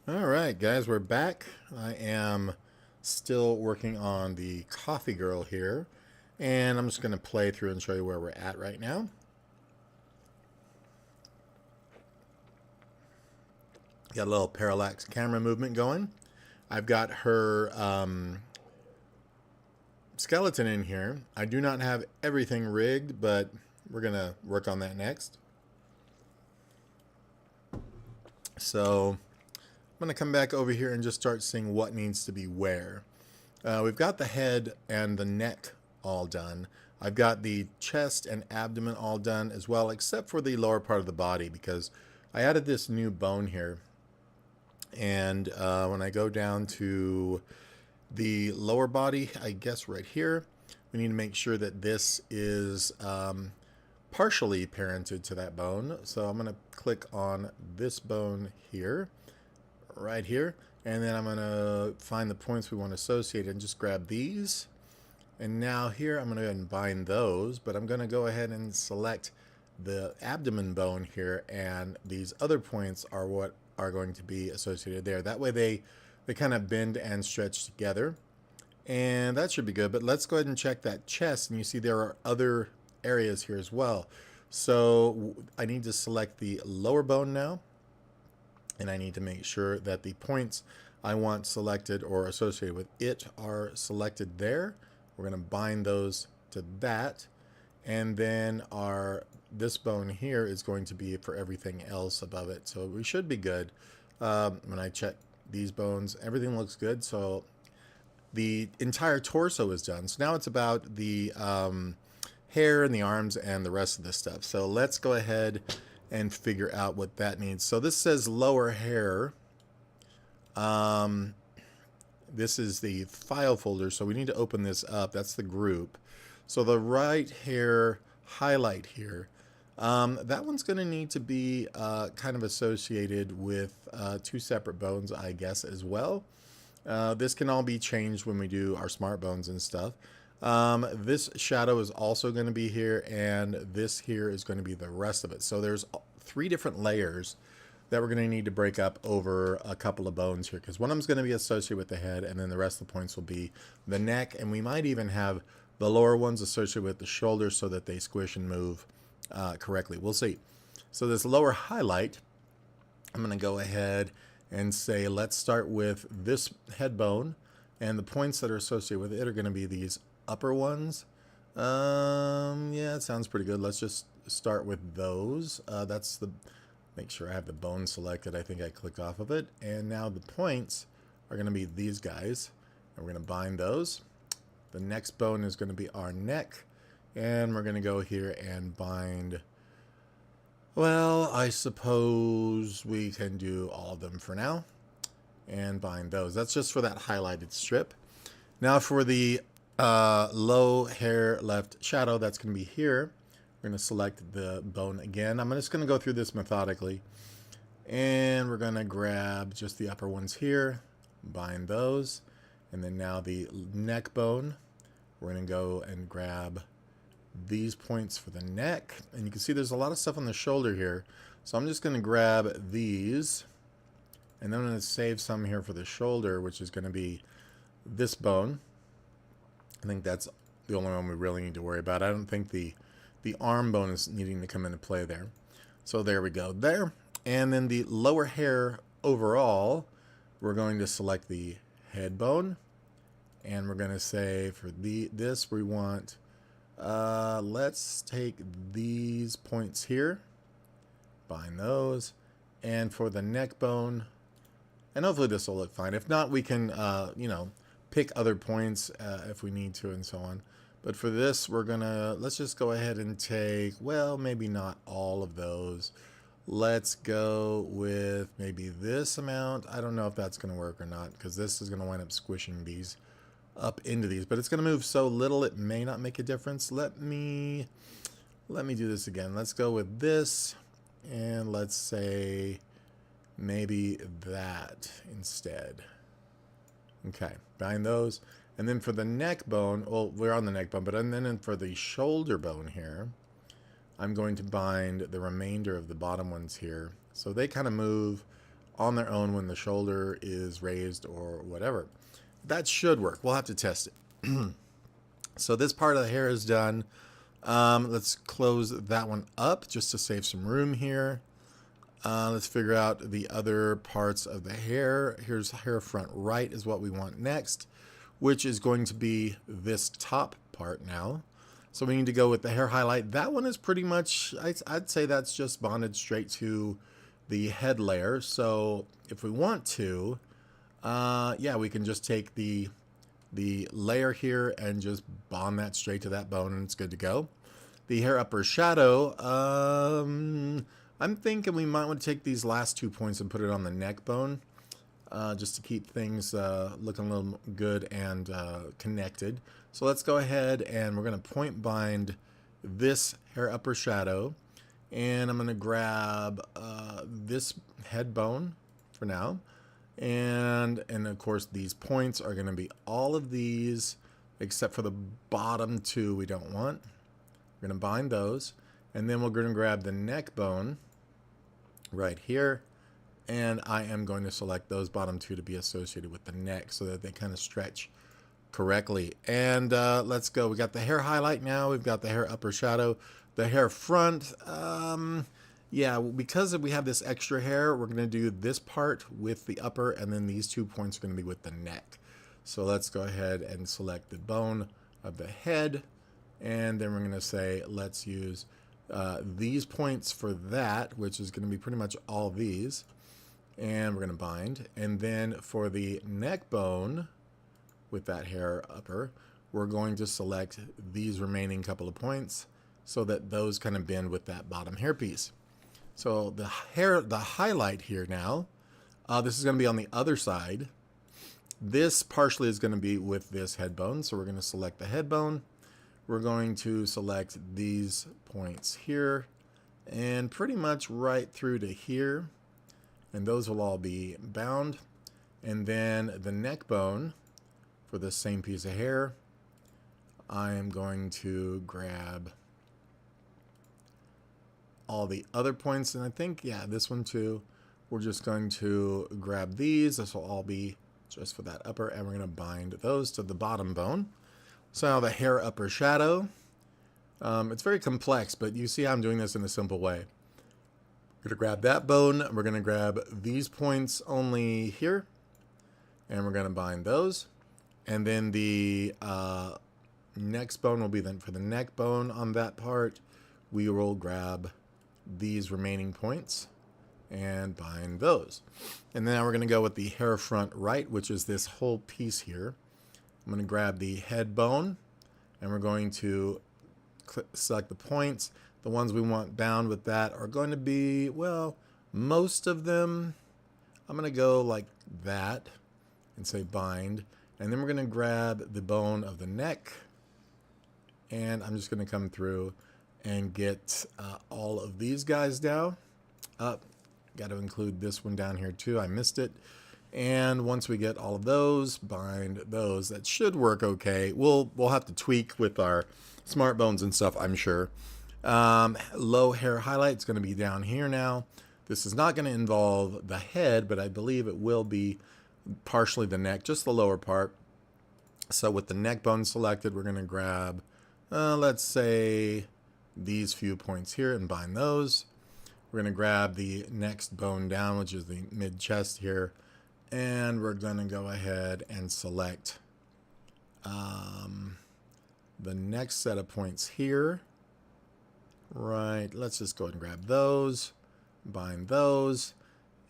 All right, guys, we're back. I am still working on the coffee girl here, and I'm just going to play through and show you where we're at right now. Got a little parallax camera movement going. I've got her skeleton in here. I do not have everything rigged, but we're going to work on that next. So I'm going to come back over here and just start seeing what needs to be where. We've got the head and the neck all done. I've got the chest and abdomen all done as well, except for the lower part of the body, because I added this new bone here. And when I go down to the lower body, I guess right here, we need to make sure that this is partially parented to that bone. So I'm going to click on this bone here, right here, and then I'm going to find the points we want to associate and just grab these. And now here I'm going to go ahead and bind those, but I'm going to go ahead and select the abdomen bone here, and these other points are what are going to be associated there. That way they kind of bend and stretch together, and that should be good. But let's go ahead and check that chest, and you see there are other areas here as well. So I need to select the lower bone now, and I need to make sure that the points I want selected or associated with it are selected there. We're going to bind those to that, and then this bone here is going to be for everything else above it. So we should be good. When I check these bones, everything looks good. So the entire torso is done. So now it's about the hair and the arms and the rest of this stuff. So let's go ahead and figure out what that needs. So this says lower hair. This is the file folder, so we need to open this up. That's the group. So the right hair highlight here, that one's going to need to be kind of associated with two separate bones, I guess, as well. This can all be changed when we do our smart bones and stuff. This shadow is also going to be here, and this here is going to be the rest of it. So there's 3 different layers that we're going to need to break up over a couple of bones here, because one of them is going to be associated with the head, and then the rest of the points will be the neck, and we might even have the lower ones associated with the shoulders so that they squish and move correctly. We'll see. So this lower highlight, I'm going to go ahead and say let's start with this head bone, and the points that are associated with it are going to be these upper ones. Yeah, it sounds pretty good. Let's just start with those. Make sure I have the bone selected. I think I clicked off of it. And now the points are going to be these guys. And we're going to bind those. The next bone is going to be our neck. And we're going to go here and bind. Well, I suppose we can do all of them for now. And bind those. That's just for that highlighted strip. Now for the low hair left shadow, that's going to be here. We're going to select the bone again. I'm just going to go through this methodically. And we're going to grab just the upper ones here, bind those. And then now the neck bone, we're going to go and grab these points for the neck. And you can see there's a lot of stuff on the shoulder here. So I'm just going to grab these. And then I'm going to save some here for the shoulder, which is going to be this bone. I think that's the only one we really need to worry about. I don't think the arm bone is needing to come into play there. So there we go there. And then the lower hair overall, we're going to select the head bone. And we're going to say for this we want, let's take these points here, bind those. And for the neck bone, and hopefully this will look fine. If not, we can, pick other points if we need to and so on. But for this, let's just go ahead and take, well, maybe not all of those. Let's go with maybe this amount. I don't know if that's going to work or not, because this is going to wind up squishing these up into these. But it's going to move so little, it may not make a difference. Let me do this again. Let's go with this, and let's say maybe that instead. Okay, bind those. And then for the neck bone, well, we're on the neck bone, but then for the shoulder bone here, I'm going to bind the remainder of the bottom ones here. So they kind of move on their own when the shoulder is raised or whatever. That should work. We'll have to test it. So this part of the hair is done. Let's close that one up just to save some room here. Let's figure out the other parts of the hair. Here's hair front right is what we want next, which is going to be this top part now. So we need to go with the hair highlight. That one is pretty much, I'd say that's just bonded straight to the head layer. So if we want to, yeah, we can just take the layer here and just bond that straight to that bone and it's good to go. The hair upper shadow, I'm thinking we might want to take these last 2 points and put it on the neck bone, just to keep things looking a little good and connected. So let's go ahead and we're going to point bind this hair upper shadow, and I'm going to grab this head bone for now, and of course these points are going to be all of these except for the bottom 2 we don't want. We're going to bind those, and then we're going to grab the neck bone right here, and I am going to select those bottom 2 to be associated with the neck so that they kind of stretch correctly. And let's go. We got the hair highlight now. We've got the hair upper shadow, the hair front. Yeah, because we have this extra hair, we're going to do this part with the upper, and then these 2 points are going to be with the neck. So let's go ahead and select the bone of the head, and then we're going to say let's use these points for that, which is going to be pretty much all these, and we're going to bind. And then for the neck bone with that hair upper, we're going to select these remaining couple of points so that those kind of bend with that bottom hair piece. So the highlight here now, this is going to be on the other side. This partially is going to be with this head bone, so we're going to select the head bone. We're going to select these points here and pretty much right through to here, and those will all be bound. And then the neck bone for the same piece of hair, I am going to grab all the other points, and I think, yeah, this one too. We're just going to grab these. This will all be just for that upper, and we're going to bind those to the bottom bone. So now the hair upper shadow, it's very complex, but you see how I'm doing this in a simple way. We're going to grab that bone, we're going to grab these points only here, and we're going to bind those. And then the next bone will be then for the neck bone on that part. We will grab these remaining points and bind those. And then now we're going to go with the hair front right, which is this whole piece here. I'm going to grab the head bone, and we're going to select the points. The ones we want bound with that are going to be, well, most of them. I'm going to go like that and say bind. And then we're going to grab the bone of the neck, and I'm just going to come through and get all of these guys down. Got to include this one down here too. I missed it. And once we get all of those, bind those. That should work okay. We'll have to tweak with our smart bones and stuff, I'm sure. Low hair highlight is going to be down here now. This is not going to involve the head, but I believe it will be partially the neck, just the lower part. So with the neck bone selected, we're going to grab, let's say, these few points here and bind those. We're going to grab the next bone down, which is the mid chest here. And we're going to go ahead and select the next set of points here. Right, let's just go ahead and grab those, bind those,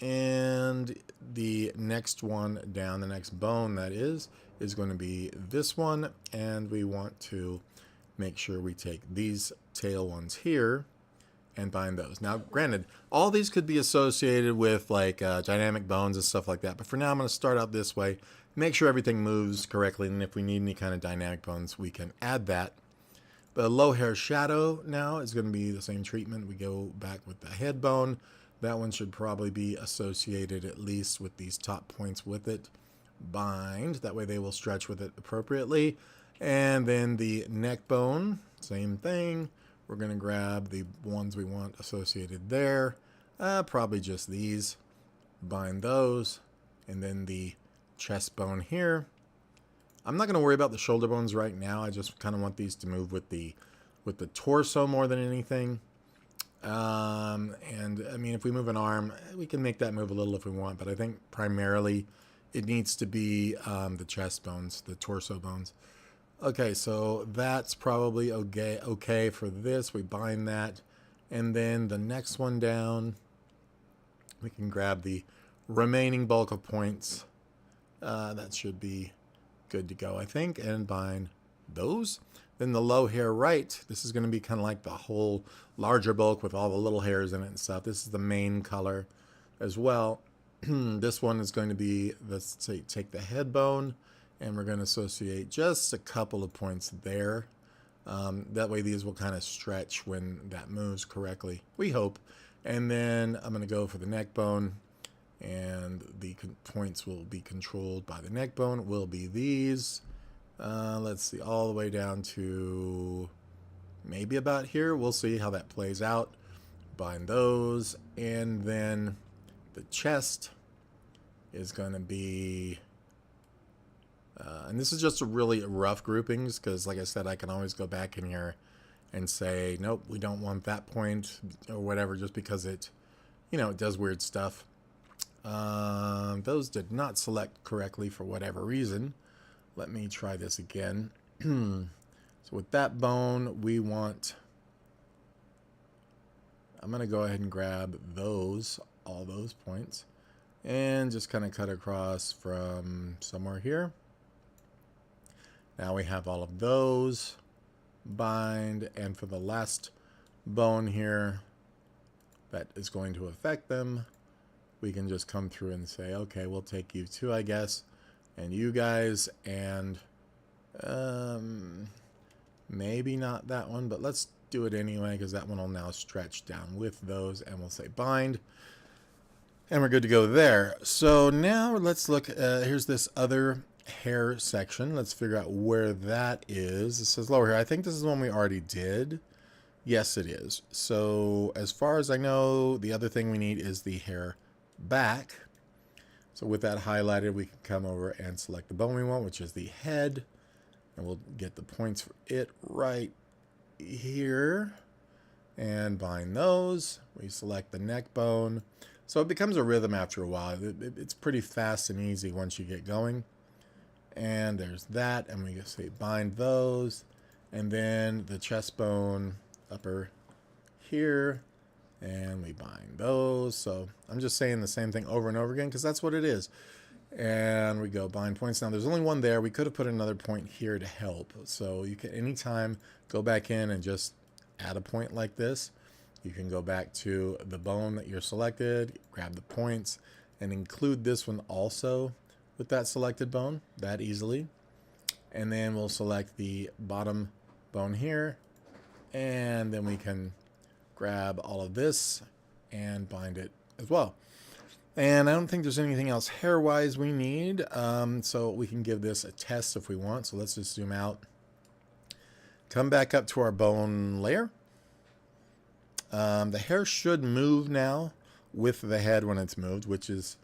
and the next one down, the next bone that is going to be this one, and we want to make sure we take these tail ones here and bind those. Now, granted, all these could be associated with like dynamic bones and stuff like that, but for now I'm going to start out this way, make sure everything moves correctly, and if we need any kind of dynamic bones, we can add that. The low hair shadow now is going to be the same treatment. We go back with the head bone. That one should probably be associated at least with these top points with it. Bind, that way they will stretch with it appropriately. And then the neck bone, same thing. We're going to grab the ones we want associated there. Probably just these. bind those, and then the chest bone here. I'm not going to worry about the shoulder bones right now. I just kind of want these to move with the torso more than anything. And I mean, if we move an arm, we can make that move a little if we want, but I think primarily it needs to be the chest bones, the torso bones. Okay, so that's probably okay for this. We bind that. And then the next one down, we can grab the remaining bulk of points. That should be good to go, I think, and bind those. Then the low hair right, this is going to be kind of like the whole larger bulk with all the little hairs in it and stuff. This is the main color as well. This one is going to be, let's say, take the head bone, and we're going to associate just a couple of points there. That way these will kind of stretch when that moves correctly, we hope. And then I'm going to go for the neck bone, and the points will be controlled by the neck bone. It will be these. Let's see, all the way down to maybe about here. We'll see how that plays out. Bind those, and then the chest is going to be... and this is just a really rough groupings because, like I said, I can always go back in here and say, nope, we don't want that point or whatever, just because it, you know, it does weird stuff. Those did not select correctly for whatever reason. Let me try this again. So with that bone, we want... I'm going to go ahead and grab those, all those points, and just kind of cut across from somewhere here. Now we have all of those bind, and for the last bone here that is going to affect them, we can just come through and say, okay, we'll take you two, I guess, and you guys, and maybe not that one, but let's do it anyway because that one will now stretch down with those, and we'll say bind, and we're good to go there. So now let's look, here's this other hair section. Let's figure out where that is. It says lower hair. I think this is one we already did. Yes, it is. So as far as I know, the other thing we need is the hair back. So with that highlighted, we can come over and select the bone we want, which is the head, and we'll get the points for it right here and bind those. We select the neck bone. So it becomes a rhythm after a while. It's pretty fast and easy once you get going. And there's that, and we just say bind those, and then the chest bone upper here, and we bind those. So I'm just saying the same thing over and over again because that's what it is. And we go bind points. Now there's only one there. We could have put another point here to help. So you can anytime go back in and just add a point like this. You can go back to the bone that you're selected, grab the points, and include this one also with that selected bone that easily. And then we'll select the bottom bone here, and then we can grab all of this and bind it as well. And I don't think there's anything else hair wise we need, so we can give this a test if we want. So let's just zoom out, come back up to our bone layer. The hair should move now with the head when it's moved, which is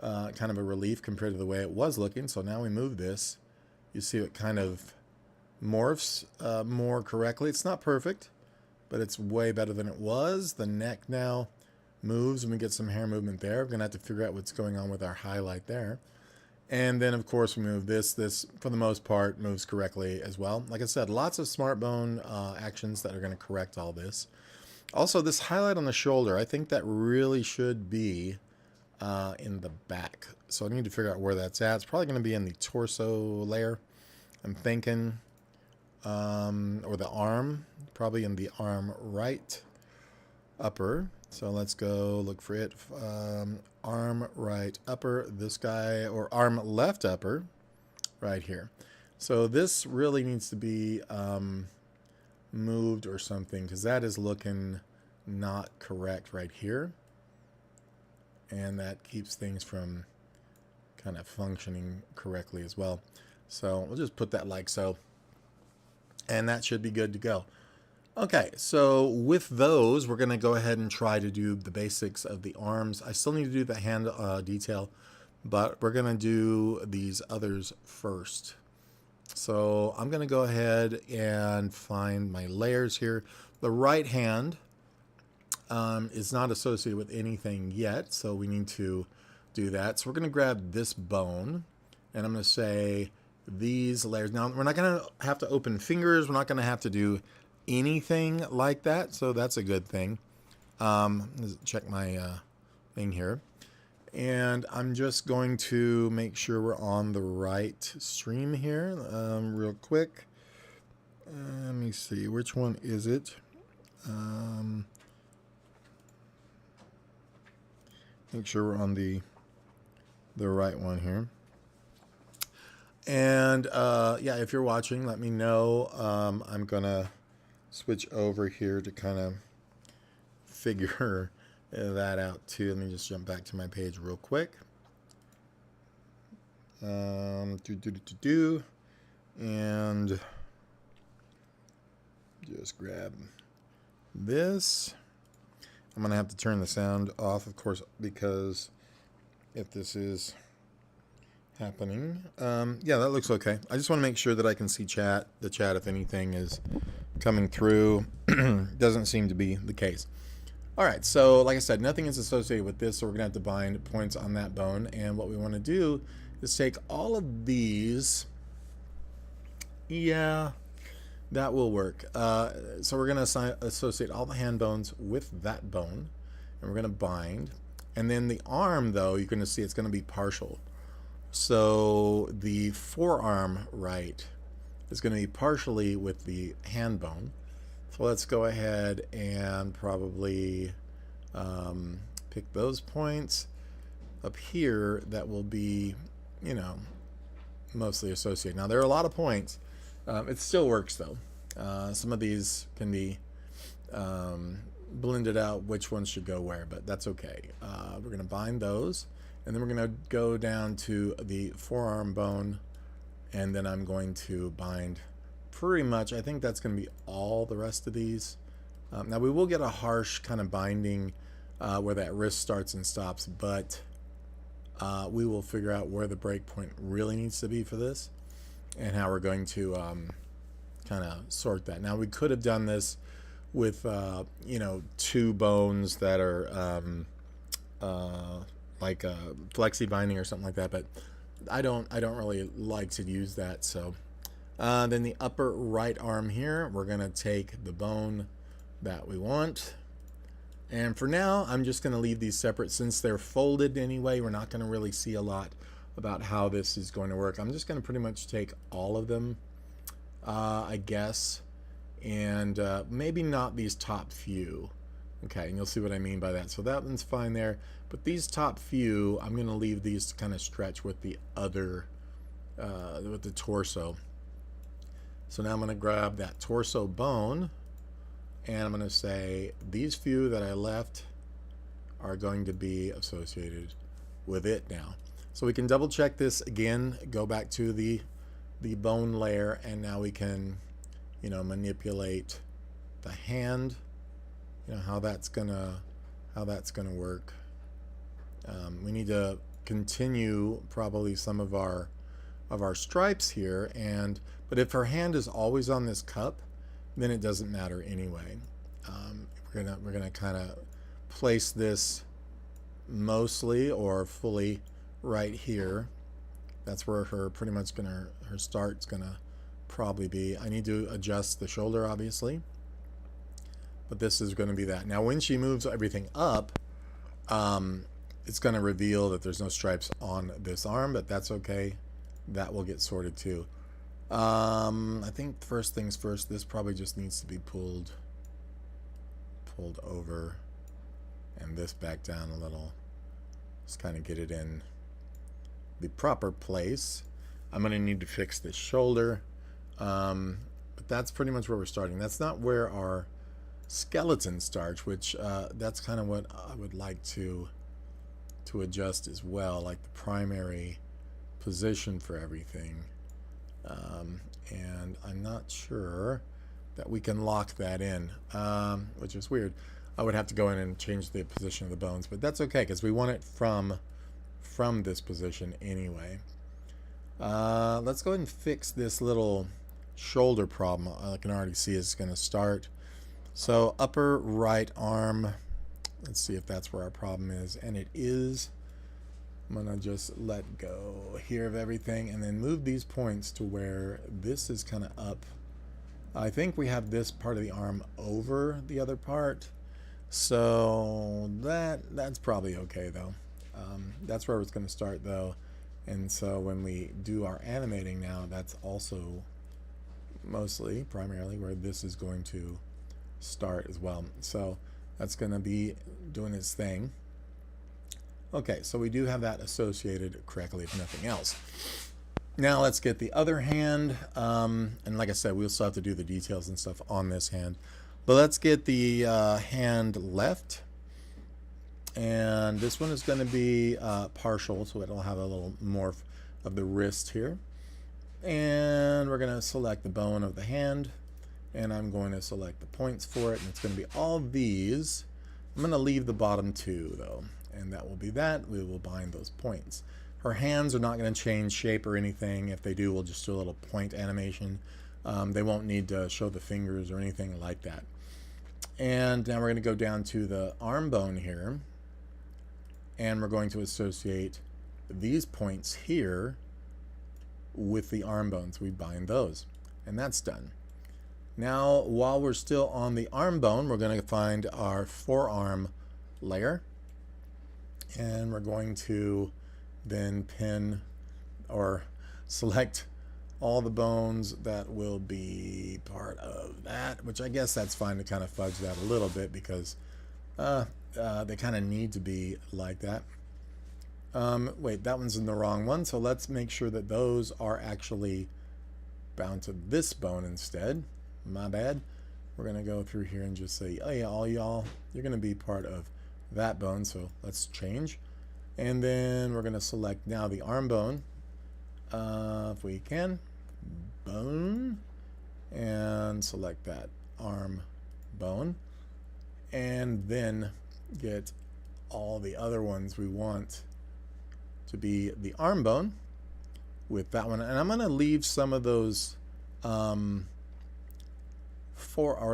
kind of a relief compared to the way it was looking. So now we move this, you see it kind of morphs more correctly. It's not perfect, but it's way better than it was. The neck now moves and we get some hair movement there. We're gonna have to figure out what's going on with our highlight there. And then of course we move this. This for the most part moves correctly as well. Like I said, lots of smart bone actions that are going to correct all this. Also, this highlight on the shoulder, I think that really should be in the back. So I need to figure out where that's at. It's probably going to be in the torso layer, I'm thinking, or the arm, probably in the arm right upper. So let's go look for it. Arm right upper, this guy, or arm left upper right here. So this really needs to be moved or something, because that is looking not correct right here, and that keeps things from kind of functioning correctly as well. So we'll just put that like so, and that should be good to go. Okay, so with those, we're going to go ahead and try to do the basics of the arms. I still need to do the hand detail, but we're going to do these others first. So I'm going to go ahead and find my layers here. The right hand is not associated with anything yet, so we need to do that. So we're going to grab this bone, and I'm going to say these layers. Now, we're not going to have to open fingers. We're not going to have to do anything like that, so that's a good thing. Let's check my thing here. And I'm just going to make sure we're on the right stream here real quick. Let me see, which one is it? Make sure we're on the right one here. And yeah, if you're watching, let me know. I'm gonna switch over here to kind of figure that out too. Let me just jump back to my page real quick. And just grab this. I'm gonna have to turn the sound off, of course, because if this is happening, yeah, that looks okay. I just want to make sure that I can see the chat if anything is coming through. Doesn't seem to be the case. All right, so like I said, nothing is associated with this, so we're gonna have to bind points on that bone. And what we want to do is take all of these. Yeah, that will work. So we're gonna associate all the hand bones with that bone, and we're gonna bind. And then the arm, though, you're gonna see it's gonna be partial. So the forearm right is gonna be partially with the hand bone. So let's go ahead and probably pick those points up here that will be, you know, mostly associated. Now there are a lot of points. It still works though. Some of these can be blended out which ones should go where, but that's okay. We're going to bind those, and then we're going to go down to the forearm bone, and then I'm going to bind pretty much, I think that's going to be all the rest of these. Now we will get a harsh kind of binding where that wrist starts and stops, but we will figure out where the break point really needs to be for this and how we're going to kind of sort that. Now we could have done this with you know, two bones that are like flexi binding or something like that, but I don't really like to use that. So then the upper right arm here, we're gonna take the bone that we want, and for now I'm just gonna leave these separate since they're folded anyway. We're not gonna really see a lot about how this is going to work. I'm just gonna pretty much take all of them, I guess, and maybe not these top few. Okay, and you'll see what I mean by that. So that one's fine there, but these top few, I'm gonna leave these to kind of stretch with the other, with the torso. So now I'm gonna grab that torso bone, and I'm gonna say these few that I left are going to be associated with it now. So we can double check this again, go back to the bone layer, and now we can, you know, manipulate the hand, you know, how that's gonna work. We need to continue probably some of our stripes here, but if her hand is always on this cup, then it doesn't matter anyway. We're gonna kind of place this mostly or fully right here. That's where her pretty much her start's gonna probably be. I need to adjust the shoulder obviously, but this is going to be that. Now when she moves everything up, it's going to reveal that there's no stripes on this arm, but that's okay. That will get sorted too. I think first things first, this probably just needs to be pulled over, and this back down a little. Just kind of get it in the proper place. I'm going to need to fix this shoulder, but that's pretty much where we're starting. That's not where our skeleton starts, which that's kind of what I would like to adjust as well, like the primary position for everything. And I'm not sure that we can lock that in, which is weird. I would have to go in and change the position of the bones, but that's okay because we want it from this position anyway. Let's go ahead and fix this little shoulder problem. I can already see it's going to start. So upper right arm, let's see if that's where our problem is, and it is. I'm going to just let go here of everything and then move these points to where this is kind of up. I think we have this part of the arm over the other part, so that's probably okay though. That's where it's going to start though, and so when we do our animating now, that's also primarily where this is going to start as well. So that's going to be doing its thing. Okay, so we do have that associated correctly, if nothing else. Now let's get the other hand, and like I said, we'll still have to do the details and stuff on this hand, but let's get the hand left, and this one is going to be partial, so it'll have a little more of the wrist here, and we're going to select the bone of the hand, and I'm going to select the points for it, and it's going to be all these. I'm going to leave the bottom two though, and that will be that. We will bind those points. Her hands are not going to change shape or anything. If they do, we'll just do a little point animation. They won't need to show the fingers or anything like that. And now we're going to go down to the arm bone here, and we're going to associate these points here with the arm bones. We bind those, and that's done. Now, while we're still on the arm bone, we're going to find our forearm layer, and we're going to then pin or select all the bones that will be part of that, which I guess that's fine to kind of fudge that a little bit because they kind of need to be like that. Wait, that one's in the wrong one, so let's make sure that those are actually bound to this bone instead. My bad. We're going to go through here and just say, oh yeah, all y'all, you're going to be part of that bone, so let's change. And then we're going to select now the arm bone, if we can, bone, and select that arm bone, and then get all the other ones we want to be the arm bone with that one. And I'm going to leave some of those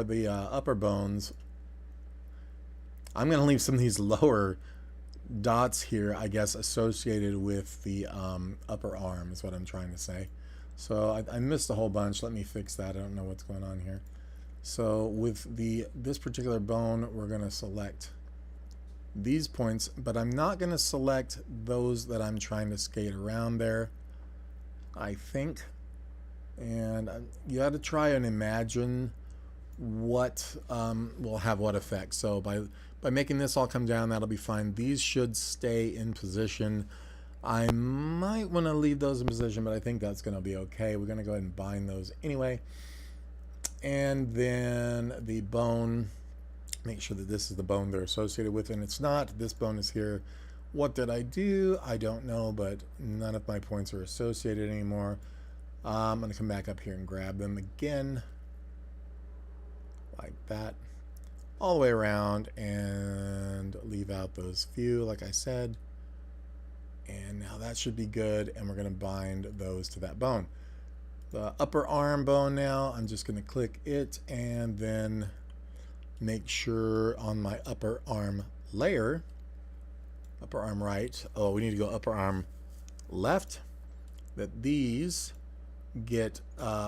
the upper bones. I'm going to leave some of these lower dots here, I guess, associated with the upper arm is what I'm trying to say. So I missed a whole bunch. Let me fix that. I don't know what's going on here. So with this particular bone, we're going to select these points, but I'm not going to select those that I'm trying to skate around there, I think. And you got to try and imagine what will have what effect. So by making this all come down, that'll be fine. These should stay in position. I might want to leave those in position, but I think that's going to be okay. We're going to go ahead and bind those anyway. And then the bone, make sure that this is the bone they're associated with, and it's not. This bone is here. What did I do? I don't know, but none of my points are associated anymore. I'm going to come back up here and grab them again, like that, all the way around, and leave out those few, like I said. And now that should be good, and we're going to bind those to that bone. The upper arm bone now, I'm just going to click it and then make sure on my upper arm layer, upper arm right, oh, we need to go upper arm left, that these get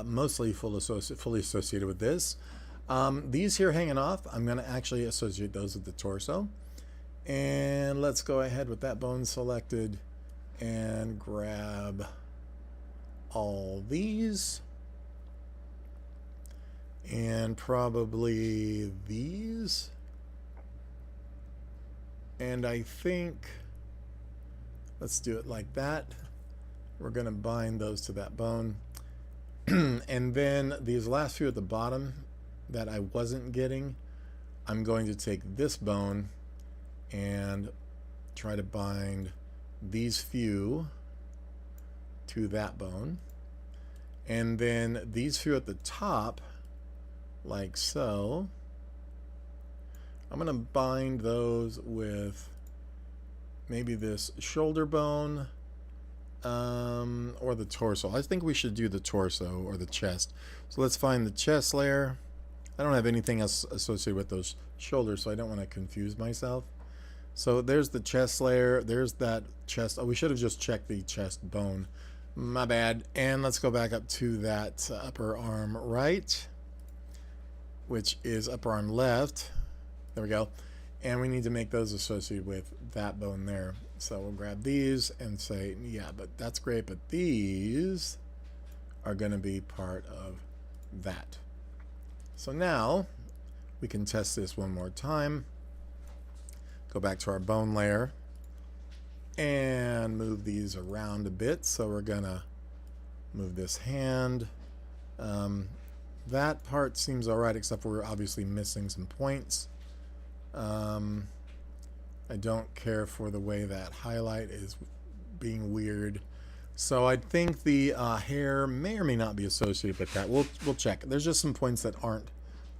mostly fully associated with this. These here hanging off, I'm going to actually associate those with the torso. And let's go ahead with that bone selected and grab all these. And probably these. And I think, let's do it like that. We're going to bind those to that bone. And then these last few at the bottom that I wasn't getting, I'm going to take this bone and try to bind these few to that bone. And then these few at the top, like so. I'm going to bind those with maybe this shoulder bone or the torso. I think we should do the torso or the chest. So let's find the chest layer. I don't have anything else associated with those shoulders, so I don't want to confuse myself. So there's the chest layer. There's that chest. Oh, we should have just checked the chest bone. My bad. And let's go back up to that upper arm right, which is upper arm left. There we go. And we need to make those associated with that bone there. So we'll grab these and say, yeah, but that's great, but these are going to be part of that. So now we can test this one more time. Go back to our bone layer and move these around a bit. So we're going to move this hand. That part seems all right, except we're obviously missing some points. I don't care for the way that highlight is being weird. So I think the hair may or may not be associated with that. We'll check. There's just some points that aren't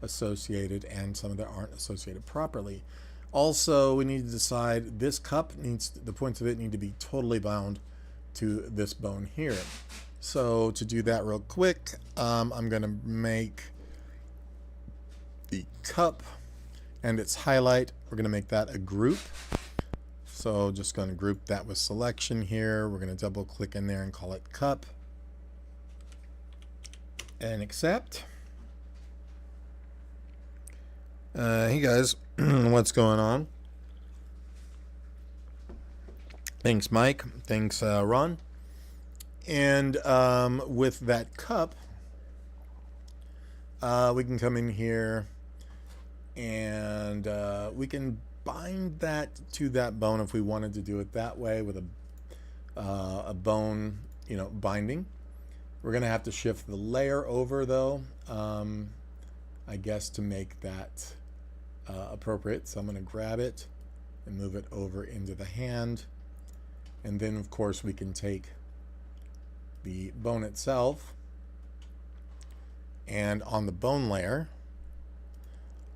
associated and some that aren't associated properly. Also, we need to decide this cup needs, the points of it need to be totally bound to this bone here. So to do that real quick, I'm going to make the cup and its highlight, we're going to make that a group. So just going to group that with selection here. We're going to double click in there and call it cup and accept. Hey guys, what's going on? Thanks Mike, thanks Ron. And with that cup, we can come in here and we can bind that to that bone if we wanted to do it that way with a bone, you know, binding. We're gonna have to shift the layer over though, I guess, to make that appropriate. So I'm gonna grab it and move it over into the hand, and then of course we can take the bone itself, and on the bone layer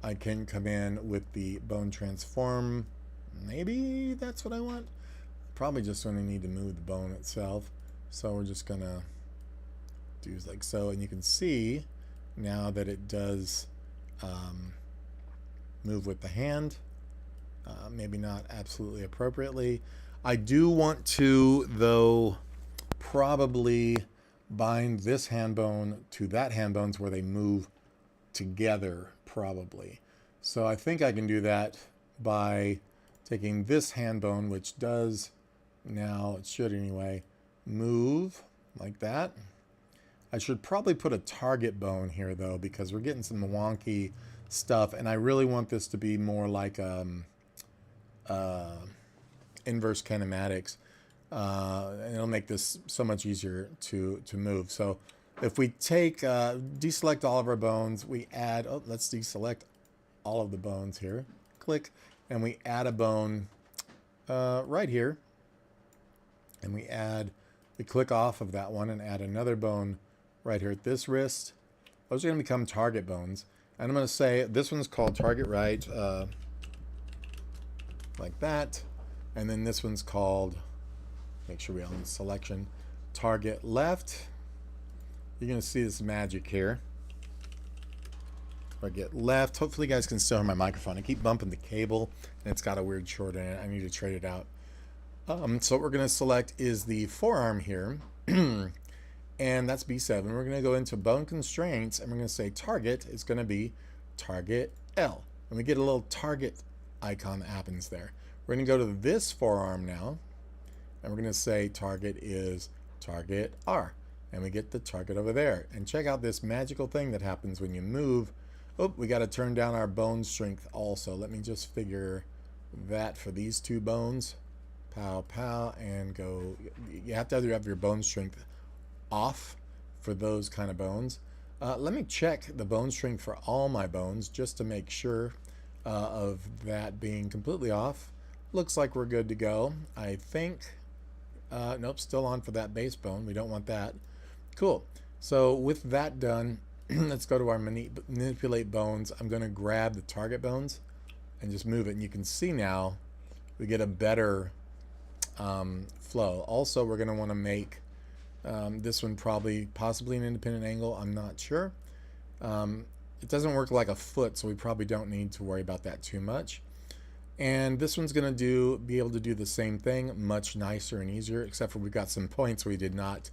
I can come in with the bone transform. Maybe that's what I want. Probably just going to need to move the bone itself. So we're just going to do like so. And you can see now that it does move with the hand. Maybe not absolutely appropriately. I do want to, though, probably bind this hand bone to that hand bone where they move together, probably. So I think I can do that by taking this hand bone, which does now, it should anyway, move like that. I should probably put a target bone here though, because we're getting some wonky stuff, and I really want this to be more like inverse kinematics. And it'll make this so much easier to move. So if we take, deselect all of our bones, we add, oh, let's deselect all of the bones here. Click, and we add a bone right here. And we click off of that one and add another bone right here at this wrist. Those are going to become target bones. And I'm going to say this one's called target right, like that. And then this one's called, make sure we own the selection, target left. You're going to see this magic here. Target left. Hopefully you guys can still hear my microphone. I keep bumping the cable and it's got a weird short in it. I need to trade it out. So what we're going to select is the forearm here. And that's B7. We're going to go into bone constraints and we're going to say target is going to be target L. And we get a little target icon that happens there. We're going to go to this forearm now. And we're going to say target is target R. And we get the target over there. And check out this magical thing that happens when you move. Oh, we got to turn down our bone strength also. Let me just figure that for these two bones. Pow, pow, and go. You have to have your bone strength off for those kind of bones. Let me check the bone strength for all my bones just to make sure of that being completely off. Looks like we're good to go, I think. Nope, still on for that base bone. We don't want that. Cool. So with that done, let's go to our manipulate bones. I'm going to grab the target bones and just move it. And you can see now we get a better flow. Also, we're going to want to make this one possibly an independent angle. I'm not sure. It doesn't work like a foot, so we probably don't need to worry about that too much. And this one's going to be able to do the same thing, much nicer and easier, except for we've got some points we did not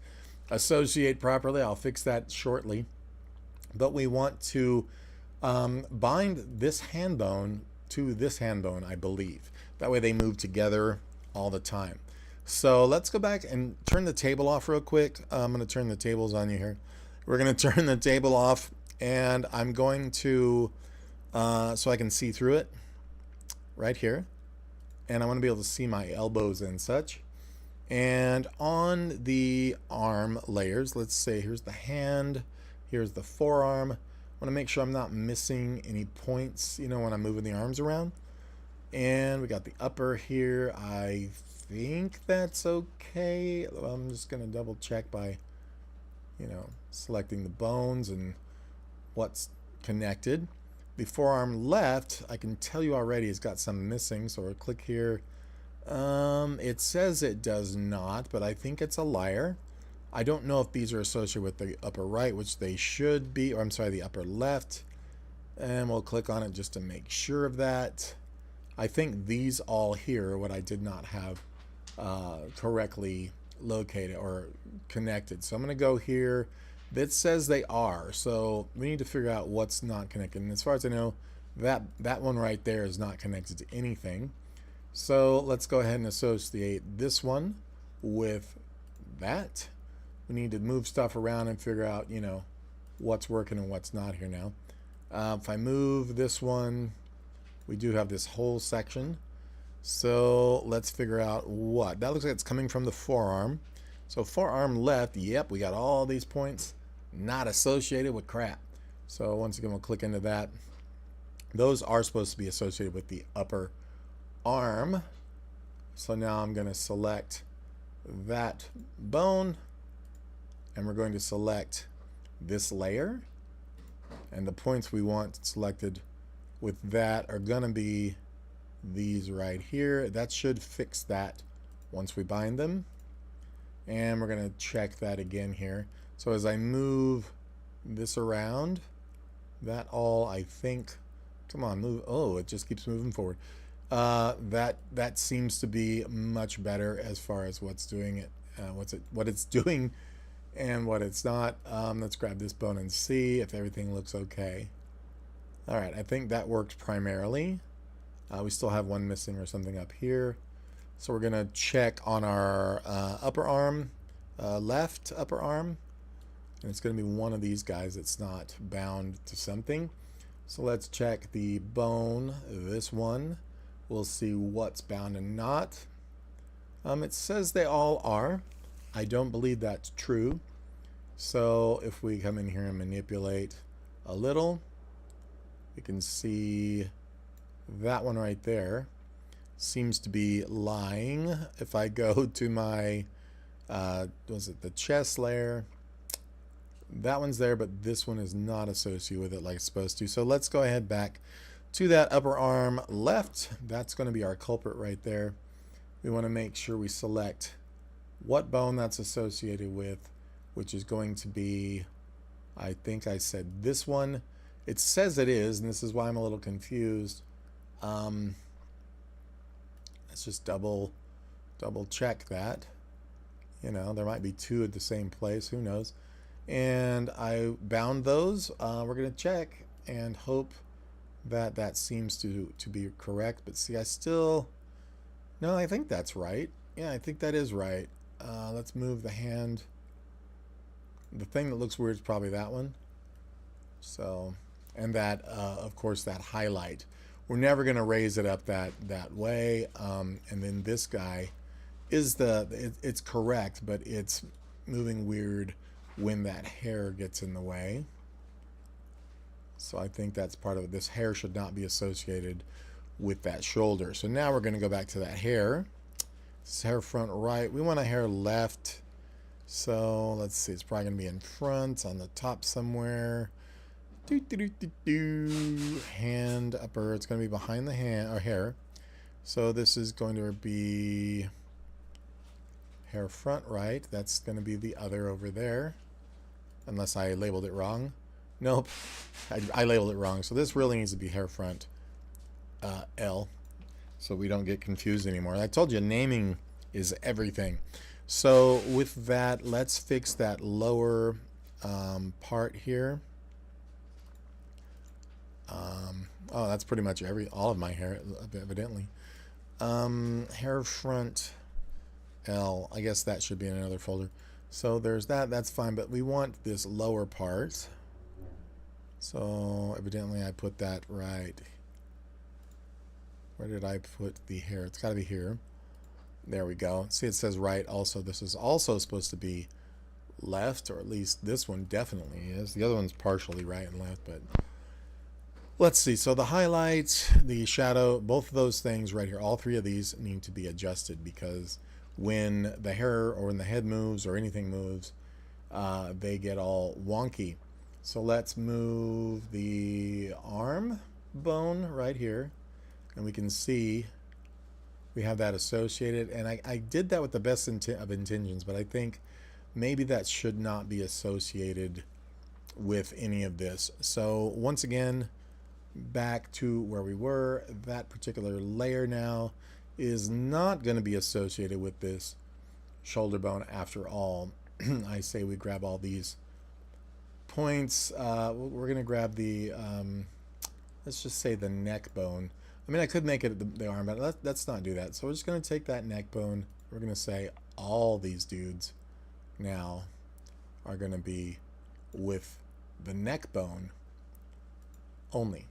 associate properly. I'll fix that shortly. But we want to bind this hand bone to this hand bone, I believe. That way they move together all the time. So let's go back and turn the table off real quick. I'm going to turn the tables on you here. We're going to turn the table off, and I'm going to, so I can see through it right here. And I want to be able to see my elbows and such. And on the arm layers, let's say here's the hand, here's the forearm. I want to make sure I'm not missing any points, you know, when I'm moving the arms around. And we got the upper here. I think that's okay. I'm just going to double check by, you know, selecting the bones and what's connected. The forearm left, I can tell you already, it's got some missing. So we'll click here. It says it does not, but I think it's a liar. I don't know if these are associated with the upper right, which they should be, or I'm sorry, the upper left. And we'll click on it just to make sure of that. I think these all here are what I did not have correctly located or connected. So I'm going to go here. That says they are, so we need to figure out what's not connected. And as far as I know, that one right there is not connected to anything. So let's go ahead and associate this one with that. We need to move stuff around and figure out, you know, what's working and what's not here now. If I move this one, we do have this whole section. So let's figure out what. That looks like it's coming from the forearm. So forearm left, yep, we got all these points not associated with crap. So once again, we'll click into that. Those are supposed to be associated with the upper arm. So now I'm going to select that bone, and we're going to select this layer. And the points we want selected with that are going to be these right here. That should fix that once we bind them. And we're going to check that again here. So as I move this around, that all, I think, come on, move. Oh, it just keeps moving forward. That seems to be much better as far as what's doing it, what it's doing and what it's not. Let's grab this bone and see if everything looks okay. All right, I think that worked primarily. We still have one missing or something up here. So we're gonna check on our upper arm, left upper arm. And it's going to be one of these guys that's not bound to something. So let's check the bone, this one. We'll see what's bound and not. It says they all are. I don't believe that's true. So if we come in here and manipulate a little, we can see that one right there seems to be lying. If I go to my, was it the chest layer? That one's there, but this one is not associated with it like it's supposed to. So let's go ahead back to that upper arm left. That's going to be our culprit right there. We want to make sure we select what bone that's associated with, which is going to be, I think I said this one. It says it is, and this is why I'm a little confused. Let's just double check that. You know, there might be two at the same place, who knows. And I bound those. We're going to check and hope that that seems to be correct. But see, no, I think that's right. Yeah, I think that is right. Let's move the hand. The thing that looks weird is probably that one. So, and that, of course, that highlight. We're never going to raise it up that way. And then this guy is it's correct, but it's moving weird when that hair gets in the way. So I think that's part of it. This hair should not be associated with that shoulder. So now we're going to go back to that hair. This hair front right. We want a hair left. So let's see. It's probably going to be in front on the top somewhere. Hand upper. It's going to be behind the hand or hair. So this is going to be hair front right. That's going to be the other over there. Unless I labeled it wrong. Nope. I labeled it wrong. So this really needs to be hair front L. So we don't get confused anymore. I told you naming is everything. So with that, let's fix that lower part here. Oh, that's pretty much all of my hair, evidently. Hair front L. I guess that should be in another folder. So there's that. That's fine. But we want this lower part. So evidently I put that right. Where did I put the hair? It's got to be here. There we go. See, it says right also. This is also supposed to be left, or at least this one definitely is. The other one's partially right and left, but let's see. So the highlight, the shadow, both of those things right here, all three of these need to be adjusted, because when the hair or when the head moves or anything moves, they get all wonky. So let's move the arm bone right here, and we can see we have that associated. And I did that with the best of intentions, but I think maybe that should not be associated with any of this. So once again, back to where we were. That particular layer now is not going to be associated with this shoulder bone after all. I say we grab all these points. We're going to grab the, let's just say the neck bone. I mean, I could make it the arm, but let's not do that. So we're just going to take that neck bone. We're going to say all these dudes now are going to be with the neck bone only.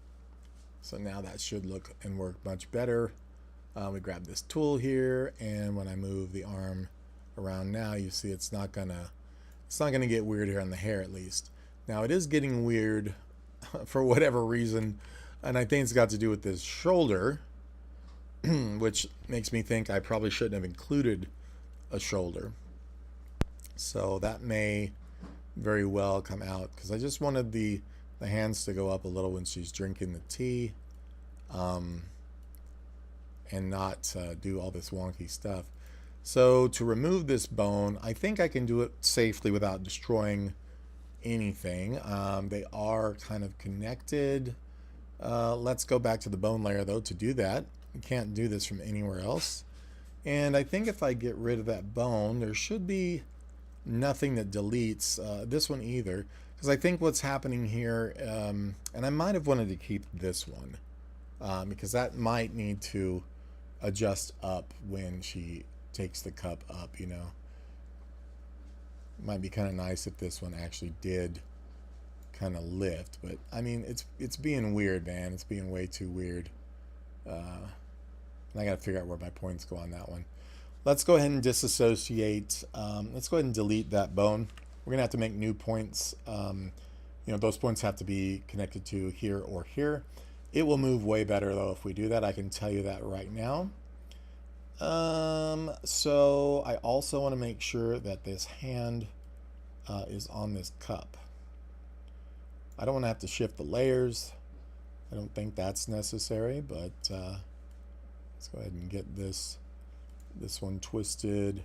So now that should look and work much better. We grab this tool here, and when I move the arm around now, you see it's not gonna get weird here on the hair, at least. Now it is getting weird for whatever reason, and I think it's got to do with this shoulder, which makes me think I probably shouldn't have included a shoulder. So that may very well come out, because I just wanted the hands to go up a little when she's drinking the tea, and not do all this wonky stuff. So to remove this bone, I think I can do it safely without destroying anything. They are kind of connected. Let's go back to the bone layer though to do that. You can't do this from anywhere else. And I think if I get rid of that bone, there should be nothing that deletes this one either. Because I think what's happening here, and I might have wanted to keep this one, because that might need to adjust up when she takes the cup up, you know. It might be kind of nice if this one actually did kind of lift, but I mean, it's being weird, man. It's being way too weird. And I got to figure out where my points go on that one. Let's go ahead and disassociate. Let's go ahead and delete that bone. We're gonna have to make new points. You know, those points have to be connected to here or here. It will move way better though if we do that. I can tell you that right now. So I also want to make sure that this hand is on this cup. I don't want to have to shift the layers. I don't think that's necessary, but let's go ahead and get this one twisted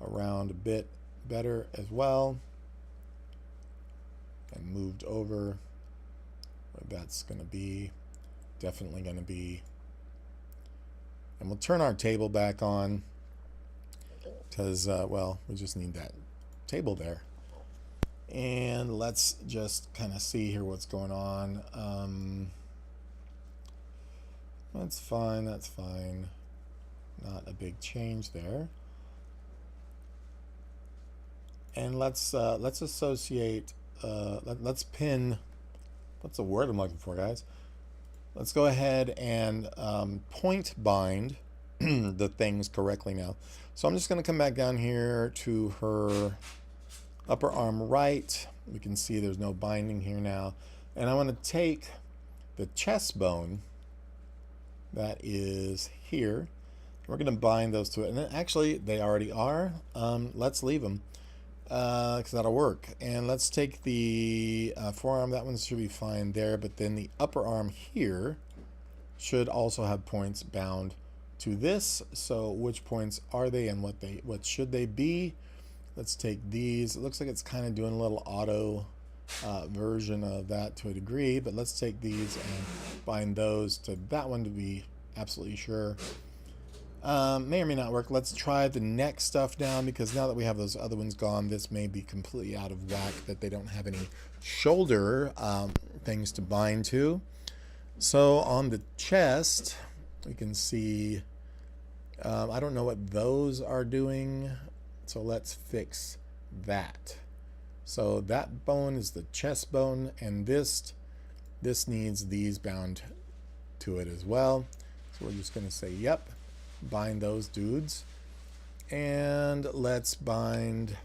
around a bit better as well, and moved over where that's going to be, definitely going to be. And we'll turn our table back on because well, we just need that table there. And let's just kind of see here what's going on. That's fine, that's fine, not a big change there. And let's associate, let's pin, what's the word I'm looking for, guys? Let's go ahead and point bind the things correctly now. So I'm just going to come back down here to her upper arm right. We can see there's no binding here now. And I want to take the chest bone that is here. We're going to bind those to it. And actually, they already are. Let's leave them. because that'll work. And let's take the forearm. That one should be fine there, but then the upper arm here should also have points bound to this. So which points are they and what should they be? Let's take these. It looks like it's kind of doing a little auto version of that to a degree, but let's take these and bind those to that one to be absolutely sure. May or may not work. Let's try the neck stuff down, because now that we have those other ones gone, this may be completely out of whack that they don't have any shoulder things to bind to. So on the chest, we can see, I don't know what those are doing, so let's fix that. So that bone is the chest bone, and this needs these bound to it as well. So we're just going to say, yep, bind those dudes. And let's bind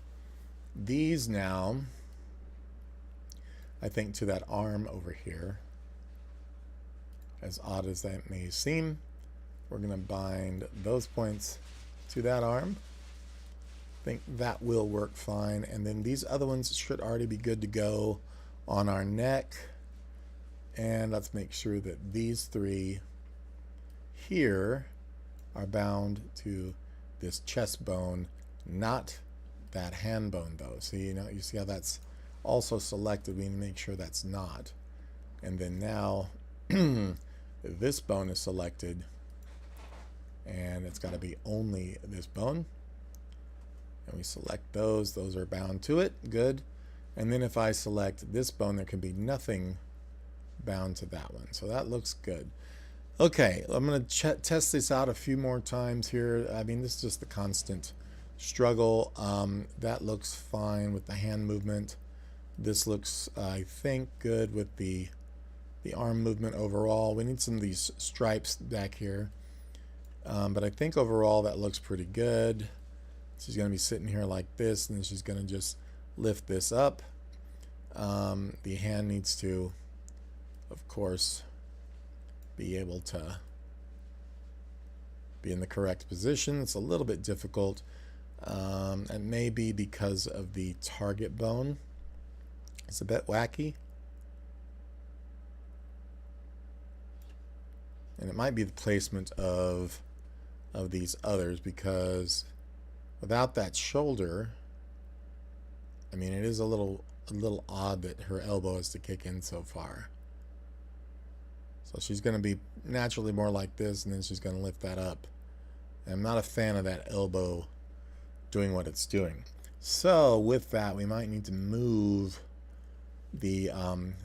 these now, I think, to that arm over here. As odd as that may seem, we're going to bind those points to that arm. I think that will work fine. And then these other ones should already be good to go on our neck. And let's make sure that these three here are bound to this chest bone, not that hand bone though. So you see how that's also selected. We need to make sure that's not. And then now this bone is selected, and it's got to be only this bone. And we select those are bound to it. Good. And then if I select this bone, there can be nothing bound to that one. So that looks good. Okay, I'm going to test this out a few more times here. I mean, this is just the constant struggle. That looks fine with the hand movement. This looks, I think, good with the arm movement overall. We need some of these stripes back here. But I think overall that looks pretty good. She's going to be sitting here like this, and then she's going to just lift this up. The hand needs to, of course, be able to be in the correct position. It's a little bit difficult. It may be because of the target bone. It's a bit wacky. And it might be the placement of these others, because without that shoulder, I mean, it is a little odd that her elbow has to kick in so far. So she's going to be naturally more like this, and then she's going to lift that up. And I'm not a fan of that elbow doing what it's doing. So with that, we might need to move the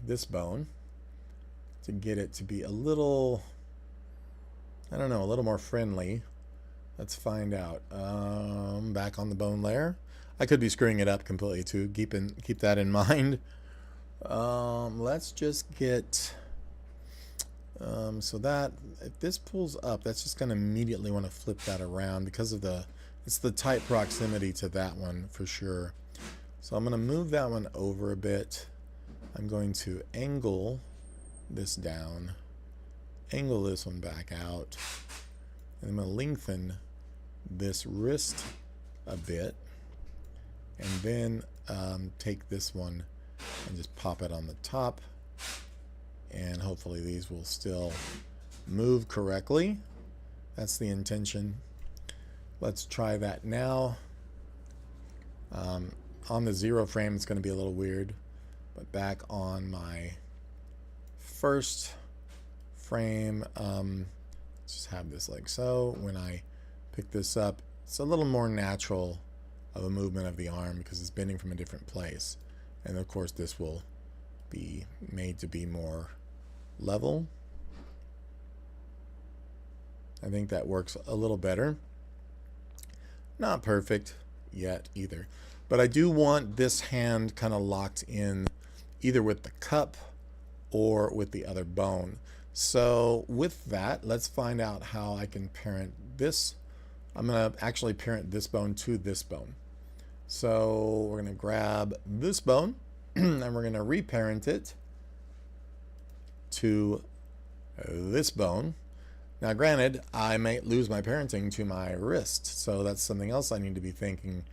this bone to get it to be a little, I don't know, a little more friendly. Let's find out. Back on the bone layer. I could be screwing it up completely too. Keep that in mind. Let's just get so that if this pulls up, that's just going to immediately want to flip that around because of it's the tight proximity to that one for sure. So I'm going to move that one over a bit. I'm going to angle this down, angle this one back out, and I'm going to lengthen this wrist a bit, and then take this one and just pop it on the top, and hopefully these will still move correctly. That's the intention. Let's try that now. On the 0 frame, it's going to be a little weird, but back on my first frame, just have this like so. When I pick this up, it's a little more natural of a movement of the arm because it's bending from a different place. And of course this will be made to be more level. I think that works a little better. Not perfect yet either, but I do want this hand kind of locked in either with the cup or with the other bone. So with that, let's find out how I can parent this. I'm going to actually parent this bone to this bone. So we're going to grab this bone and we're going to reparent it to this bone. Now granted, I might lose my parenting to my wrist, so that's something else I need to be thinking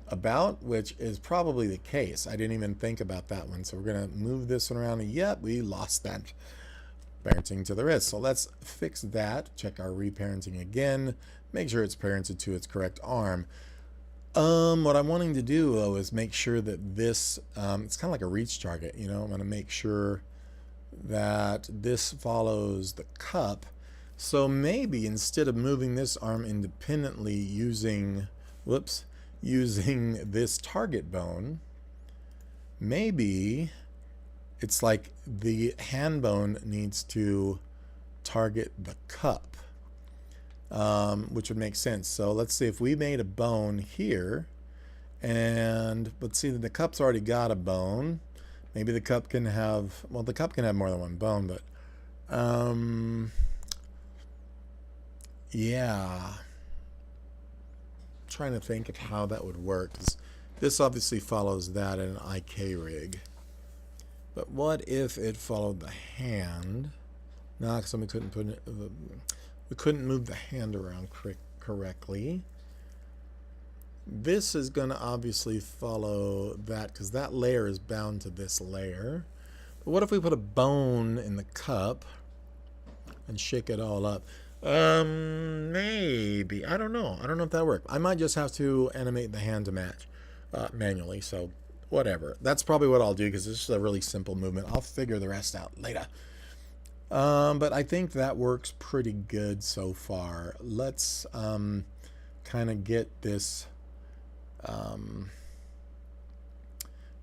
about, which is probably the case. I didn't even think about that one. So we're going to move this one around. And yep, we lost that parenting to the wrist. So let's fix that. Check our reparenting again. Make sure it's parented to its correct arm. What I'm wanting to do though is make sure that this, it's kind of like a reach target, you know. I'm going to make sure that this follows the cup. So maybe instead of moving this arm independently using, using this target bone, maybe it's like the hand bone needs to target the cup, which would make sense. So let's see if we made a bone here, and let's see that the cup's already got a bone. Maybe the cup can have, well, the cup can have more than one bone, but yeah. I'm trying to think of how that would work. This obviously follows that in an IK rig. But what if it followed the hand? No, because we couldn't put it, we couldn't move the hand around correctly. This is going to obviously follow that because that layer is bound to this layer. But what if we put a bone in the cup and shake it all up? Maybe. I don't know. I don't know if that works. I might just have to animate the hand to match manually. So whatever. That's probably what I'll do because it's just a really simple movement. I'll figure the rest out later. But I think that works pretty good so far. Let's kind of get this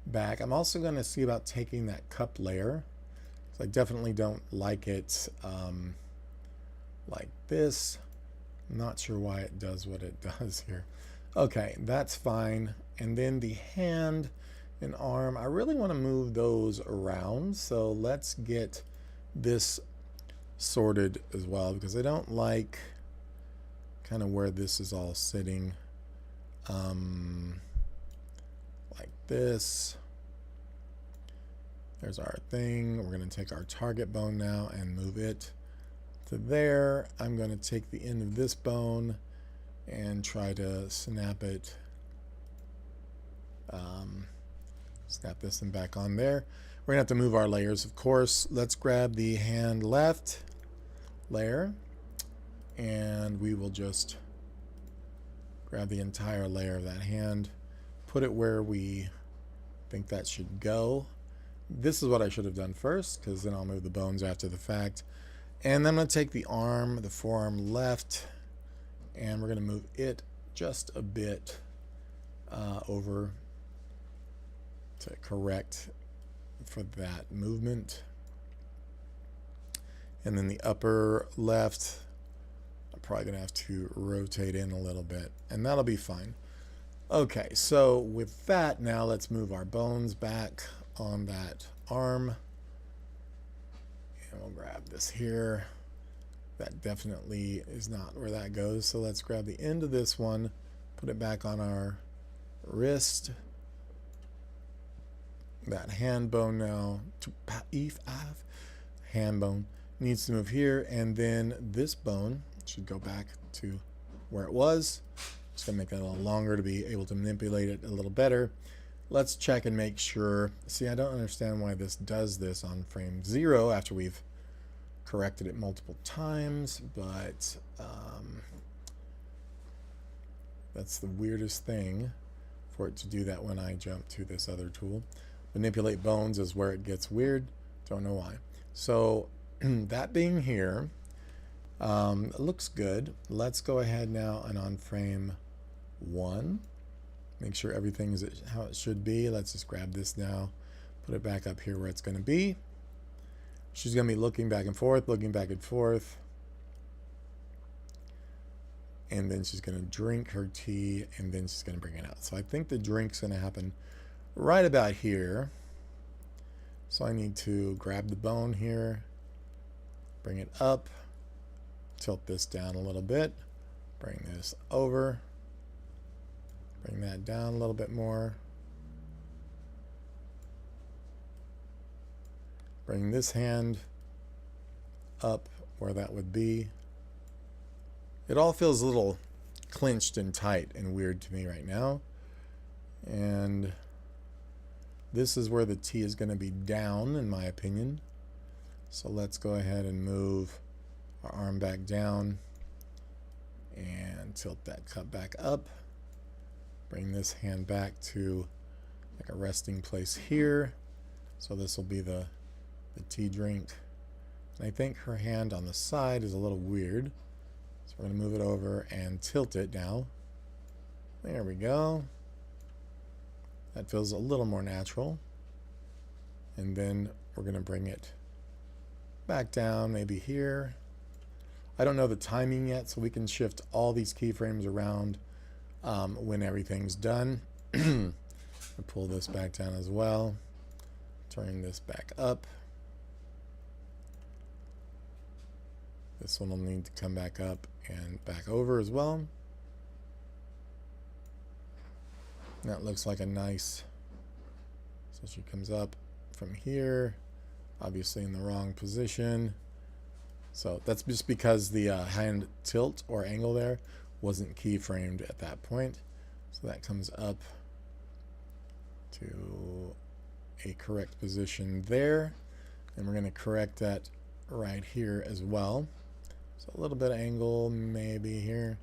back. I'm also going to see about taking that cup layer. So I definitely don't like it like this. I'm not sure why it does what it does here. Okay, that's fine. And then the hand and arm, I really want to move those around. So let's get this sorted as well because I don't like kind of where this is all sitting. Like this. There's our thing. We're going to take our target bone now and move it to there. I'm going to take the end of this bone and try to snap it. Snap this one back on there. We're going to have to move our layers, of course. Let's grab the hand left layer and we will just grab the entire layer of that hand, put it where we think that should go. This is what I should have done first because then I'll move the bones after the fact. And then I'm going to take the arm, the forearm left, and we're going to move it just a bit over to correct for that movement. And then the upper left, I'm probably going to have to rotate in a little bit, and that'll be fine. Okay, so with that, now let's move our bones back on that arm. And we'll grab this here. That definitely is not where that goes. So let's grab the end of this one, put it back on our wrist. That hand bone now, hand bone needs to move here, and then this bone should go back to where it was. Just gonna make that a little longer to be able to manipulate it a little better. Let's check and make sure. See, I don't understand why this does this on frame 0 after we've corrected it multiple times, but that's the weirdest thing for it to do that when I jump to this other tool. Manipulate bones is where it gets weird. Don't know why. So that being here, it looks good. Let's go ahead now and on frame 1, make sure everything is how it should be. Let's just grab this now, put it back up here where it's going to be. She's going to be looking back and forth, and then she's going to drink her tea, and then she's going to bring it out. So I think the drink's going to happen right about here. So I need to grab the bone here, bring it up, tilt this down a little bit, bring this over, bring that down a little bit more, bring this hand up where that would be. It all feels a little clenched and tight and weird to me right now. And this is where the T is going to be down, in my opinion. So let's go ahead and move our arm back down and tilt that cup back up. Bring this hand back to like a resting place here. So this will be the tea drink. And I think her hand on the side is a little weird. So we're going to move it over and tilt it now. There we go. That feels a little more natural. And then we're going to bring it back down, maybe here. I don't know the timing yet, so we can shift all these keyframes around when everything's done. I'll pull this back down as well. Turn this back up. This one will need to come back up and back over as well. That looks like a nice, so she comes up from here, obviously in the wrong position. So that's just because the hand tilt or angle there wasn't keyframed at that point. So that comes up to a correct position there. And we're going to correct that right here as well. So a little bit of angle maybe here,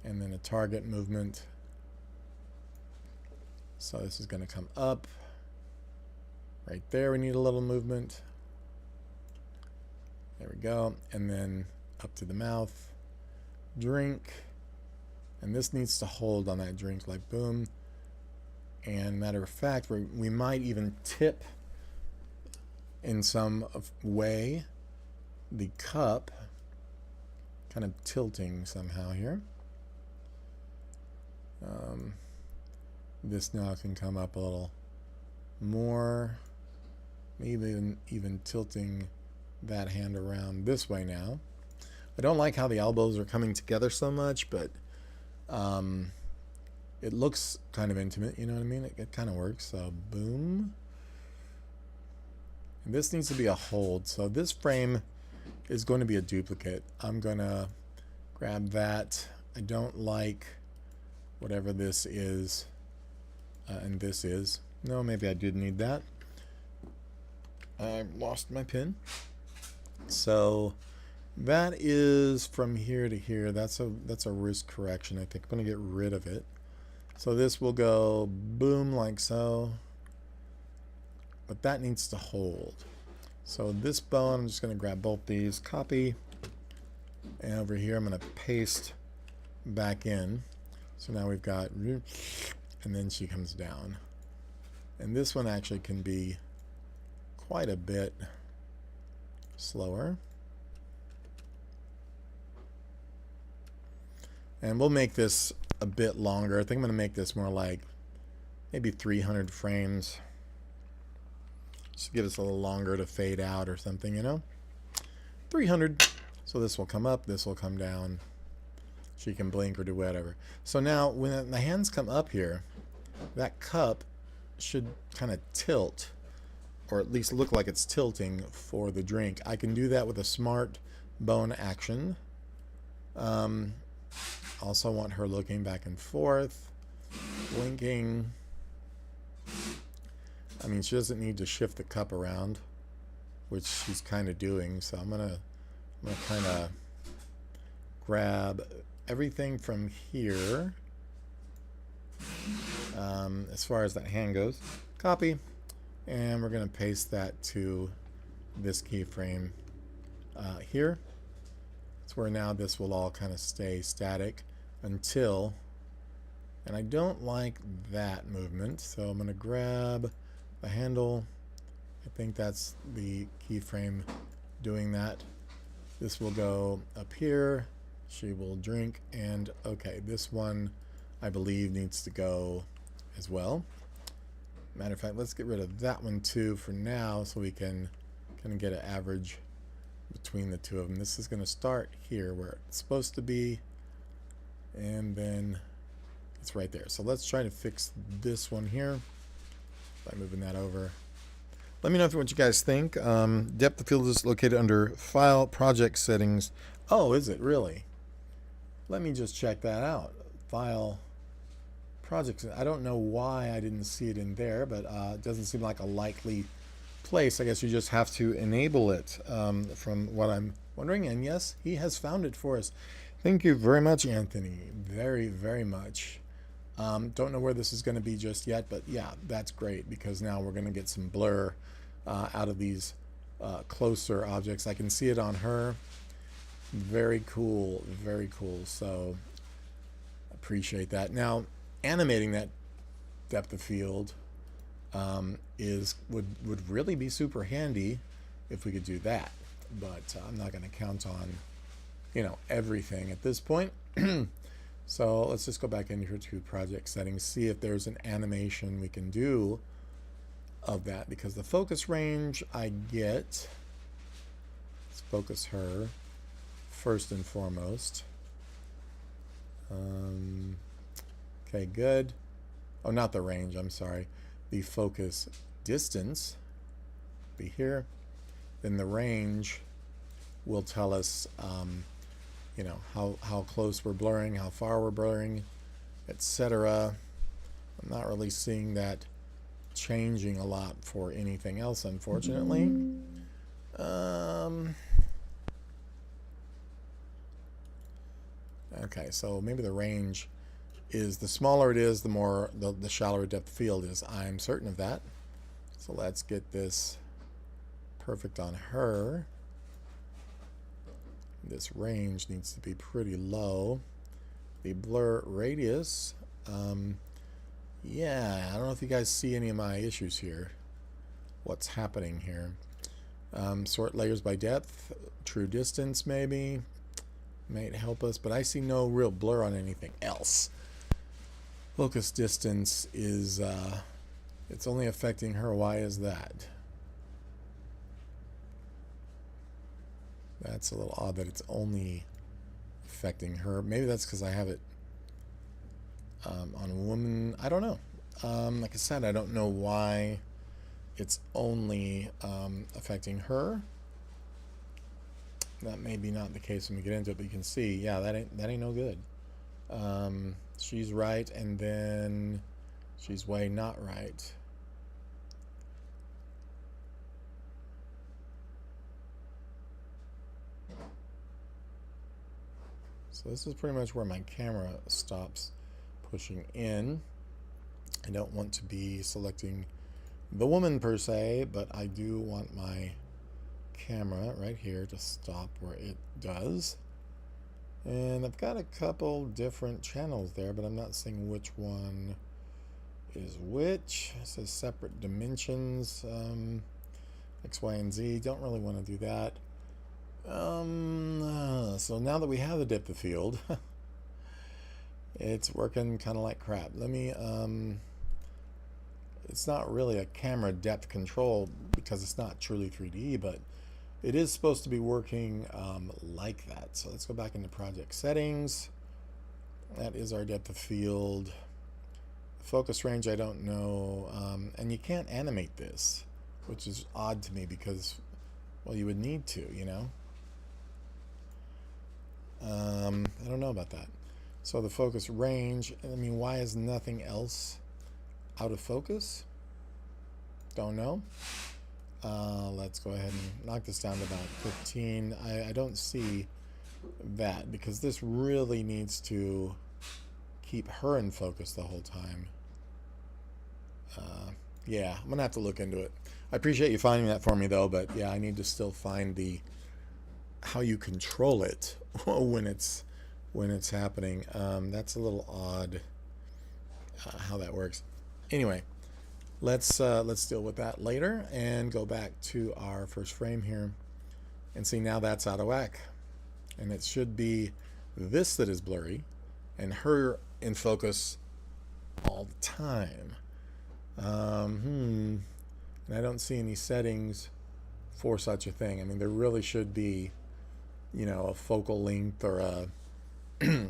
and then a target movement. So this is going to come up. Right there we need a little movement. There we go. And then up to the mouth. Drink. And this needs to hold on that drink, like boom. And matter of fact, we might even tip in some way the cup, kind of tilting somehow here. This now can come up a little more, maybe even tilting that hand around this way now. I don't like how the elbows are coming together so much, but it looks kind of intimate, you know what I mean? It kind of works. So boom. And this needs to be a hold. So this frame is going to be a duplicate. I'm going to grab that. I don't like whatever this is. And this is. No, maybe I did need that. I lost my pin. So that is from here to here. That's a wrist correction. I think I'm going to get rid of it. So this will go boom like so. But that needs to hold. So this bone, I'm just going to grab both these, copy, and over here I'm going to paste back in. So now we've got, and then she comes down. And this one actually can be quite a bit slower. And we'll make this a bit longer. I think I'm going to make this more like maybe 300 frames. Just give us a little longer to fade out or something, you know? 300. So this will come up, this will come down. She can blink or do whatever. So now when the hands come up here, that cup should kind of tilt, or at least look like it's tilting for the drink. I can do that with a smart bone action. Also want her looking back and forth, blinking. I mean, she doesn't need to shift the cup around, which she's kind of doing. So I'm gonna kind of grab everything from here, as far as that hand goes, copy, and we're gonna paste that to this keyframe here. It's where now this will all kind of stay static until, and I don't like that movement, so I'm gonna grab the handle. I think that's the keyframe doing that. This will go up here. She will drink, and okay, this one I believe needs to go as well. Matter of fact, let's get rid of that one too for now, so we can kind of get an average between the two of them. This is going to start here where it's supposed to be, and then it's right there. So let's try to fix this one here by moving that over. Let me know what you guys think. Depth of field is located under File, Project Settings. Oh, is it really? Let me just check that out. File, projects. I don't know why I didn't see it in there, but it doesn't seem like a likely place. I guess you just have to enable it, from what I'm wondering. And yes, he has found it for us. Thank you very much, Anthony. Very, very much. Don't know where this is going to be just yet, but yeah, that's great because now we're going to get some blur out of these closer objects. I can see it on her. Very cool, very cool. So appreciate that. Now, animating that depth of field would really be super handy if we could do that. But I'm not going to count on, everything at this point. So let's just go back in here to project settings, see if there's an animation we can do of that, because the focus range I get. Let's focus her first and foremost. Okay, good. Oh, not the range, I'm sorry. The focus distance be here. Then the range will tell us how close we're blurring, how far we're blurring, etc. I'm not really seeing that changing a lot for anything else, unfortunately. Okay, so maybe the range is, the smaller it is, the more the shallower depth of field is. I'm certain of that. So let's get this perfect on her. This range needs to be pretty low. The blur radius, yeah, I don't know if you guys see any of my issues here. What's happening here? Sort layers by depth, true distance maybe might help us, but I see no real blur on anything else. Focus distance is, it's only affecting her. Why is that? That's a little odd that it's only affecting her. Maybe that's because I have it on a woman. I don't know. Like I said, I don't know why it's only affecting her. That may be not the case when we get into it, but you can see, yeah, that ain't no good. She's right, and then she's way not right. So this is pretty much where my camera stops pushing in. I don't want to be selecting the woman per se, but I do want my camera right here to stop where it does. And I've got a couple different channels there, but I'm not seeing which one is which. It says separate dimensions, X, Y, and Z. Don't really want to do that. So now that we have the depth of field, it's working kind of like crap. Let me, it's not really a camera depth control because it's not truly 3D, but it is supposed to be working like that. So let's go back into project settings. That is our depth of field. Focus range, I don't know. And you can't animate this, which is odd to me because, well, you would need to, I don't know about that. So the focus range, I mean, why is nothing else out of focus? Don't know. Let's go ahead and knock this down to about 15. I don't see that because this really needs to keep her in focus the whole time. Yeah, I'm gonna have to look into it. I appreciate you finding that for me though, but yeah, I need to still find how you control it when it's happening. That's a little odd how that works. Anyway, let's deal with that later and go back to our first frame here and see now that's out of whack. And it should be this that is blurry and her in focus all the time. And I don't see any settings for such a thing. I mean, there really should be, a focal length or a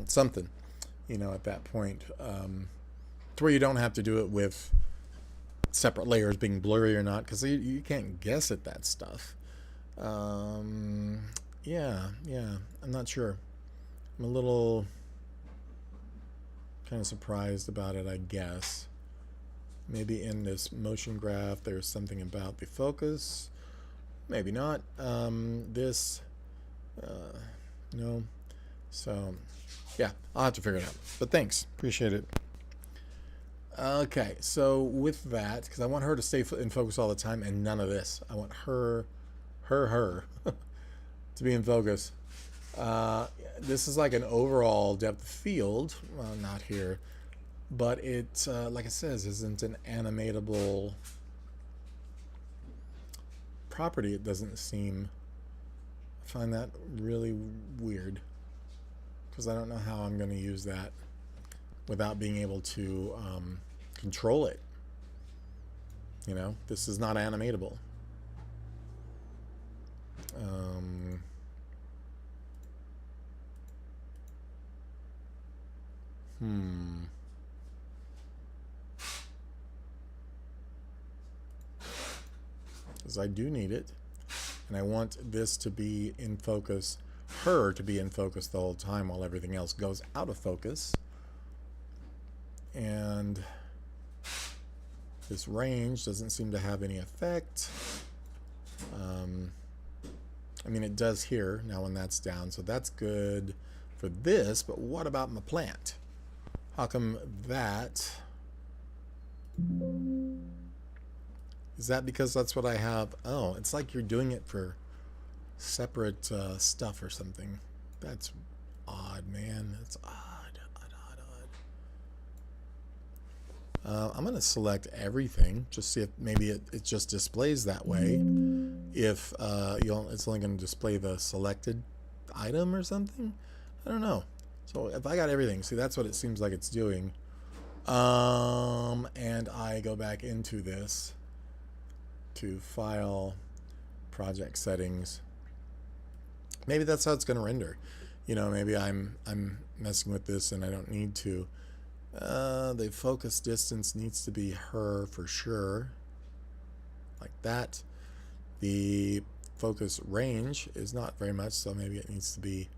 something, at that point, to where you don't have to do it with separate layers being blurry or not, because you can't guess at that stuff. Yeah, I'm not sure. I'm a little Kind of surprised about it, I guess. Maybe in this motion graph there's something about the focus. Maybe not. This, no. So, yeah, I'll have to figure it out. But thanks. Appreciate it. Okay, so with that, because I want her to stay in focus all the time and none of this. I want her to be in focus. This is like an overall depth of field. Well, not here. But it, like it says, isn't an animatable property. It doesn't seem. I find that really weird. Because I don't know how I'm going to use that without being able to control it. You know, this is not animatable. Because I do need it. And I want this to be in focus, her to be in focus the whole time while everything else goes out of focus. And this range doesn't seem to have any effect. I mean, it does here now when that's down, so that's good for this, but what about my plant? How come that? Is that because that's what I have? Oh, it's like you're doing it for separate stuff or something. That's odd, man. That's odd. I'm going to select everything, just see if maybe it just displays that way. If it's only going to display the selected item or something. I don't know. So if I got everything, see, that's what it seems like it's doing. And I go back into this to File, Project Settings. Maybe that's how it's going to render. You know, maybe I'm messing with this and I don't need to. The focus distance needs to be her for sure, like that. The focus range is not very much, so maybe it needs to be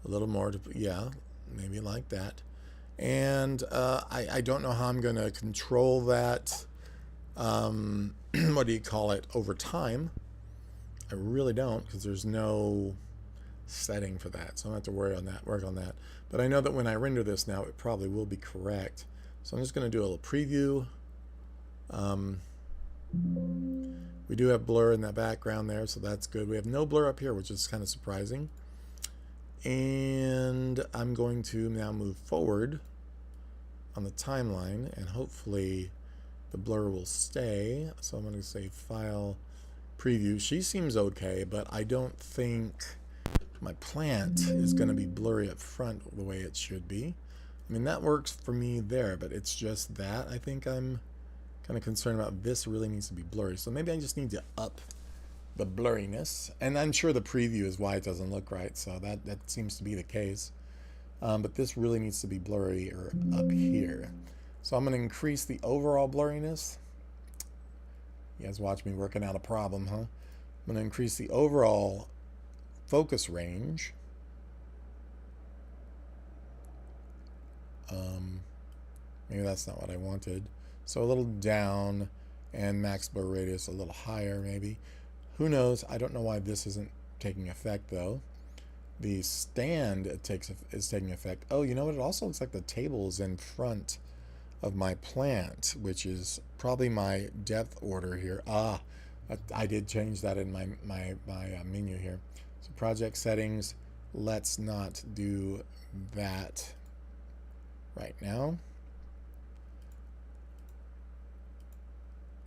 a little more. Yeah, maybe like that. And I don't know how I'm going to control that. What do you call it? Over time. I really don't, because there's no setting for that, so I don't have to work on that. But I know that when I render this now, it probably will be correct. So I'm just going to do a little preview. We do have blur in that background there, so that's good. We have no blur up here, which is kind of surprising. And I'm going to now move forward on the timeline, and hopefully the blur will stay. So I'm going to say File, Preview. She seems okay, but I don't think my plant is going to be blurry up front the way it should be. I mean, that works for me there, but it's just that I think I'm kind of concerned about. This really needs to be blurry, so maybe I just need to up the blurriness. And I'm sure the preview is why it doesn't look right, so that seems to be the case. But this really needs to be blurry or up here. So I'm going to increase the overall blurriness. You guys watch me working out a problem, huh? I'm going to increase the overall focus range. Maybe that's not what I wanted. So a little down, and max blur radius a little higher maybe. Who knows? I don't know why this isn't taking effect though. The stand is taking effect. Oh, you know what? It also looks like the table is in front of my plant, which is probably my depth order here. I did change that in my menu here. So project settings, let's not do that right now.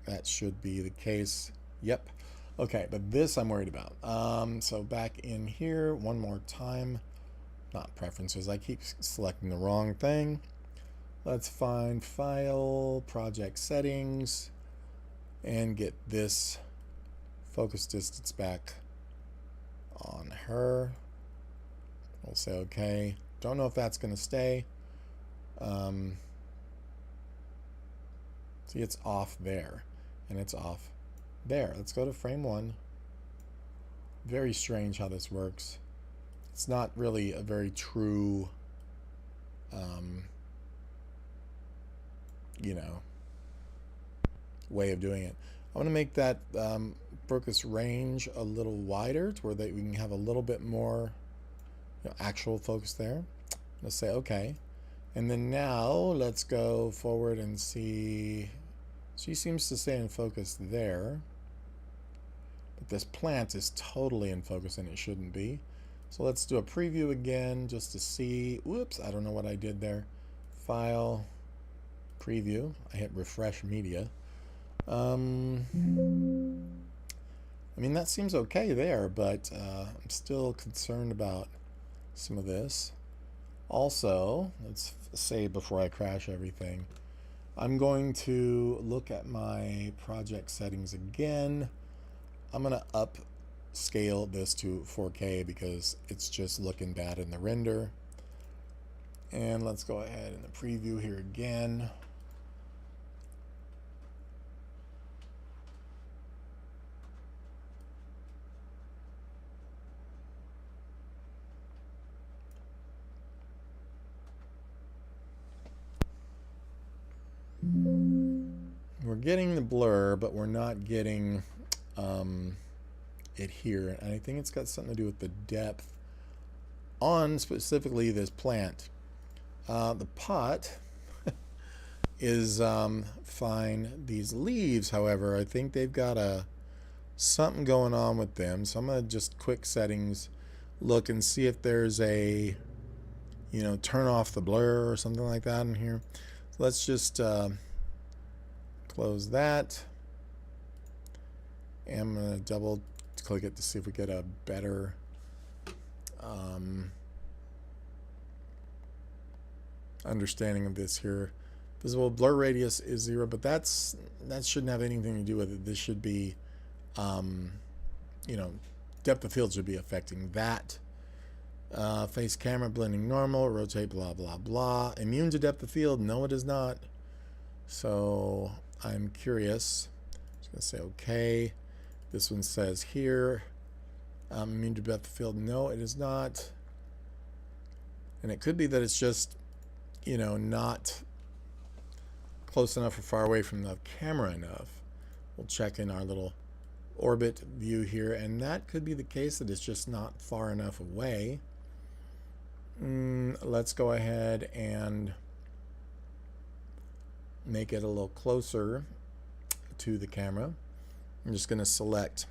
That should be the case. Yep. Okay, but this I'm worried about. So back in here one more time. Not preferences. I keep selecting the wrong thing. Let's find File, Project Settings, and get this focus distance back on her. We'll say okay. Don't know if that's going to stay. See, it's off there, and it's off there. Let's go to frame 1. Very strange how this works. It's not really a very true you know, way of doing it. I want to make that focus range a little wider to where we can have a little bit more, you know, actual focus there. Let's say okay. And then now let's go forward and see. She seems to stay in focus there. But this plant is totally in focus and it shouldn't be. So let's do a preview again just to see. Whoops, I don't know what I did there. File, preview. I hit refresh media. I mean, that seems okay there, but I'm still concerned about some of this. Also, let's say before I crash everything, I'm going to look at my project settings again. I'm going to upscale this to 4K because it's just looking bad in the render. And let's go ahead in the preview here again. We're getting the blur, but we're not getting it here. And I think it's got something to do with the depth on specifically this plant. The pot is fine. These leaves, however, I think they've got something going on with them. So I'm going to just quick settings look and see if there's a, you know, turn off the blur or something like that in here. So let's just close that. And I'm going to double click it to see if we get a better understanding of this here. Visible blur radius is 0, but that shouldn't have anything to do with it. This should be, you know, depth of field should be affecting that. Face camera blending normal, rotate blah blah blah. Immune to depth of field? No, it is not. So I'm curious. I'm just gonna say okay. This one says here, immune to depth of field. No, it is not. And it could be that it's just, you know, not close enough or far away from the camera enough. We'll check in our little orbit view here, and that could be the case, that it's just not far enough away. Let's go ahead and make it a little closer to the camera. I'm just going to select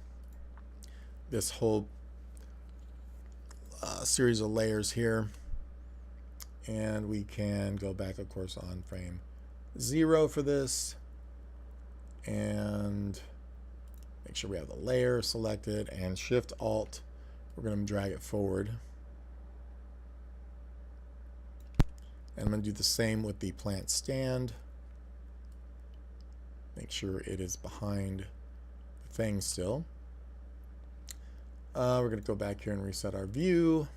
this whole series of layers here, and we can go back, of course, on frame 0 for this, and make sure we have the layer selected, and Shift Alt, we're going to drag it forward. And I'm going to do the same with the plant stand. Make sure it is behind the thing still. We're going to go back here and reset our view.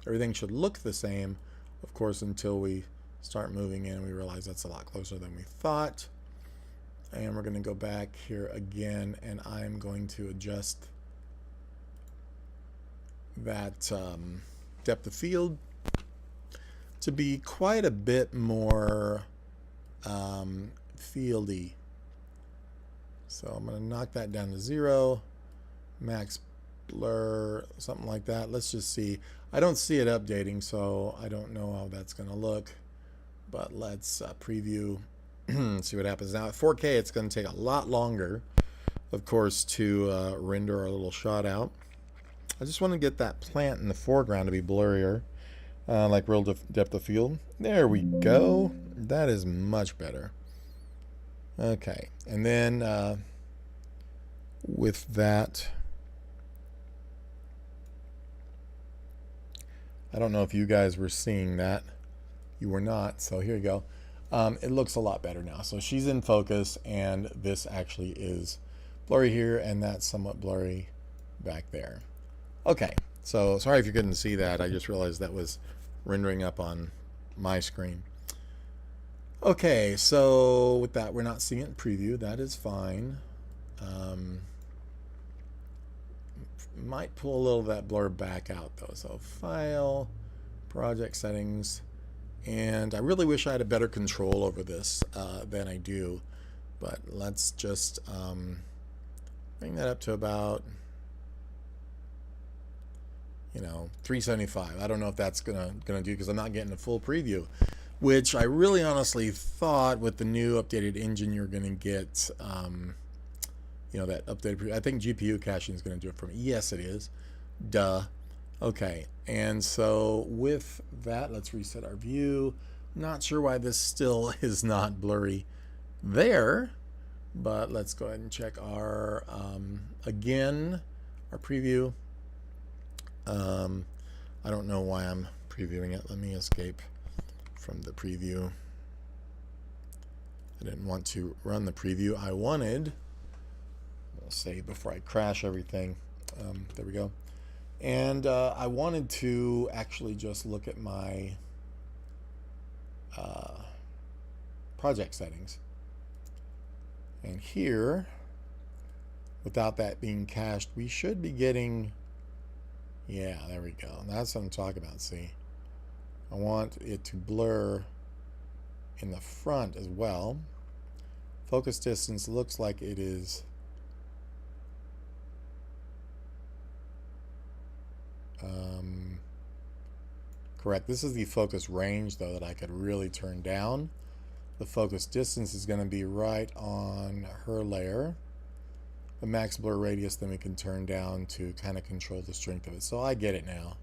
Everything should look the same, of course, until we start moving in and we realize that's a lot closer than we thought. And we're going to go back here again, and I'm going to adjust that depth of field to be quite a bit more fieldy. So I'm going to knock that down to 0, max blur, something like that. Let's just see. I don't see it updating, so I don't know how that's going to look. But let's preview, see what happens. Now at 4K, it's going to take a lot longer, of course, to render our little shot out. I just want to get that plant in the foreground to be blurrier, like real depth of field. There we go. That is much better. Okay, and then with that, I don't know if you guys were seeing that. You were not, so here you go. It looks a lot better now. So she's in focus, and this actually is blurry here, and that's somewhat blurry back there. Okay, so sorry if you couldn't see that. I just realized that was rendering up on my screen. Okay, so with that, we're not seeing it in preview. That is fine. Might pull a little of that blur back out, though. So File, Project Settings, And I really wish I had a better control over this than I do. But let's just bring that up to about, 375. I don't know if that's gonna do, because I'm not getting a full preview, which I really honestly thought with the new updated engine you're gonna get, that updated preview. I think GPU caching is gonna do it for me. Yes, it is. Duh. Okay, and so with that, let's reset our view. Not sure why this still is not blurry there, but let's go ahead and check our again our preview. I don't know why I'm previewing it. Let me escape from the preview. I didn't want to run the preview. I wanted, I'll say before I crash everything, there we go. And I wanted to actually just look at my project settings. And here, without that being cached, we should be getting, yeah, there we go. That's what I'm talking about, see? I want it to blur in the front as well. Focus distance looks like it is correct. This is the focus range, though, that I could really turn down. The focus distance is going to be right on her layer. The max blur radius, then we can turn down to kind of control the strength of it. So I get it now.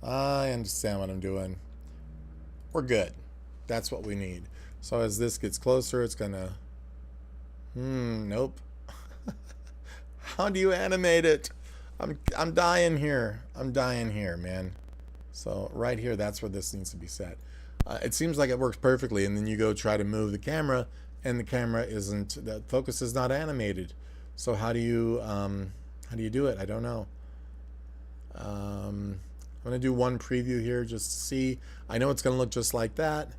I understand what I'm doing. We're good. That's what we need. So as this gets closer, it's going to... nope. How do you animate it? I'm dying here. I'm dying here, man. So right here, that's where this needs to be set. It seems like it works perfectly, and then you go try to move the camera, and the camera isn't, the focus is not animated. So how do you do it? I don't know. I'm gonna do one preview here just to see. I know it's gonna look just like that.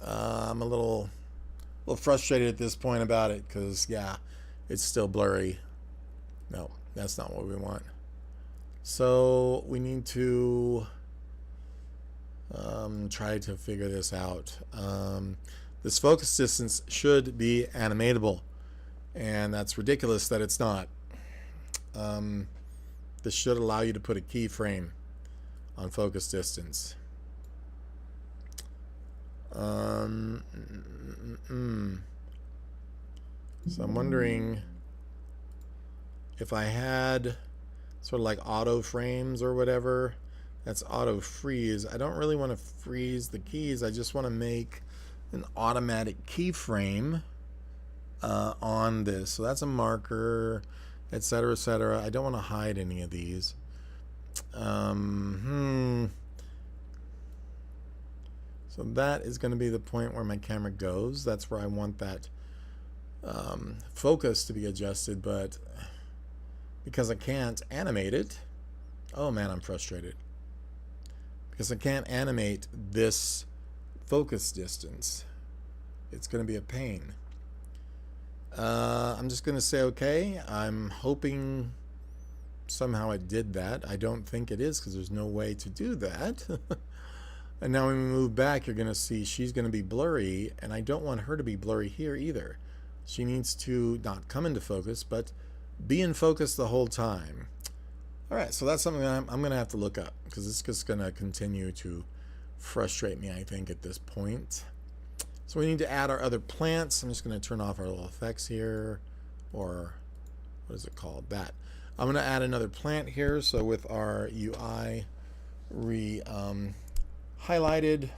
I'm a little frustrated at this point about it, because yeah, it's still blurry. No, that's not what we want. So we need to try to figure this out. This focus distance should be animatable, and that's ridiculous that it's not. This should allow you to put a keyframe on focus distance. So I'm wondering if I had sort of like auto frames or whatever. That's auto freeze. I don't really want to freeze the keys. I just want to make an automatic keyframe on this. So that's a marker, etc., etc. I don't want to hide any of these. So that is going to be the point where my camera goes. That's where I want that focus to be adjusted, but because I can't animate it, oh man, I'm frustrated. Because I can't animate this focus distance, it's going to be a pain. I'm just going to say okay. I'm hoping somehow it did that. I don't think it is, because there's no way to do that. And now when we move back, you're going to see she's going to be blurry, and I don't want her to be blurry here either. She needs to not come into focus, but be in focus the whole time. All right, so that's something that I'm going to have to look up, because it's just going to continue to frustrate me, I think, at this point. So we need to add our other plants. I'm just going to turn off our little effects here, or what is it called? That. I'm going to add another plant here. So with our UI highlighted,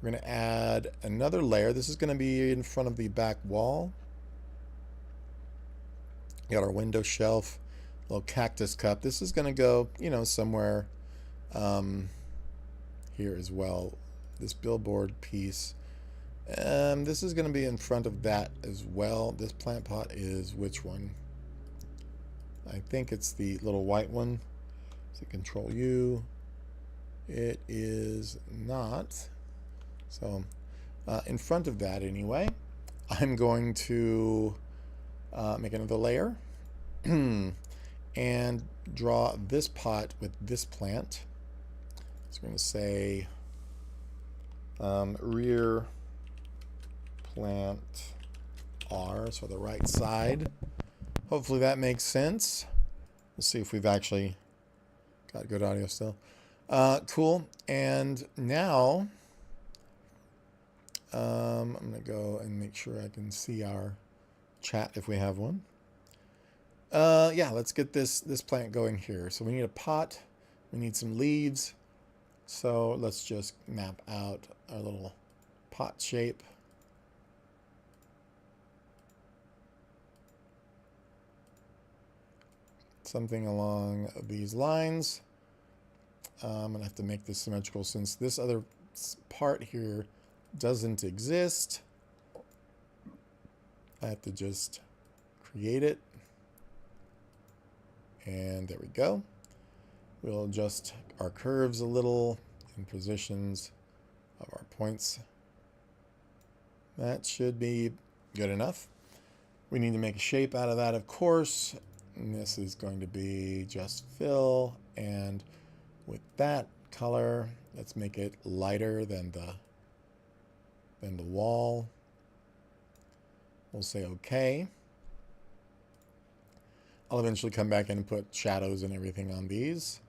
we're going to add another layer. This is going to be in front of the back wall. We got our window shelf, little cactus cup. This is going to go, somewhere here as well. This billboard piece. This is going to be in front of that as well. This plant pot is which one? I think it's the little white one. So Control U. It is not. So in front of that anyway, I'm going to make another layer and draw this pot with this plant. So we're going to say Rear plant R, so the right side. Hopefully that makes sense. We'll see if we've actually got good audio still. Cool. And now I'm going to go and make sure I can see our chat if we have one. Yeah, let's get this plant going here. So we need a pot. We need some leaves. So let's just map out our little pot shape. Something along these lines. I'm gonna have to make this symmetrical since this other part here doesn't exist. I have to just create it. And there we go. We'll adjust our curves a little in positions of our points. That should be good enough. We need to make a shape out of that, of course. And this is going to be just fill. And with that color, let's make it lighter than the wall. We'll say OK. I'll eventually come back in and put shadows and everything on these.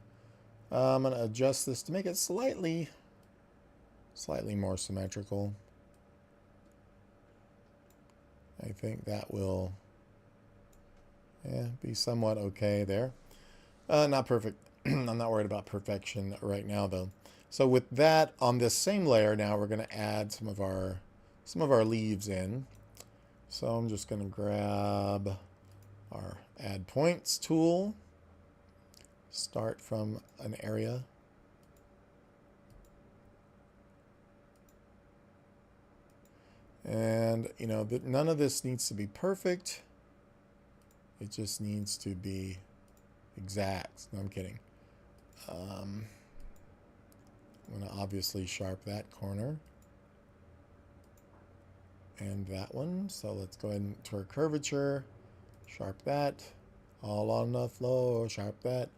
I'm going to adjust this to make it slightly more symmetrical. I think that will be somewhat okay there. Not perfect. I'm not worried about perfection right now, though. So with that, on this same layer now, we're going to add some of our leaves in. So I'm just going to grab our Add Points tool. Start from an area. And, you know, none of this needs to be perfect. It just needs to be exact. No, I'm kidding. I'm going to obviously sharp that corner. And that one. So let's go ahead and to our curvature. Sharp that. All on the floor. Sharp that.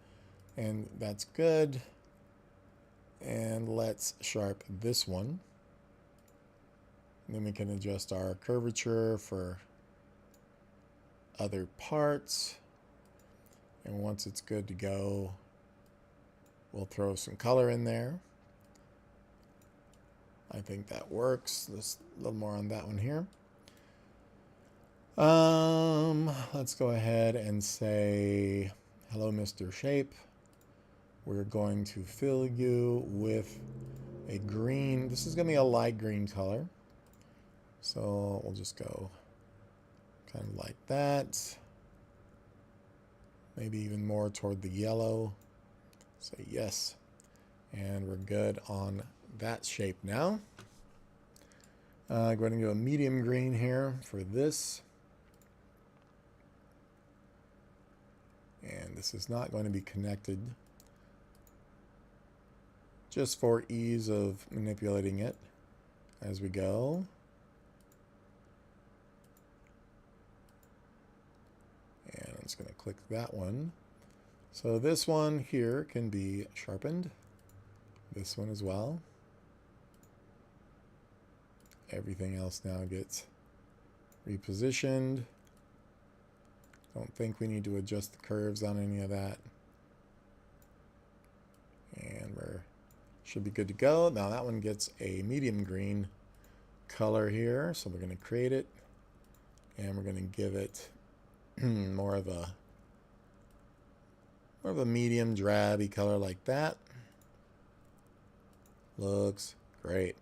And that's good. And let's sharp this one. And then we can adjust our curvature for other parts. And once it's good to go, we'll throw some color in there. I think that works. Just a little more on that one here. Let's go ahead and say, hello, Mr. Shape. We're going to fill you with a green. This is going to be a light green color. So we'll just go kind of like that. Maybe even more toward the yellow. Say yes. And we're good on that shape now. Go ahead and go a medium green here for this. And this is not going to be connected, just for ease of manipulating it as we go. And I'm just going to click that one. So this one here can be sharpened. This one as well. Everything else now gets repositioned. Don't think we need to adjust the curves on any of that. And we're should be good to go. Now that one gets a medium green color here. So we're going to create it. And we're going to give it more of a medium drabby color like that. Looks great.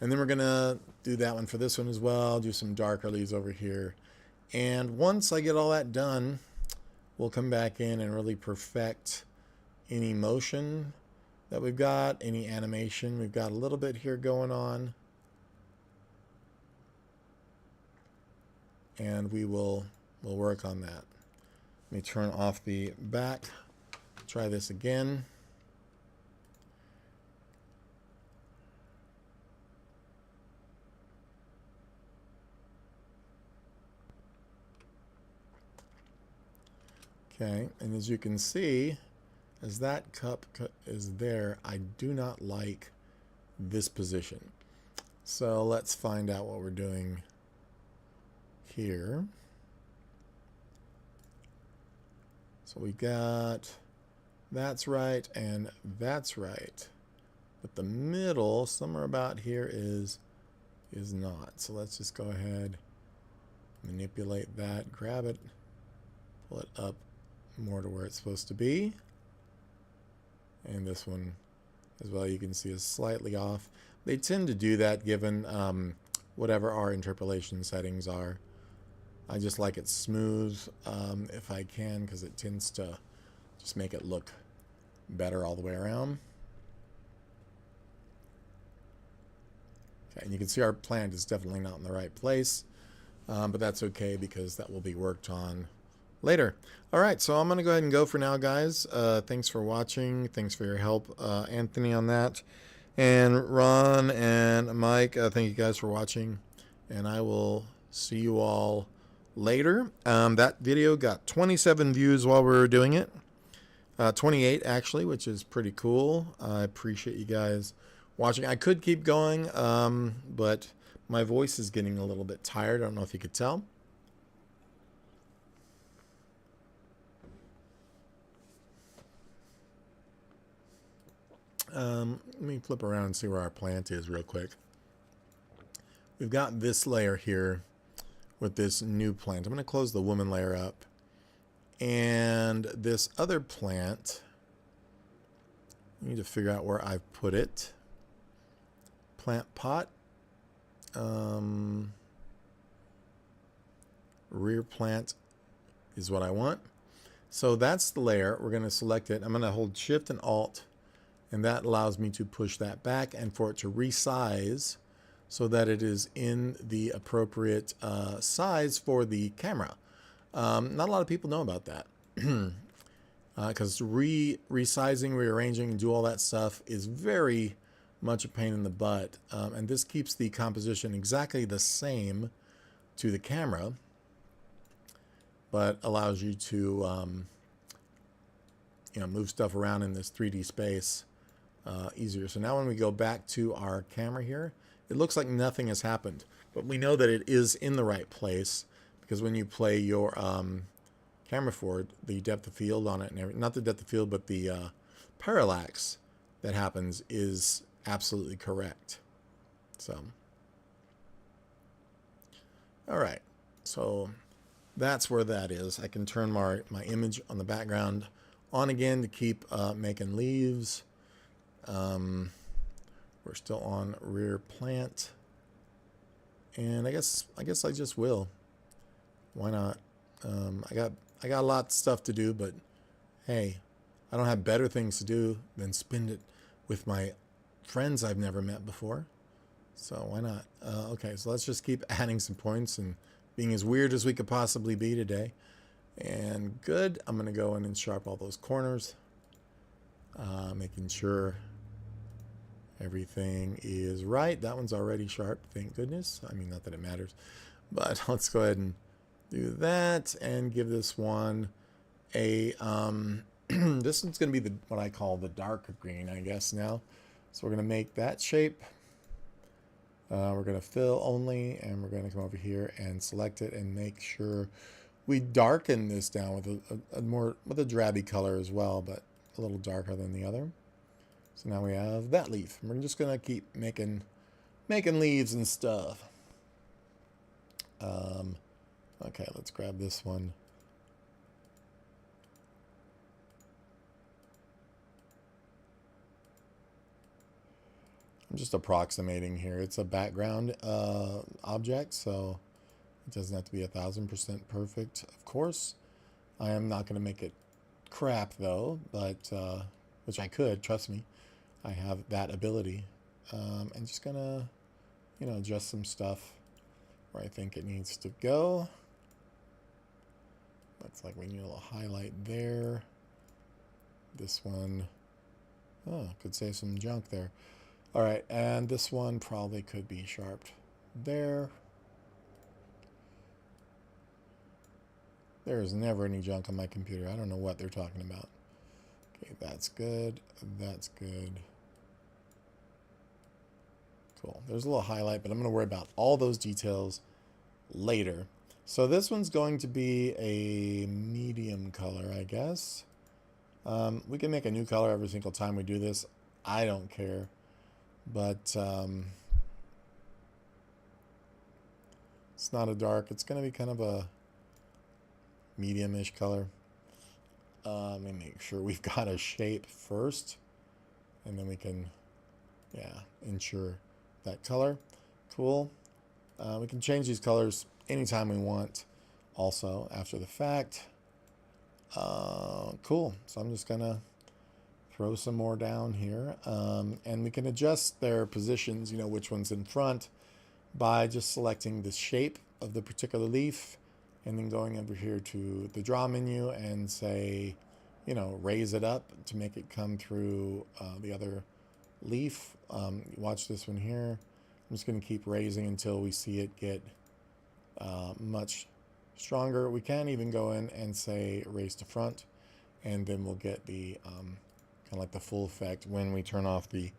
And then we're going to do that one for this one as well. Do some darker leaves over here. And once I get all that done, we'll come back in and really perfect any motion that we've got, any animation. We've got a little bit here going on. And we'll work on that. Let me turn off the back. Try this again. Okay, and as you can see, as that cup is there, I do not like this position. So let's find out what we're doing here. So we got that's right and that's right. But the middle, somewhere about here, is not. So let's just go ahead, manipulate that, grab it, pull it up more to where it's supposed to be. And this one as well, you can see, is slightly off. They tend to do that given whatever our interpolation settings are. I just like it smooth if I can, because it tends to just make it look better all the way around. Okay, and you can see our plant is definitely not in the right place, but that's okay because that will be worked on later. All right, so I'm going to go ahead and go for now, guys. Thanks for watching. Thanks for your help, Anthony, on that. And Ron and Mike, thank you guys for watching. And I will see you all later. That video got 27 views while we were doing it. 28 actually, which is pretty cool. I appreciate you guys watching. I could keep going, but my voice is getting a little bit tired. I don't know if you could tell. Let me flip around and see where our plant is real quick. We've got this layer here with this new plant. I'm going to close the woman layer up. And this other plant, I need to figure out where I've put it. Plant pot. Rear plant is what I want. So that's the layer. We're going to select it. I'm going to hold Shift and Alt, and that allows me to push that back and for it to resize so that it is in the appropriate size for the camera. Not a lot of people know about that, because resizing, rearranging, and do all that stuff is very much a pain in the butt. And this keeps the composition exactly the same to the camera, but allows you to move stuff around in this 3D space easier. So now when we go back to our camera here, it looks like nothing has happened, but we know that it is in the right place, because when you play your camera forward, the depth of field on it, and not the depth of field, but the parallax that happens is absolutely correct. So, all right, so that's where that is. I can turn my image on the background on again to keep making leaves. We're still on rear plant, and I guess I just will. Why not? I got a lot of stuff to do, but hey, I don't have better things to do than spend it with my friends I've never met before. So why not? Okay, so let's just keep adding some points and being as weird as we could possibly be today. And good. I'm gonna go in and sharpen all those corners, making sure everything is right. That one's already sharp, thank goodness. I mean, not that it matters, but let's go ahead and do that and give this one a this one's going to be what I call the darker green, I guess, now. So we're going to make that shape. We're going to fill only, and we're going to come over here and select it and make sure we darken this down with a drabby color as well, but a little darker than the other. So now we have that leaf. We're just going to keep making leaves and stuff. Okay, let's grab this one. I'm just approximating here. It's a background object, so it doesn't have to be 1000% perfect, of course. I am not going to make it crap, though, but which I could, trust me. I have that ability. I'm just going to, adjust some stuff where I think it needs to go. Looks like we need a little highlight there. This one, could save some junk there. All right, and this one probably could be sharpened there. There is never any junk on my computer. I don't know what they're talking about. Okay, that's good. That's good. Cool. There's a little highlight, but I'm going to worry about all those details later. So this one's going to be a medium color, I guess. We can make a new color every single time we do this. I don't care. But it's not a dark. It's going to be kind of a medium-ish color. Let me make sure we've got a shape first. And then we can, yeah, ensure that color. Cool. We can change these colors anytime we want also after the fact. Cool. So I'm just going to throw some more down here. And we can adjust their positions, you know, which one's in front, by just selecting the shape of the particular leaf and then going over here to the draw menu and say, you know, raise it up to make it come through the other leaf. Watch this one here. I'm just going to keep raising until we see it get much stronger. We can even go in and say raise to front, and then we'll get the kind of like the full effect when we turn off the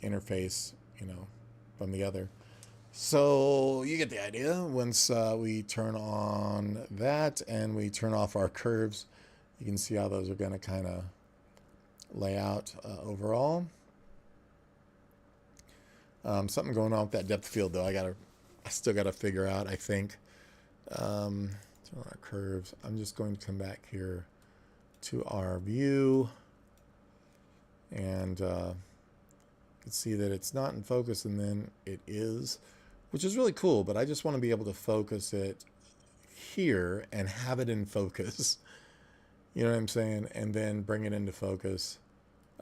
interface, you know, from the other. So you get the idea. Once we turn on that and we turn off our curves, you can see how those are going to kind of lay out overall. Something going on with that depth of field though. I still gotta figure out, I think. Turn on our curves. I'm just going to come back here to our view, and you can see that it's not in focus, and then it is, which is really cool. But I just want to be able to focus it here and have it in focus. You know what I'm saying? And then bring it into focus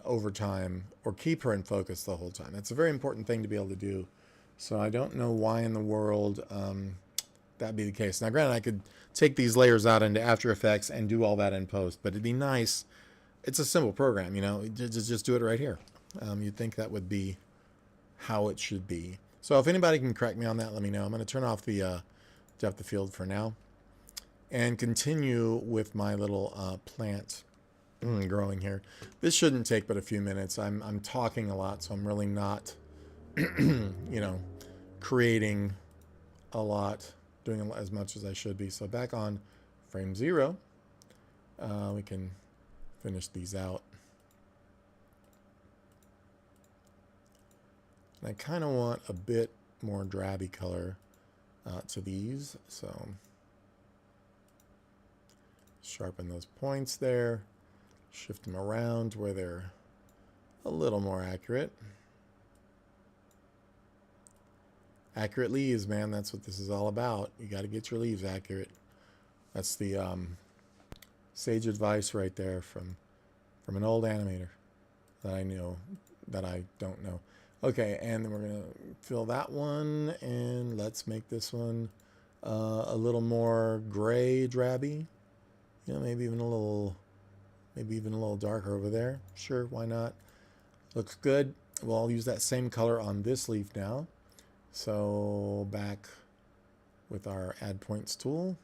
over time, or keep her in focus the whole time. That's a very important thing to be able to do. So I don't know why in the world that'd be the case. Now, granted, I could take these layers out into After Effects and do all that in post, but it'd be nice. It's a simple program, you know, just do it right here. You'd think that would be how it should be. So if anybody can correct me on that, let me know. I'm going to turn off the depth of field for now and continue with my little plant growing here. This shouldn't take but a few minutes. I'm talking a lot, so I'm really not, you know, creating a lot, doing as much as I should be. So back on frame 0, we can finish these out. And I kind of want a bit more drabby color to these, so sharpen those points there, shift them around where they're a little more accurate. Accurate leaves, man, that's what this is all about. You got to get your leaves accurate. That's the sage advice right there from an old animator that I know, that I don't know. Okay, and then we're going to fill that one, and let's make this one a little more gray, drabby. You know, maybe even a little darker over there. Sure, why not? Looks good. Well, I'll use that same color on this leaf now. So back with our add points tool.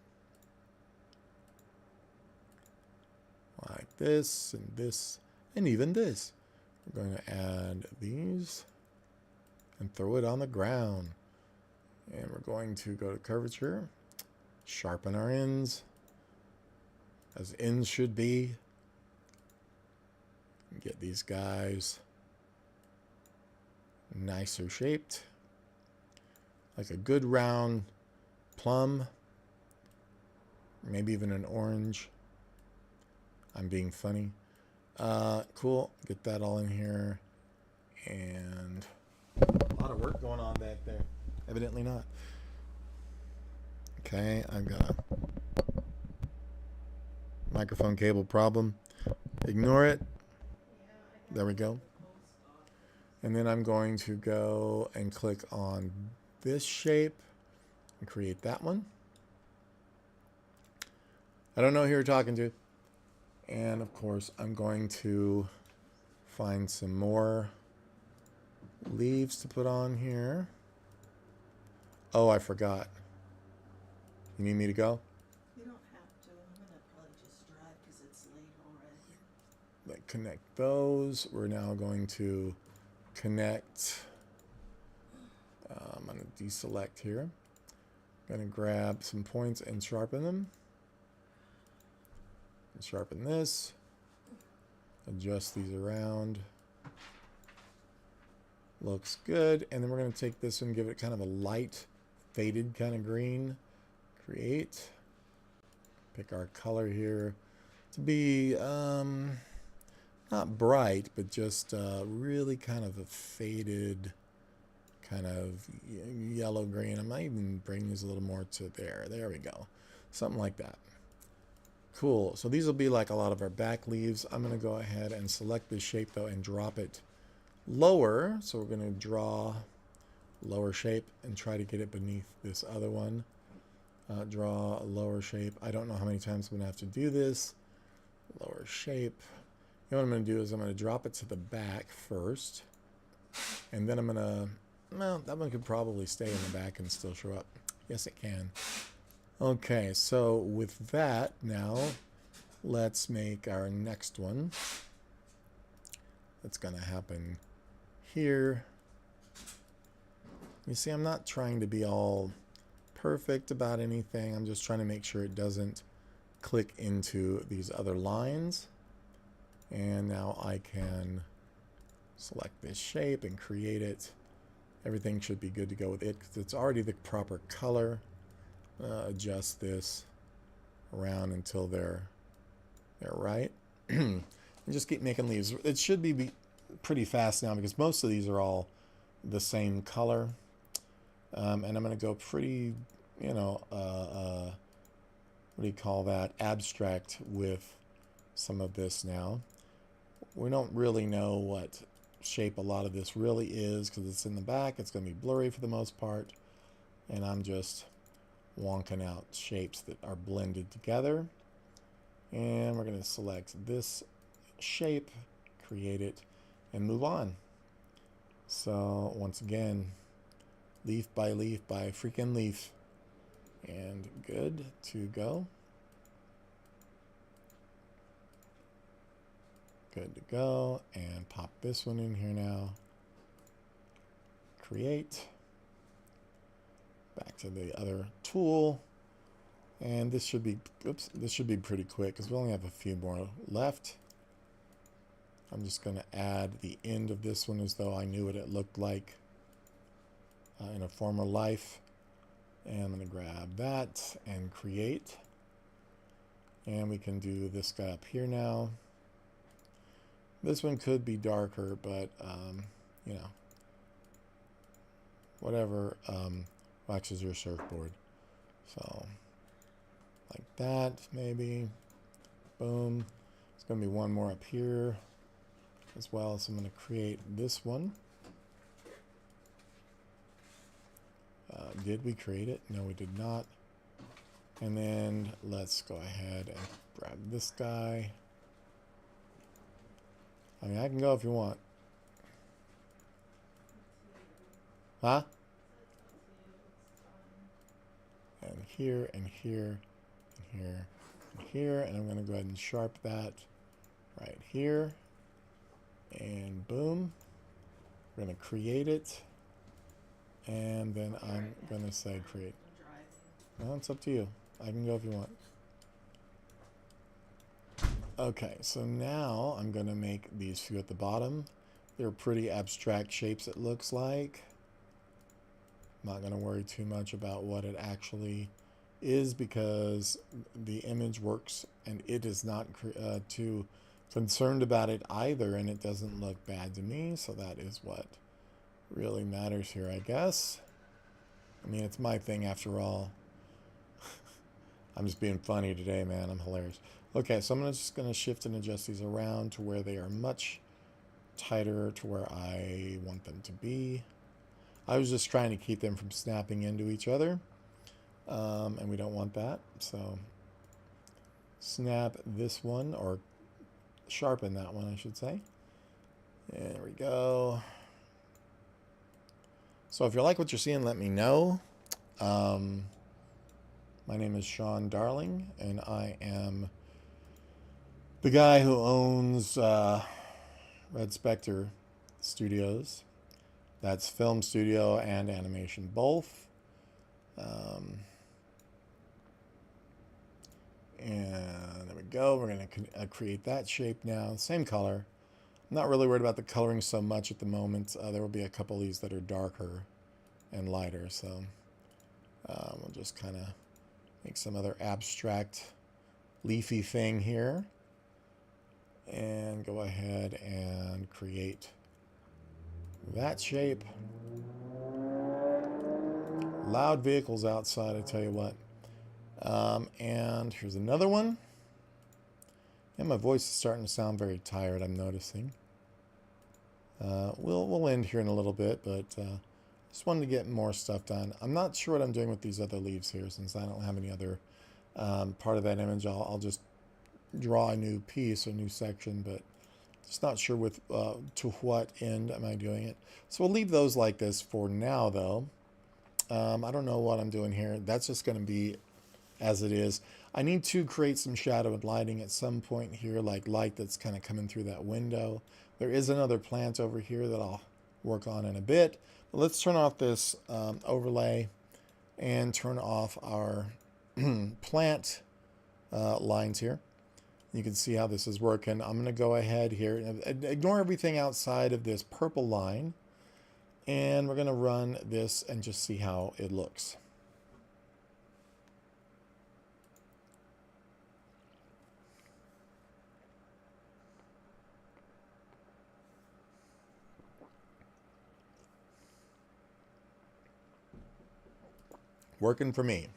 Like this, and even this. We're going to add these and throw it on the ground. And we're going to go to curvature, sharpen our ends, as ends should be. Get these guys nicer shaped, like a good round plum, maybe even an orange. I'm being funny. Cool. Get that all in here. And a lot of work going on back there. Evidently not. Okay, I've got a microphone cable problem. Ignore it. There we go. And then I'm going to go and click on this shape and create that one. I don't know who you're talking to. And of course, I'm going to find some more leaves to put on here. Oh, I forgot. You need me to go? You don't have to. I'm going to probably just drive because it's late already. Like, connect those. We're now going to connect I'm going to deselect here. I'm going to grab some points and sharpen them. And sharpen this. Adjust these around. Looks good. And then we're going to take this and give it kind of a light, faded kind of green. Create. Pick our color here to be not bright, but just really kind of a faded, kind of yellow green. I might even bring these a little more to there. There we go. Something like that. Cool. So these will be like a lot of our back leaves. I'm going to go ahead and select this shape though and drop it lower. So we're going to draw lower shape and try to get it beneath this other one. Draw a lower shape. I don't know how many times I'm going to have to do this. Lower shape. You know what I'm going to do is I'm going to drop it to the back first. And then I'm going to, well, that one could probably stay in the back and still show up. Yes, it can. Okay, so with that now, let's make our next one. That's going to happen here. You see, I'm not trying to be all perfect about anything. I'm just trying to make sure it doesn't click into these other lines. And now I can select this shape and create it. Everything should be good to go with it because it's already the proper color. Adjust this around until they're right. And just keep making leaves. It should be pretty fast now because most of these are all the same color. And I'm going to go pretty, you know, what do you call that? Abstract with some of this now. We don't really know what shape a lot of this really is because it's in the back. It's going to be blurry for the most part. And I'm just wonking out shapes that are blended together. And we're going to select this shape, create it, and move on. So once again, leaf by freaking leaf. And good to go. Good to go. And pop this one in here now. Create. Back to the other tool. And this should be, oops, this should be pretty quick because we only have a few more left. I'm just going to add the end of this one as though I knew what it looked like in a former life. And I'm going to grab that and create. And we can do this guy up here now. This one could be darker, but, you know, whatever waxes your surfboard. So, like that, maybe. Boom. There's going to be one more up here as well. So I'm going to create this one. Did we create it? No, we did not. And then let's go ahead and grab this guy. I mean, I can go if you want. Huh? And here, and here, and here, and here. And I'm going to go ahead and sharp that right here. And boom. We're going to create it. And then I'm going to say create. Well, it's up to you. I can go if you want. Okay, so now I'm going to make these few at the bottom. They're pretty abstract shapes, it looks like. I'm not going to worry too much about what it actually is because the image works and it is not too concerned about it either, and it doesn't look bad to me, so that is what really matters here, I guess. I mean, it's my thing after all. I'm just being funny today, man. I'm hilarious. Okay, so I'm just going to shift and adjust these around to where they are much tighter to where I want them to be. I was just trying to keep them from snapping into each other, and we don't want that. So snap this one, or sharpen that one, I should say. There we go. So if you like what you're seeing, let me know. My name is Sean Darling, and I am the guy who owns Red Spectre Studios. That's film studio and animation both. And there we go. We're going to create that shape now. Same color. I'm not really worried about the coloring so much at the moment. There will be a couple of these that are darker and lighter. So we'll just kind of make some other abstract leafy thing here. And go ahead and create that shape. Loud vehicles outside, I tell you what. And here's another one. And my voice is starting to sound very tired, I'm noticing. We'll end here in a little bit, but just wanted to get more stuff done. I'm not sure what I'm doing with these other leaves here, since I don't have any other part of that image. I'll just draw a new piece, a new section, but just not sure with to what end am I doing it. So we'll leave those like this for now, though. I don't know what I'm doing here. That's just going to be as it is. I need to create some shadow and lighting at some point here, like light that's kind of coming through that window. There is another plant over here that I'll work on in a bit. But let's turn off this overlay and turn off our plant lines here. You can see how this is working. I'm going to go ahead here and ignore everything outside of this purple line. And we're going to run this and just see how it looks. Working for me.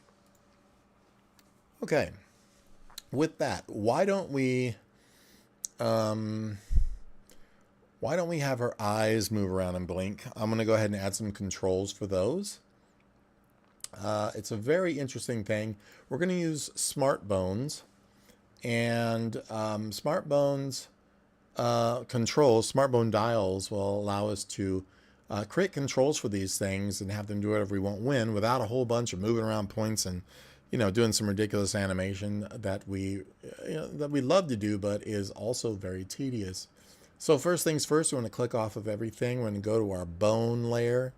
Okay. With that, why don't we have her eyes move around and blink? I'm going to go ahead and add some controls for those. It's a very interesting thing. We're going to use smart bones, and smart bones controls, smart bone dials will allow us to create controls for these things and have them do whatever we want when, without a whole bunch of moving around points and doing some ridiculous animation that we love to do, but is also very tedious. So first things first, we're going to click off of everything. We're going to go to our bone layer,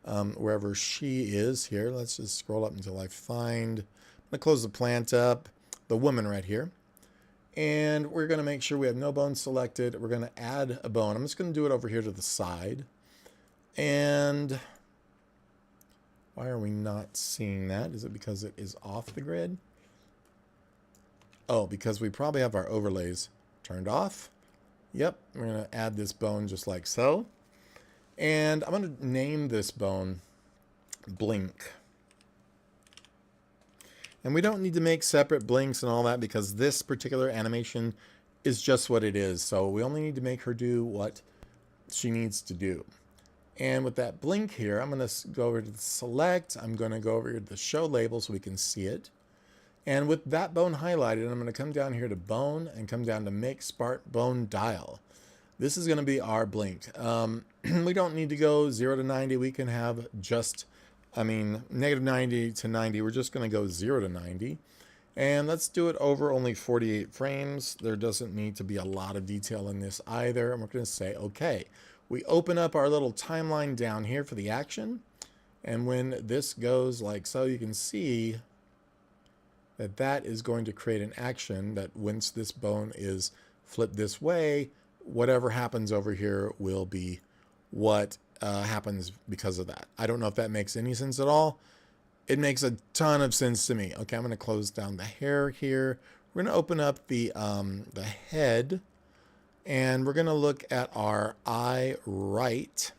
wherever she is here. Let's just scroll up until I find. I'm going to close the plant up, the woman right here. And we're going to make sure we have no bone selected. We're going to add a bone. I'm just going to do it over here to the side. And why are we not seeing that? Is it because it is off the grid? Oh, because we probably have our overlays turned off. Yep, we're going to add this bone just like so. And I'm going to name this bone Blink. And we don't need to make separate blinks and all that because this particular animation is just what it is. So we only need to make her do what she needs to do. And with that blink here, I'm going to go over to the select. I'm going to go over to the show label so we can see it. And with that bone highlighted, I'm going to come down here to bone and come down to make smart bone dial. This is going to be our blink. We don't need to go 0 to 90. We can have just, negative 90 to 90. We're just going to go 0 to 90. And let's do it over only 48 frames. There doesn't need to be a lot of detail in this either. And we're going to say, okay. We open up our little timeline down here for the action. And when this goes like so, you can see that that is going to create an action that once this bone is flipped this way, whatever happens over here will be what happens because of that. I don't know if that makes any sense at all. It makes a ton of sense to me. Okay, I'm going to close down the hair here. We're going to open up the head. And we're going to look at our eye right.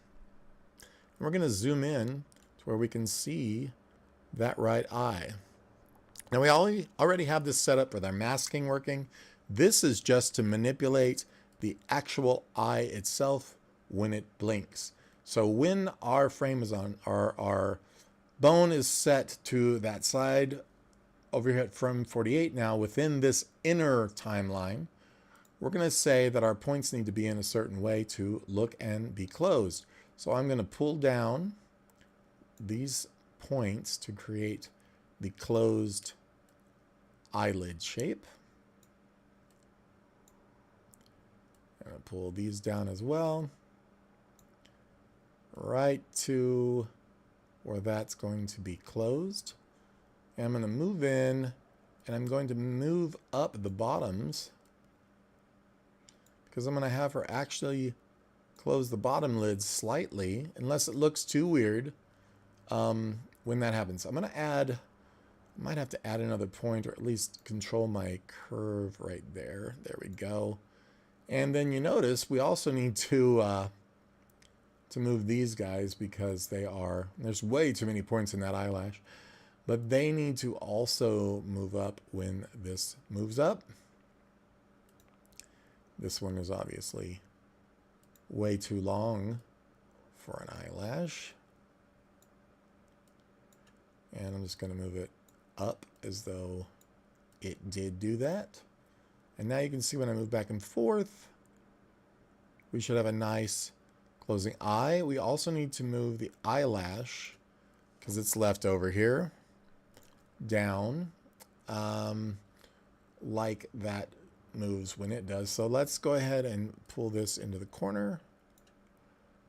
And we're going to zoom in to where we can see that right eye. Now we already have this set up with our masking working. This is just to manipulate the actual eye itself when it blinks. So when our frame is on, our bone is set to that side over here at frame 48 now within this inner timeline, we're going to say that our points need to be in a certain way to look and be closed. So I'm going to pull down these points to create the closed eyelid shape. I'm going to pull these down as well. right to where that's going to be closed. And I'm going to move in, and I'm going to move up the bottoms because I'm going to have her actually close the bottom lid slightly, unless it looks too weird when that happens. I'm going to add, I might have to add another point, or at least control my curve right there. There we go. And then you notice we also need to move these guys because there's way too many points in that eyelash. But they need to also move up when this moves up. This one is obviously way too long for an eyelash. And I'm just going to move it up as though it did do that. And now you can see when I move back and forth, we should have a nice closing eye. We also need to move the eyelash, because it's left over here, down, like that moves when it does. So let's go ahead and pull this into the corner.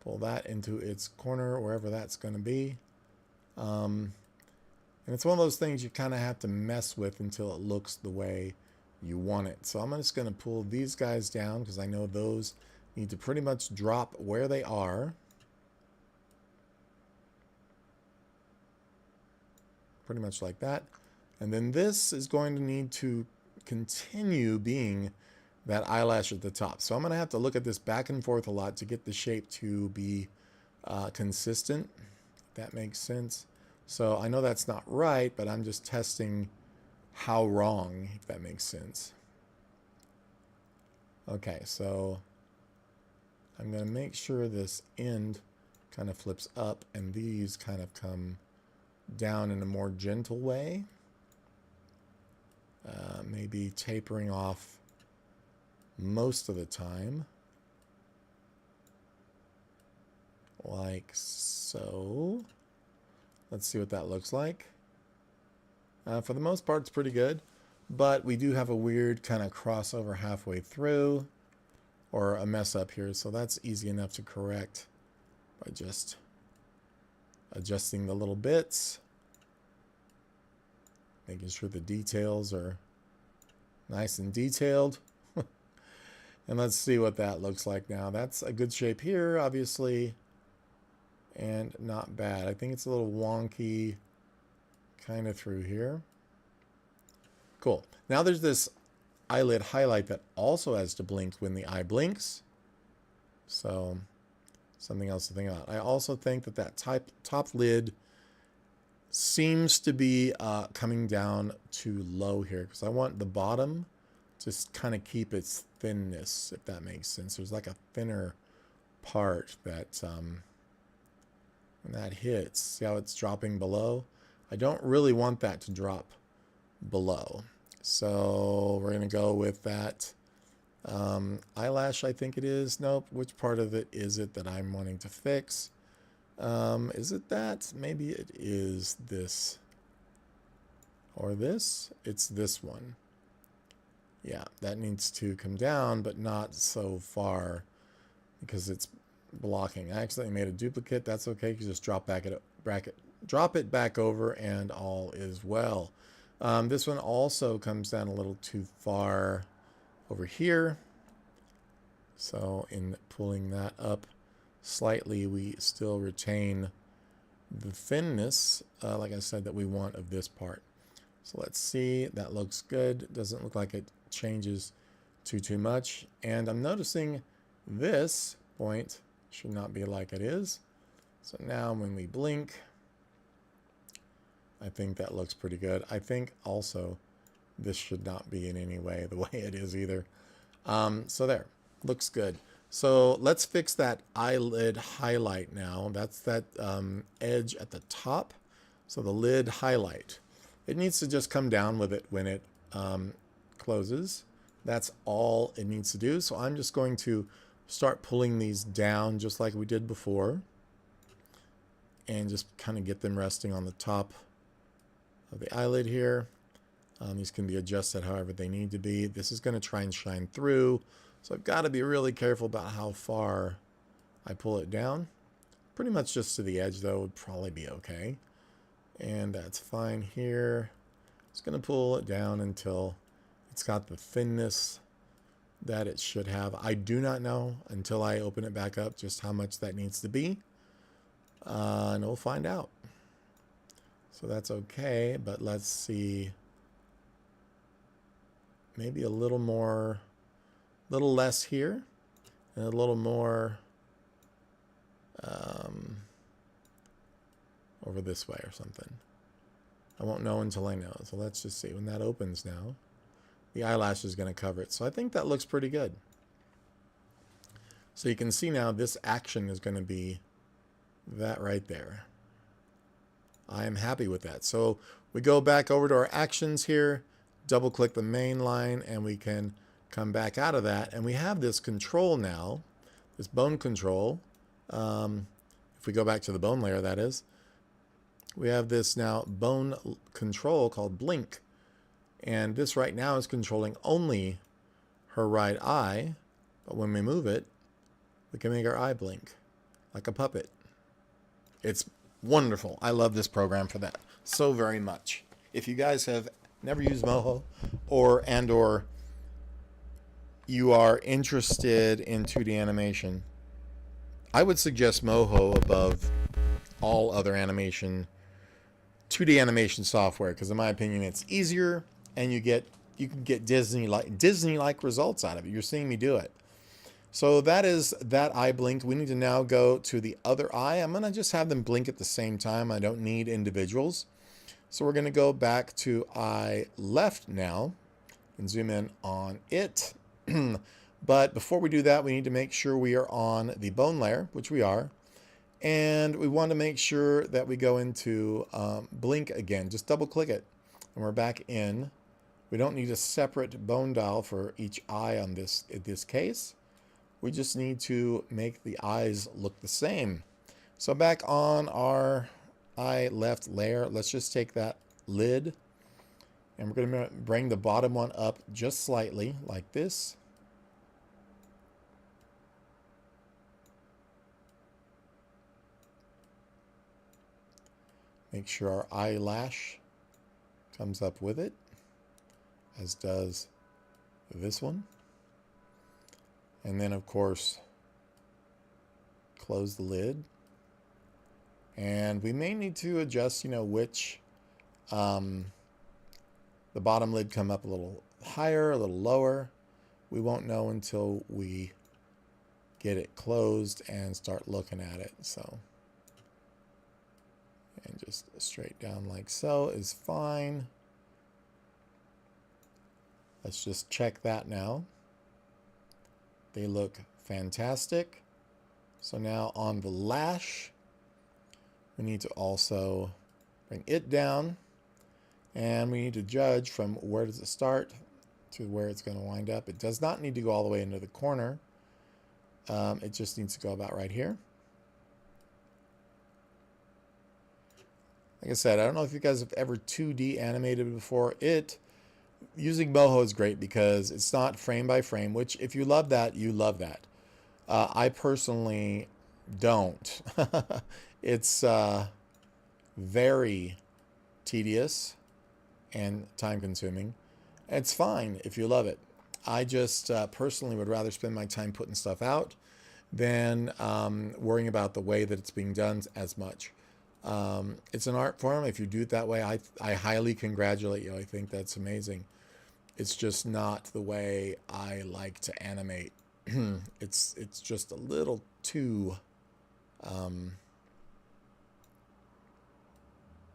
Pull that into its corner, wherever that's going to be. And it's one of those things you kind of have to mess with until it looks the way you want it. So I'm just going to pull these guys down because I know those need to pretty much drop where they are. Pretty much like that. And then this is going to need to continue being that eyelash at the top. So I'm going to have to look at this back and forth a lot to get the shape to be consistent, if that makes sense. So I know that's not right, but I'm just testing how wrong, if that makes sense. Okay, so I'm going to make sure this end kind of flips up and these kind of come down in a more gentle way. Maybe tapering off most of the time. Like so. Let's see what that looks like. For the most part, it's pretty good. But we do have a weird kind of crossover halfway through. Or a mess up here. So that's easy enough to correct by just adjusting the little bits. Making sure the details are nice and detailed. And let's see what that looks like now. That's a good shape here, obviously. And not bad. I think it's a little wonky kind of through here. Cool. Now there's this eyelid highlight that also has to blink when the eye blinks. So something else to think about. I also think that that top lid seems to be coming down too low here because I want the bottom to kind of keep its thinness, if that makes sense. There's like a thinner part that when that hits, see how it's dropping below? I don't really want that to drop below. So we're going to go with that eyelash, I think it is. Nope. Which part of it is it that I'm wanting to fix? Is it that? Maybe it is this. Or this? It's this one. Yeah, that needs to come down, but not so far because it's blocking. I accidentally made a duplicate. That's okay. You just drop it back over and all is well. This one also comes down a little too far over here. So in pulling that up slightly, we still retain the thinness, like I said, that we want of this part. So let's see. That looks good. Doesn't look like it changes too much. And I'm noticing this point should not be like it is. So now when we blink, I think that looks pretty good. I think also this should not be in any way the way it is either. So there, looks good. So let's fix that eyelid highlight now. That's that edge at the top. So the lid highlight. It needs to just come down with it when it closes. That's all it needs to do. So I'm just going to start pulling these down just like we did before. And just kind of get them resting on the top of the eyelid here. These can be adjusted however they need to be. This is going to try and shine through. So I've got to be really careful about how far I pull it down. Pretty much just to the edge, though, would probably be okay. And that's fine here. Just going to pull it down until it's got the thinness that it should have. I do not know until I open it back up just how much that needs to be. And we'll find out. So that's okay, but let's see. Maybe a little more, a little less here, and a little more over this way or something. I won't know until I know. So let's just see. When that opens now, the eyelash is going to cover it. So I think that looks pretty good. So you can see now this action is going to be that right there. I am happy with that. So we go back over to our actions here, double click the main line, and we can come back out of that. And we have this control now, this bone control. If we go back to the bone layer, that is, we have this now bone control called blink. And this right now is controlling only her right eye. But when we move it, we can make our eye blink like a puppet. It's wonderful. I love this program for that so very much. If you guys have never used Moho or you are interested in 2D animation, I would suggest Moho above all other 2D animation software, because in my opinion it's easier and you can get Disney-like results out of it. You're seeing me do it. So that is that eye blink. We need to now go to the other eye. I'm going to just have them blink at the same time. I don't need individuals. So we're going to go back to eye left now and zoom in on it. But before we do that, we need to make sure we are on the bone layer, which we are. And we want to make sure that we go into blink again. Just double click it and we're back in. We don't need a separate bone dial for each eye on this in this case. We just need to make the eyes look the same. So back on our eye left layer, let's just take that lid and we're going to bring the bottom one up just slightly like this. Make sure our eyelash comes up with it, as does this one. And then, of course, close the lid. And we may need to adjust, which the bottom lid come up a little higher, a little lower. We won't know until we get it closed and start looking at it. So, and just straight down like so is fine. Let's just check that now. They look fantastic. So now on the lash, we need to also bring it down. And we need to judge from where does it start to where it's going to wind up. It does not need to go all the way into the corner. It just needs to go about right here. Like I said, I don't know if you guys have ever 2D animated before. Using Moho is great because it's not frame by frame, which if you love that, you love that. I personally don't. It's very tedious and time consuming. It's fine if you love it. I just personally would rather spend my time putting stuff out than worrying about the way that it's being done as much. It's an art form. If you do it that way, I highly congratulate you. I think that's amazing. It's just not the way I like to animate. It's just a little too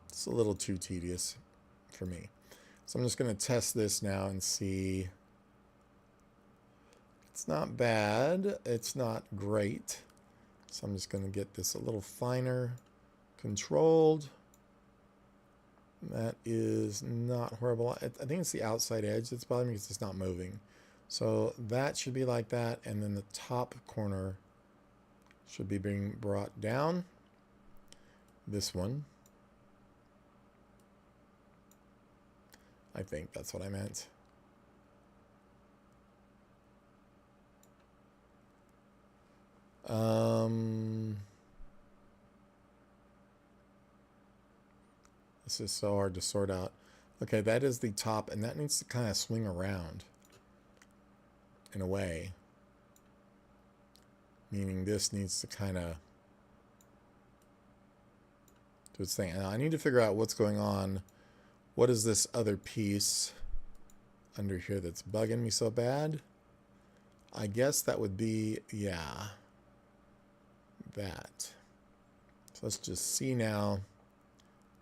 it's a little too tedious for me. So I'm just going to test this now and see. It's not bad. It's not great. So I'm just going to get this a little finer, controlled. That is not horrible. I think it's the outside edge that's bothering me because it's not moving. So that should be like that. And then the top corner should be being brought down. This one. I think that's what I meant. This is so hard to sort out. Okay, that is the top, and that needs to kind of swing around in a way. Meaning this needs to kind of do its thing. Now I need to figure out what's going on. What is this other piece under here that's bugging me so bad? I guess that would be, yeah, that. So let's just see now.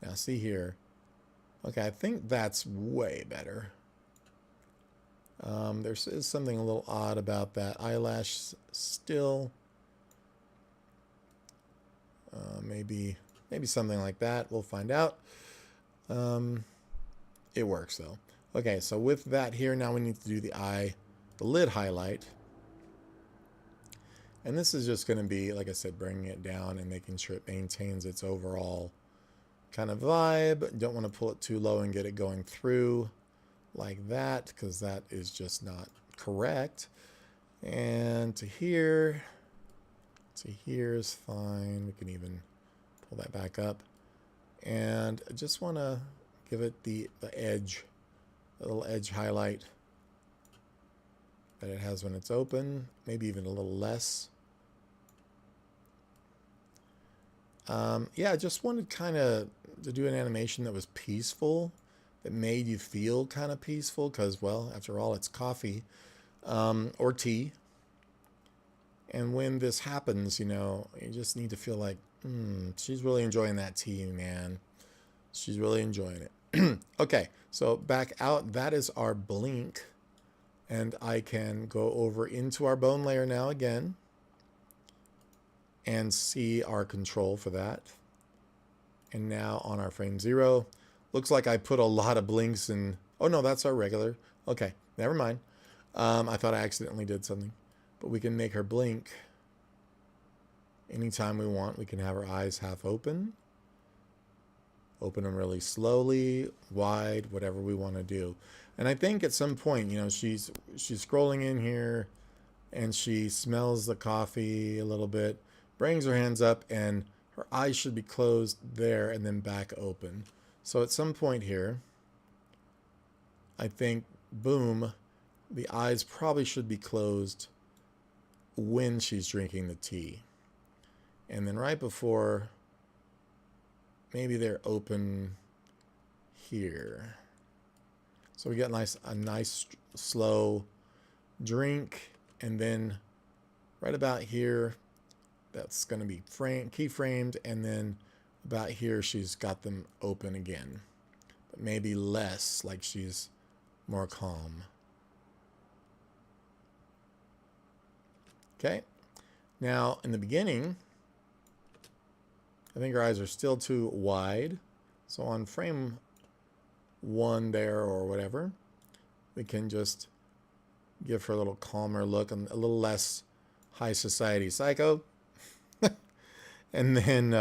Now see here. Okay, I think that's way better. There is something a little odd about that eyelash still. Maybe something like that. We'll find out. It works though. Okay, so with that here, now we need to do the lid highlight. And this is just going to be, like I said, bringing it down and making sure it maintains its overall kind of vibe. Don't want to pull it too low and get it going through like that, because that is just not correct. And to here is fine. We can even pull that back up. And I just want to give it the edge, a little edge highlight that it has when it's open, maybe even a little less. Yeah, I just wanted kind of to do an animation that was peaceful, that made you feel kind of peaceful, because, well, after all, it's coffee or tea. And when this happens, you know, you just need to feel like, she's really enjoying that tea, man. She's really enjoying it. Okay, so back out. That is our blink. And I can go over into our bone layer now again and see our control for that. And now on our frame 0, looks like I put a lot of blinks in. Oh no, that's our regular. Okay, never mind. I thought I accidentally did something. But we can make her blink anytime we want. We can have her eyes half open. Open them really slowly, wide, whatever we want to do. And I think at some point, you know, she's scrolling in here and she smells the coffee a little bit, brings her hands up, and her eyes should be closed there and then back open. So at some point here, I think, boom, the eyes probably should be closed when she's drinking the tea. And then right before, maybe they're open here. So we get a nice slow drink, and then right about here, that's going to be keyframed, and then about here she's got them open again, but maybe less, like she's more calm. Okay, now in the beginning, I think her eyes are still too wide, so on frame 1 there or whatever, we can just give her a little calmer look and a little less high society psycho. And then,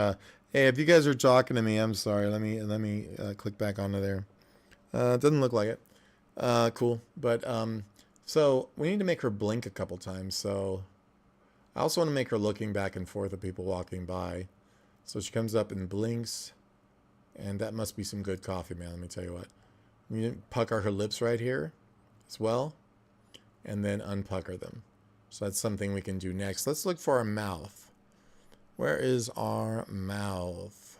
hey, if you guys are talking to me, I'm sorry. Let me click back onto there. It doesn't look like it. Cool. But so we need to make her blink a couple times. So I also want to make her looking back and forth at people walking by. So she comes up and blinks, and that must be some good coffee, man. Let me tell you what. We pucker her lips right here as well, and then unpucker them. So that's something we can do next. Let's look for our mouth. Where is our mouth?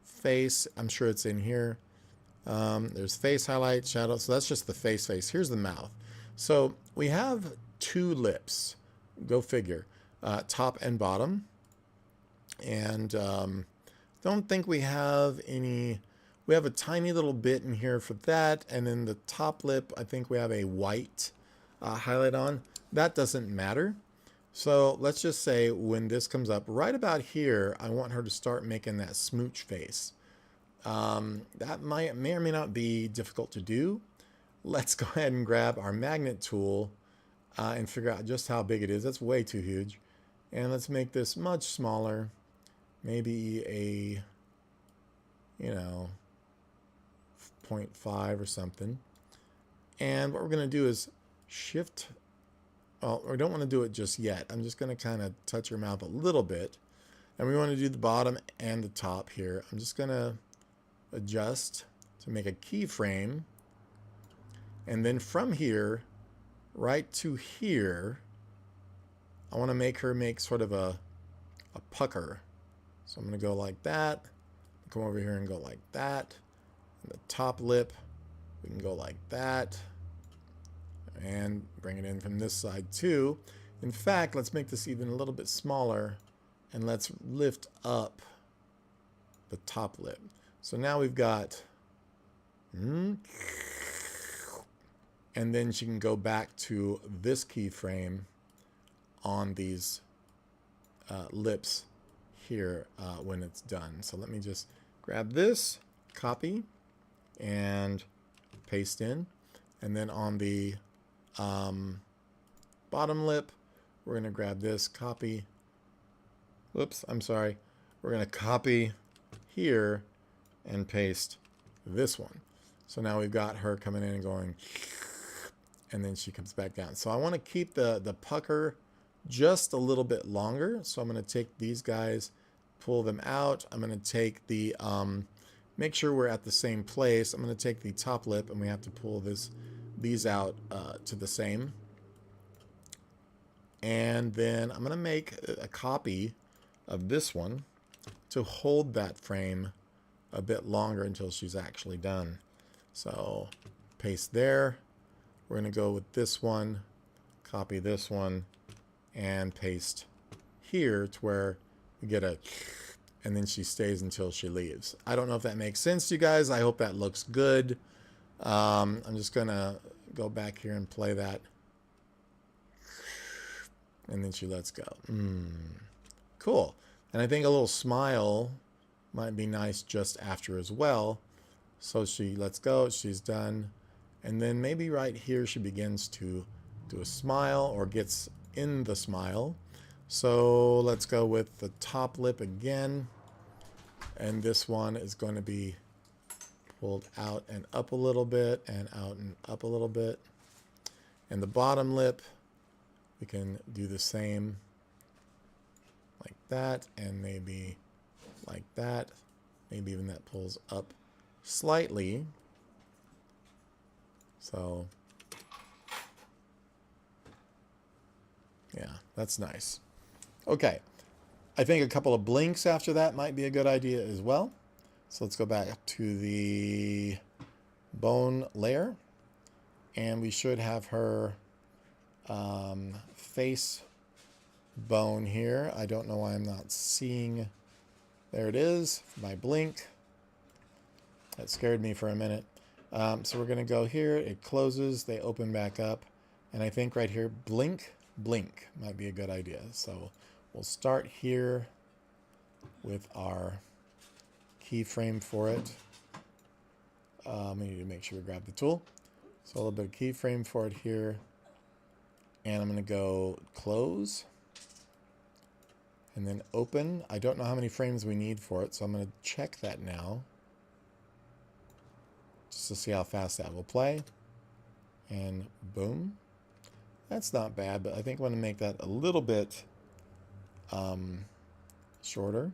Face. I'm sure it's in here. There's face highlight, shadow. So that's just the face. Here's the mouth. So we have 2 lips. Go figure. Top and bottom. And don't think we have any. We have a tiny little bit in here for that. And then the top lip, I think we have a white highlight on. That doesn't matter. So let's just say when this comes up right about here, I want her to start making that smooch face. That may or may not be difficult to do. Let's go ahead and grab our magnet tool and figure out just how big it is. That's way too huge. And let's make this much smaller. Maybe a, 0.5 or something. And what we're going to do is shift. Well, we don't want to do it just yet. I'm just going to kind of touch her mouth a little bit. And we want to do the bottom and the top here. I'm just going to adjust to make a keyframe. And then from here, right to here, I want to make her make sort of a pucker. So I'm going to go like that. Come over here and go like that. And the top lip, we can go like that. And bring it in from this side too. In fact, let's make this even a little bit smaller. And let's lift up the top lip. So now we've got... and then she can go back to this keyframe on these lips here when it's done. So let me just grab this, copy, and paste in. And then on the bottom lip, we're going to grab this, copy. Whoops, I'm sorry. We're going to copy here and paste this one. So now we've got her coming in and going, and then she comes back down. So I want to keep the pucker just a little bit longer. So I'm going to take these guys, pull them out. I'm going to take the, make sure we're at the same place. I'm going to take the top lip, and we have to pull these out to the same. And then I'm going to make a copy of this one to hold that frame a bit longer until she's actually done. So paste there. We're going to go with this one, copy this one, and paste here to where we get a, and then she stays until she leaves. I don't know if that makes sense to you guys. I hope that looks good. I'm just going to go back here and play that. And then she lets go. Cool. And I think a little smile might be nice just after as well. So she lets go, she's done. And then maybe right here she begins to do a smile or gets in the smile. So let's go with the top lip again. And this one is going to be pulled out and up a little bit and out and up a little bit. And the bottom lip, we can do the same like that, and maybe like that. Maybe even that pulls up slightly. So yeah, that's nice. Okay, I think a couple of blinks after that might be a good idea as well. So let's go back to the bone layer, and we should have her face bone here. I don't know why I'm not seeing. There it is, my blink. That scared me for a minute. So we're going to go here. It closes. They open back up. And I think right here, blink, blink might be a good idea. So we'll start here with our keyframe for it. We need to make sure we grab the tool. So a little bit of keyframe for it here. And I'm going to go close. And then open. I don't know how many frames we need for it, so I'm going to check that now. Just to see how fast that will play. And boom. That's not bad, but I think I want to make that a little bit shorter.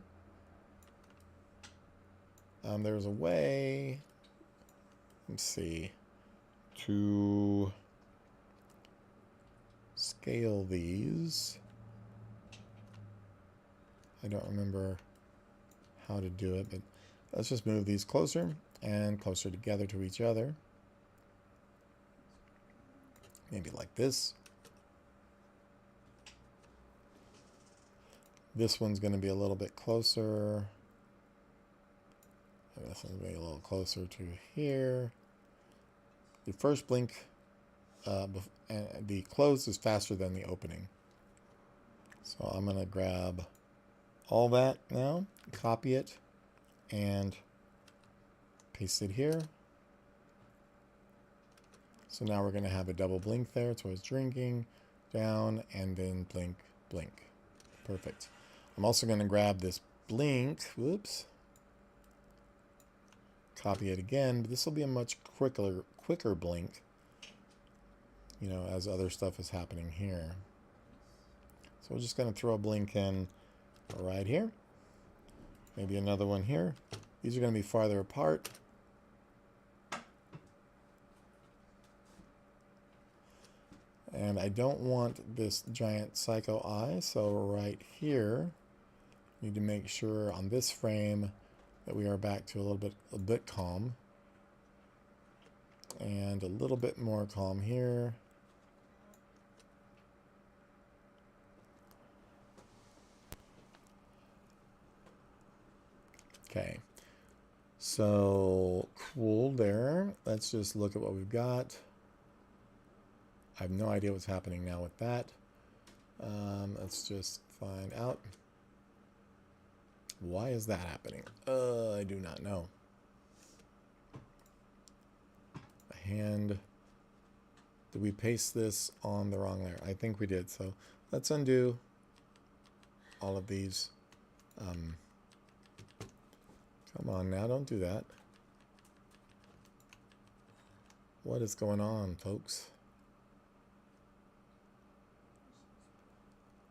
There's a way, let's see, to scale these. I don't remember how to do it, but let's just move these closer and closer together to each other. Maybe like this. This one's going to be a little bit closer. And this one's going to be a little closer to here. The first blink, the close is faster than the opening. So I'm going to grab all that now, copy it, and paste it here. So now we're going to have a double blink there. So it's drinking, down, and then blink, blink. Perfect. I'm also going to grab this blink, whoops, copy it again, but this will be a much quicker blink, you know, as other stuff is happening here. So we're just going to throw a blink in right here. Maybe another one here. These are going to be farther apart. And I don't want this giant psycho eye, so right here, need to make sure on this frame that we are back to a bit calm. And a little bit more calm here. Okay, so cool there. Let's just look at what we've got. I have no idea what's happening now with that. Let's just find out. Why is that happening? I do not know. A hand. Did we paste this on the wrong layer? I think we did. So let's undo all of these. Come on now, don't do that. What is going on, folks?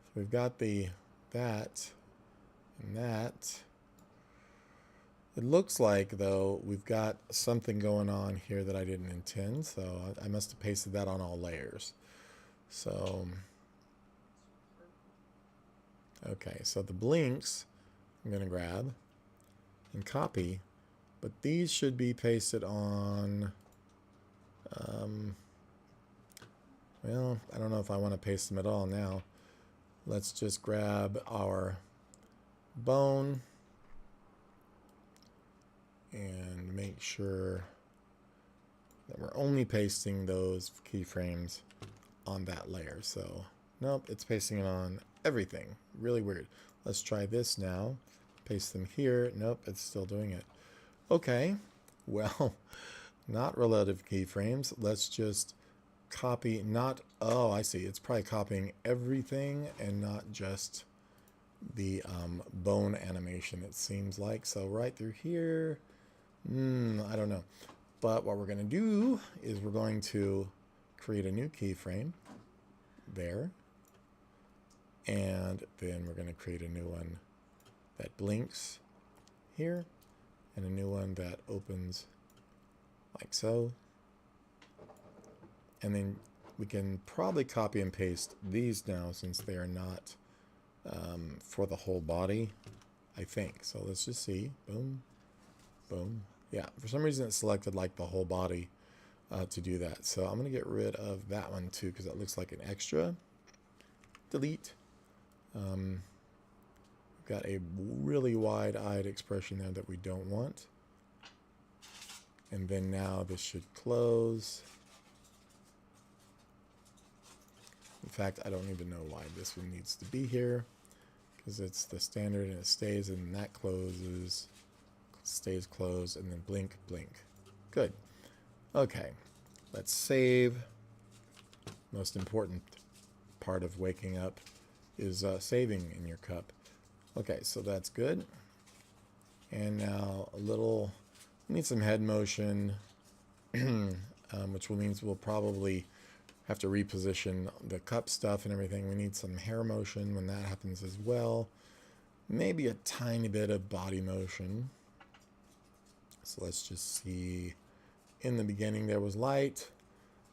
So we've got that and that. It looks like, though, we've got something going on here that I didn't intend, so I must have pasted that on all layers. So, okay, so the blinks I'm going to grab and copy, but these should be pasted on, well, I don't know if I want to paste them at all now. Let's just grab our bone and make sure that we're only pasting those keyframes on that layer. So, nope, it's pasting it on everything. Really weird. Let's try this now. Paste them here. Nope, it's still doing it. Okay, well, not relative keyframes. Let's just copy, not, oh, I see. It's probably copying everything and not just the bone animation, it seems like. So right through here, I don't know. But what we're going to do is we're going to create a new keyframe there. And then we're going to create a new one that blinks here. And a new one that opens like so. And then we can probably copy and paste these now since they are not for the whole body, I think. So let's just see. Boom. Boom. Yeah, for some reason it selected like the whole body to do that. So I'm going to get rid of that one too because that looks like an extra. Delete. Got a really wide-eyed expression there that we don't want. And then now this should close. In fact, I don't even know why this one needs to be here because it's the standard and it stays, and that closes, stays closed, and then blink, blink. Good. Okay, let's save. Most important part of waking up is saving in your cup. Okay, so that's good. And now a little, we need some head motion, which means we'll probably have to reposition the cup stuff and everything. We need some hair motion when that happens as well. Maybe a tiny bit of body motion. So let's just see. In the beginning there was light.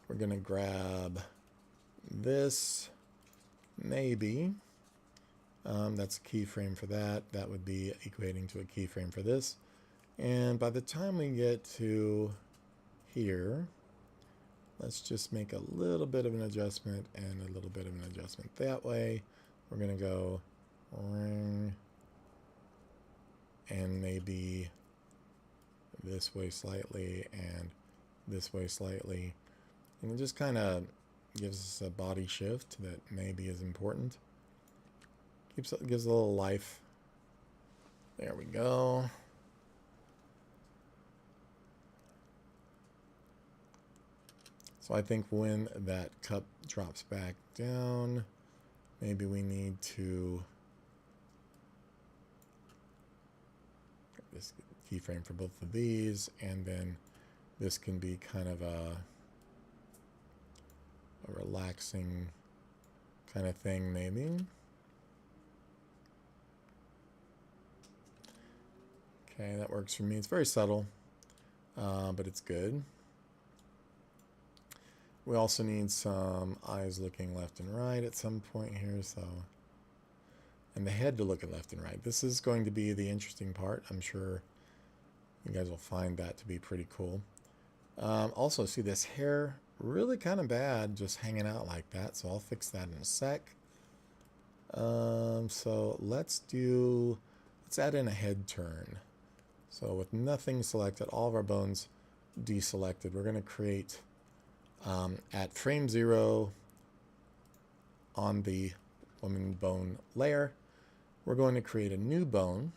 We're going to grab this. Maybe. That's a keyframe for that. That would be equating to a keyframe for this. And by the time we get to here, let's just make a little bit of an adjustment and a little bit of an adjustment that way. We're going to go ring and maybe this way slightly and this way slightly. And it just kind of gives us a body shift that maybe is important. Gives a little life. There we go. So I think when that cup drops back down, maybe we need to get this keyframe for both of these, and then this can be kind of a relaxing kind of thing maybe. Okay, that works for me. It's very subtle, but it's good. We also need some eyes looking left and right at some point here, so, and the head to look at left and right. This is going to be the interesting part. I'm sure you guys will find that to be pretty cool. Also, see this hair, really kind of bad just hanging out like that, so I'll fix that in a sec. So let's add in a head turn. So with nothing selected, all of our bones deselected, we're going to create at frame 0 on the woman bone layer, we're going to create a new bone.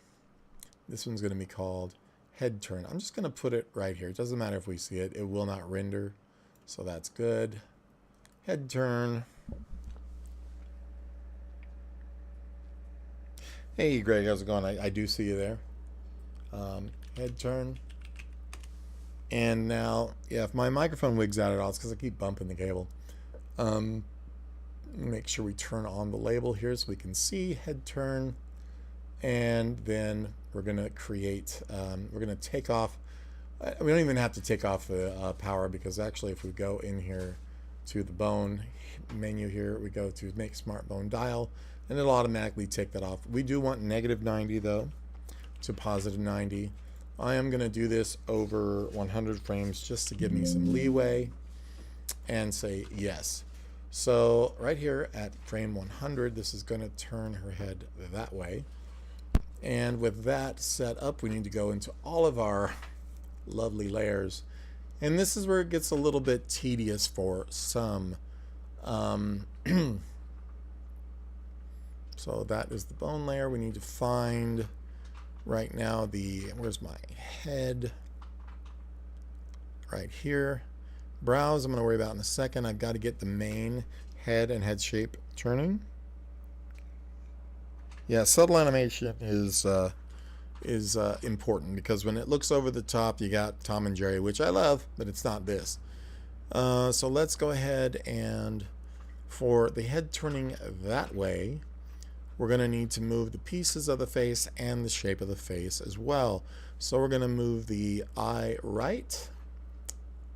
This one's going to be called head turn. I'm just going to put it right here. It doesn't matter if we see it. It will not render. So that's good. Head turn. Hey, Greg, how's it going? I do see you there. Head turn. And now, yeah, if my microphone wigs out at all, it's because I keep bumping the cable. Make sure we turn on the label here so we can see head turn. And then we're going to create, we're going to take off, we don't even have to take off the power, because actually if we go in here to the bone menu here, we go to make smart bone dial, and it'll automatically take that off. We do want -90 though to +90. I am going to do this over 100 frames just to give me some leeway and say yes. So right here at frame 100, this is going to turn her head that way. And with that set up, we need to go into all of our lovely layers. And this is where it gets a little bit tedious for some. So that is the bone layer. We need to find right now where's my head? Right here. Brows I'm going to worry about in a second. I've got to get the main head and head shape turning. Yeah, subtle animation is important, because when it looks over the top, you got Tom and Jerry, which I love, but it's not this. So let's go ahead, and for the head turning that way, we're going to need to move the pieces of the face and the shape of the face as well. So we're going to move the eye right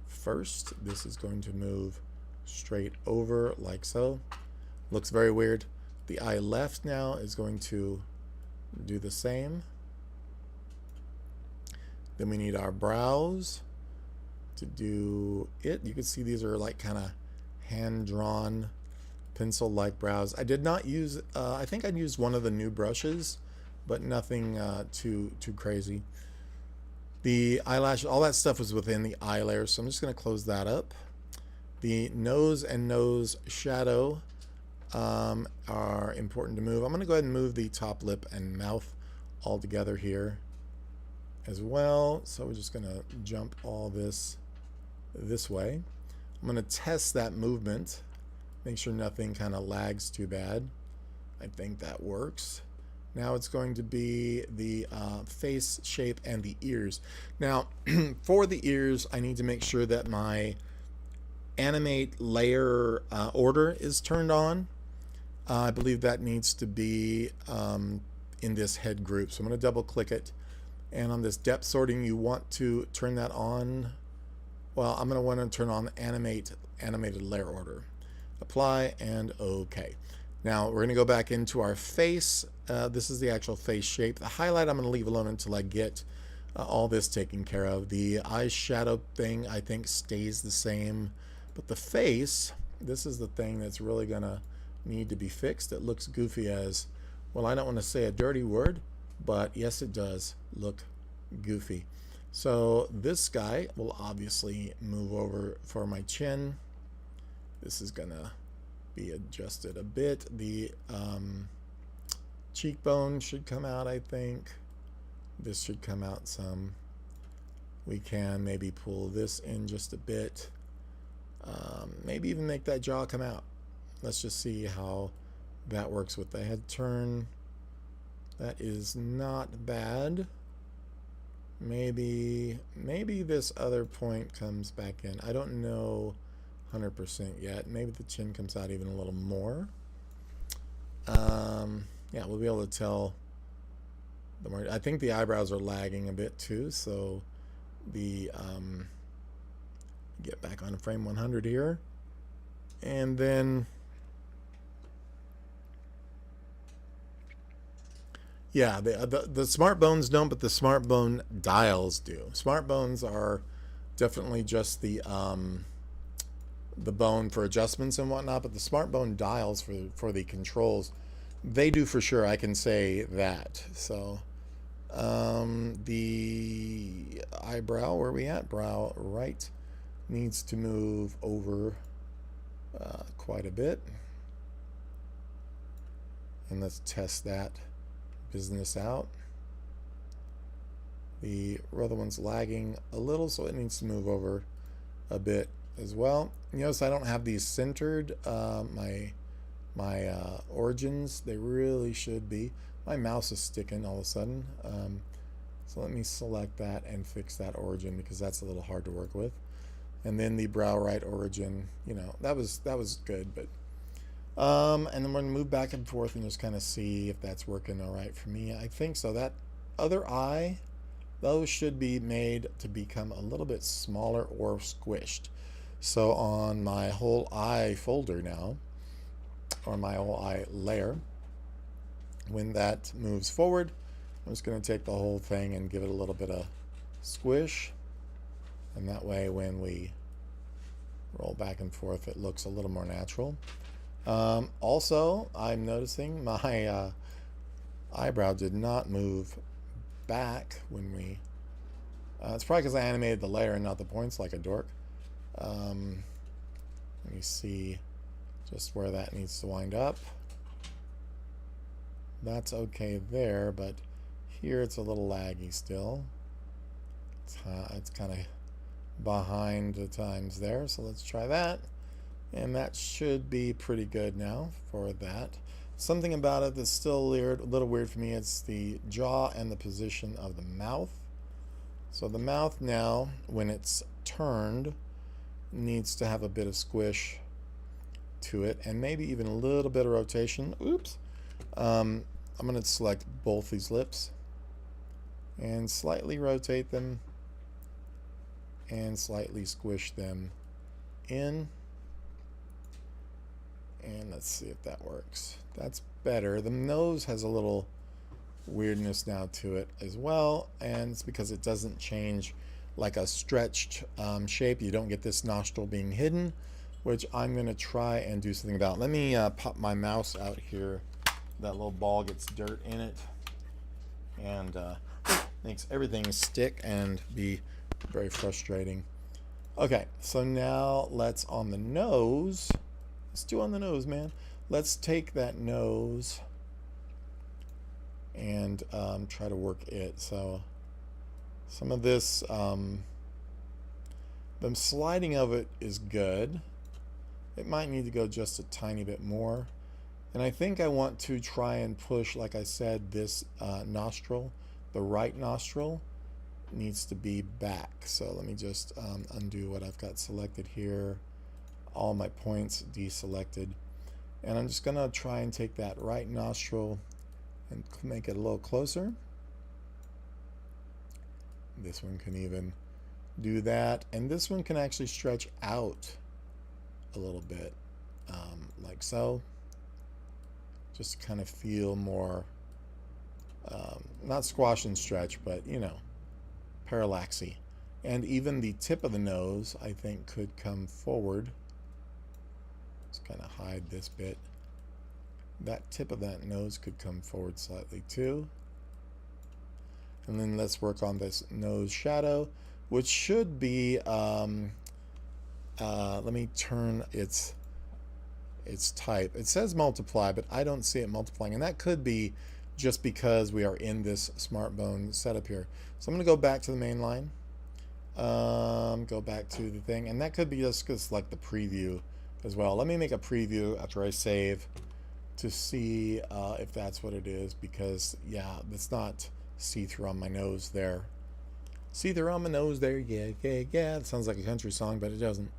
first. This is going to move straight over like so. Looks very weird. The eye left now is going to do the same. Then we need our brows to do it. You can see these are like kind of hand-drawn pencil-like brows. I did not use, I think I used one of the new brushes, but nothing too crazy. The eyelash, all that stuff was within the eye layer, so I'm just going to close that up. The nose and nose shadow are important to move. I'm going to go ahead and move the top lip and mouth all together here as well. So we're just going to jump all this way. I'm going to test that movement, make sure nothing kind of lags too bad. I think that works. Now it's going to be the face shape and the ears. Now for the ears, I need to make sure that my animate layer order is turned on. I believe that needs to be in this head group. So I'm going to double click it. And on this depth sorting, you want to turn that on. Well, I'm going to want to turn on animated layer order. Apply and OK. Now we're going to go back into our face. This is the actual face shape. The highlight I'm going to leave alone until I get all this taken care of. The eyeshadow thing I think stays the same. But the face, this is the thing that's really going to need to be fixed. It looks goofy as, well, I don't want to say a dirty word, but yes, it does look goofy. So this guy will obviously move over for my chin. This is going to be adjusted a bit. The cheekbone should come out, I think. This should come out some. We can maybe pull this in just a bit. Maybe even make that jaw come out. Let's just see how that works with the head turn. That is not bad. Maybe this other point comes back in. I don't know 100% yet. Maybe the chin comes out even a little more. Yeah, we'll be able to tell the more, I think the eyebrows are lagging a bit too, so the get back on frame 100 here, and then yeah, the smart bones don't, but the smart bone dials do. Smart bones are definitely just the bone for adjustments and whatnot, but the smart bone dials for the controls, they do for sure. I can say that. So the eyebrow, where are we at? Brow right needs to move over quite a bit, and let's test that business out. The other one's lagging a little, so it needs to move over a bit as well. You notice I don't have these centered. My origins, they really should be. My mouse is sticking all of a sudden. So let me select that and fix that origin, because that's a little hard to work with. And then the brow right origin, you know, that was good, but and then we're gonna move back and forth and just kind of see if that's working all right for me. I think so. That other eye, those should be made to become a little bit smaller or squished. So on my whole eye folder now, or my whole eye layer, when that moves forward, I'm just going to take the whole thing and give it a little bit of squish, and that way when we roll back and forth it looks a little more natural. Also, I'm noticing my eyebrow did not move back when we it's probably because I animated the layer and not the points like a dork. Let me see just where that needs to wind up. That's okay there, but here it's a little laggy still. It's kind of behind the times there, so let's try that. And that should be pretty good now for that. Something about it that's still a little weird for me, it's the jaw and the position of the mouth. So the mouth now, when it's turned, needs to have a bit of squish to it, and maybe even a little bit of rotation. Oops. I'm going to select both these lips and slightly rotate them and slightly squish them in. And let's see if that works. That's better. The nose has a little weirdness now to it as well, and it's because it doesn't change like a stretched shape. You don't get this nostril being hidden, which I'm going to try and do something about. Let me pop my mouse out here. That little ball gets dirt in it and makes everything stick and be very frustrating. Okay, so now let's on the nose. Let's do on the nose, man. Let's take that nose and try to work it. So some of this, the sliding of it is good. It might need to go just a tiny bit more. And I think I want to try and push, like I said, this nostril, the right nostril, needs to be back. So let me just undo what I've got selected here. All my points deselected. And I'm just going to try and take that right nostril and make it a little closer. This one can even do that. And this one can actually stretch out a little bit, like so. Just kind of feel more, not squash and stretch, but, you know, parallaxy. And even the tip of the nose, I think, could come forward. Let's kind of hide this bit. That tip of that nose could come forward slightly too. And then let's work on this nose shadow, which should be, let me turn its type. It says multiply, but I don't see it multiplying, and that could be just because we are in this smart bone setup here. So I'm going to go back to the main line, go back to the thing, and that could be just because like the preview as well. Let me make a preview after I save to see if that's what it is, because yeah, it's not see-through on my nose there. See-through on my nose there, yeah. It sounds like a country song, but it doesn't.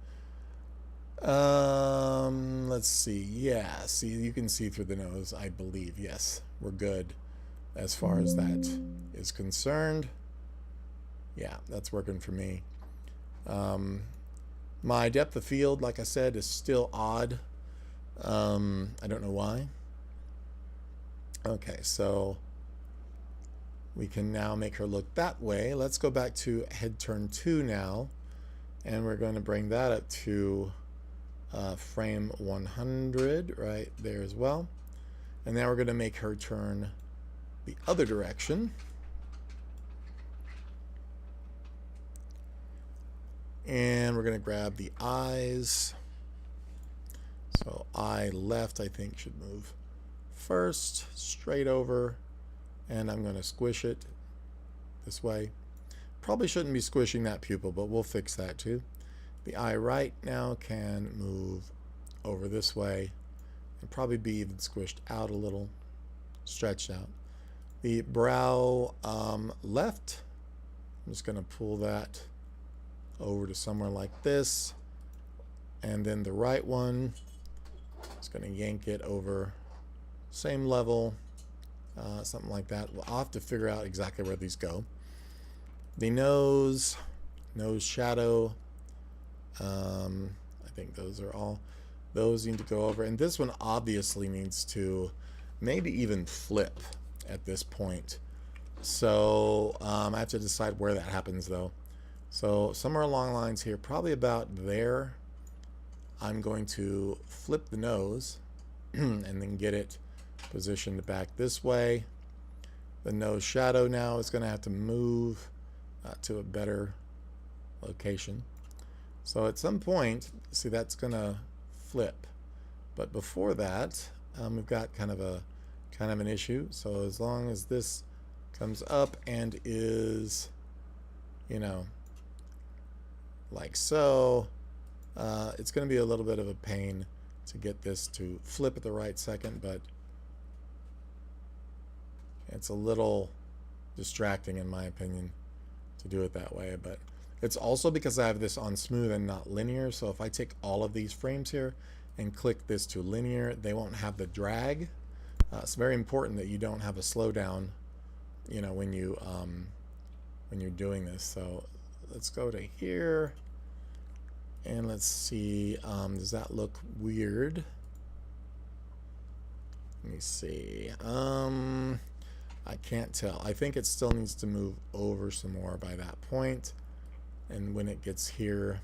Let's see. Yeah, see, you can see through the nose, I believe. Yes, we're good. as far as that is concerned. Yeah, that's working for me. My depth of field, like I said, is still odd. I don't know why. Okay, so we can now make her look that way. Let's go back to head turn 2 now, and we're going to bring that up to frame 100 right there as well. And now we're going to make her turn the other direction. And we're going to grab the eyes. So eye left, I think, should move first, straight over, and I'm going to squish it this way. Probably shouldn't be squishing that pupil, but we'll fix that too. The eye right now can move over this way and probably be even squished out a little, stretched out. The brow left, I'm just going to pull that over to somewhere like this, and then the right one is going to yank it over same level, something like that. I'll have to figure out exactly where these go. The nose shadow, I think those are all, those need to go over, and this one obviously needs to maybe even flip at this point. So I have to decide where that happens though. So somewhere along the lines here, probably about there, I'm going to flip the nose and then get it positioned back this way. The nose shadow now is going to have to move to a better location. So at some point, see, that's going to flip. But before that, we've got kind of an issue. So as long as this comes up and is, you know, like so, it's going to be a little bit of a pain to get this to flip at the right second, but it's a little distracting in my opinion to do it that way. But it's also because I have this on smooth and not linear, so if I take all of these frames here and click this to linear, they won't have the drag. It's very important that you don't have a slowdown, you know, when you're doing this. So let's go to here and let's see, does that look weird? Let me see. I can't tell. I think it still needs to move over some more by that point. And when it gets here,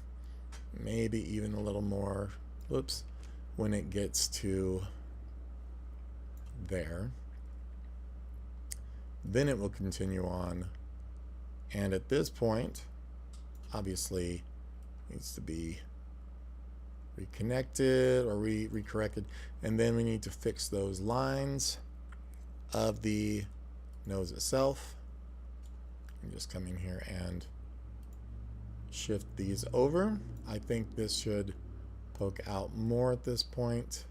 maybe even a little more. Whoops. When it gets to there, then it will continue on. And at this point, obviously, needs to be reconnected or recorrected. And then we need to fix those lines of the nose itself. And just come in here and shift these over. I think this should poke out more at this point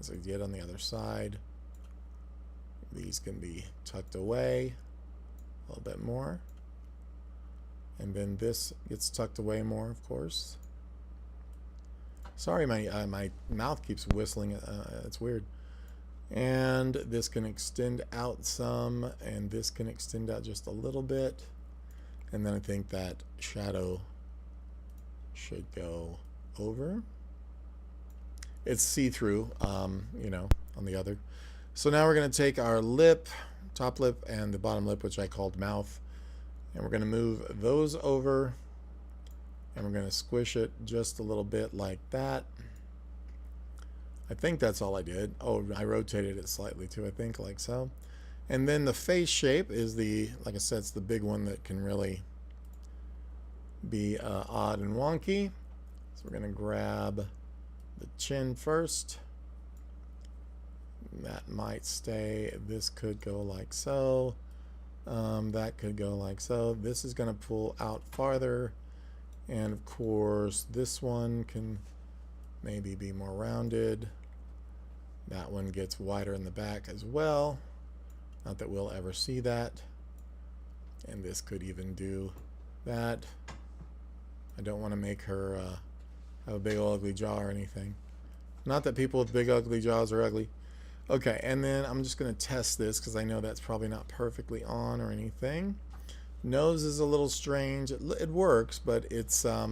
as I get on the other side. These can be tucked away a little bit more, and then this gets tucked away more, of course. Sorry, my mouth keeps whistling. It's weird. And this can extend out some, and this can extend out just a little bit. And then I think that shadow should go over. It's see-through, you know, on the other. So now we're going to take our lip, top lip, and the bottom lip, which I called mouth, and we're going to move those over, and we're going to squish it just a little bit like that. I think that's all I did. Oh, I rotated it slightly too, I think, like so. And then the face shape is the, like I said, it's the big one that can really be odd and wonky. So we're going to grab the chin first. That might stay. This could go like so. That could go like so. This is going to pull out farther. And of course, this one can maybe be more rounded. That one gets wider in the back as well. Not that we'll ever see that. And this could even do that. I don't want to make her have a big old ugly jaw or anything. Not that people with big ugly jaws are ugly. Okay, and then I'm just going to test this because I know that's probably not perfectly on or anything. Nose is a little strange. It works, but it's I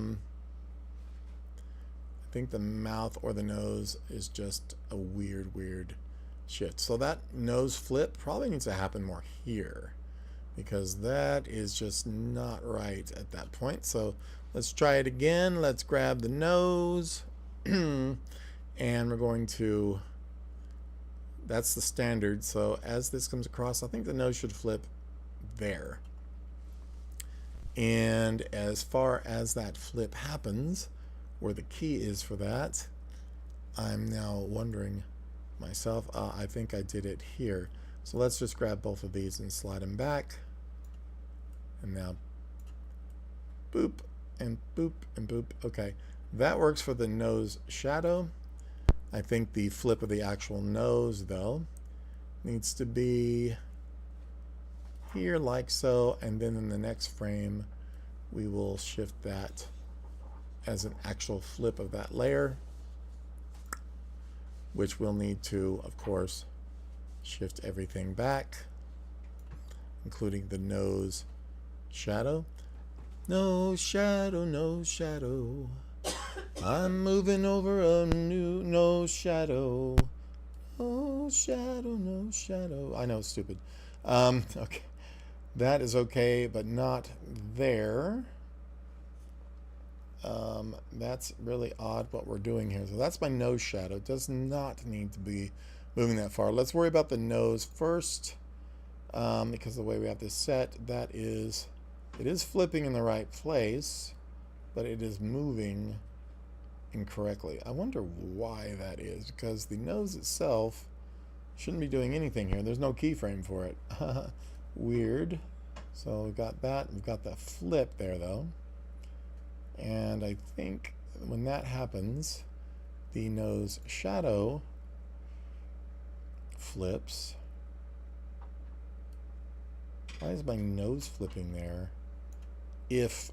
think the mouth or the nose is just a weird shift. So that nose flip probably needs to happen more here because that is just not right at that point. So let's try it again. Let's grab the nose and we're going to, that's the standard. So as this comes across, I think the nose should flip there. And as far as that flip happens, where the key is for that, I'm now wondering myself, I think I did it here. So let's just grab both of these and slide them back. And now boop and boop and boop. Okay, that works for the nose shadow. I think the flip of the actual nose, though, needs to be here like so, and then in the next frame we will shift that as an actual flip of that layer, which we'll need to, of course, shift everything back, including the nose shadow. No shadow, no shadow. I'm moving over a new no shadow. No shadow, no shadow. I know, it's stupid. Okay. That is okay, but not there. That's really odd what we're doing here. So that's my nose shadow. It does not need to be moving that far. Let's worry about the nose first, because the way we have this set, it is flipping in the right place, but it is moving incorrectly. I wonder why that is, because the nose itself shouldn't be doing anything here. There's no keyframe for it. Weird. So we've got that. We've got the flip there, though. And I think when that happens, the nose shadow flips. Why is my nose flipping there? If,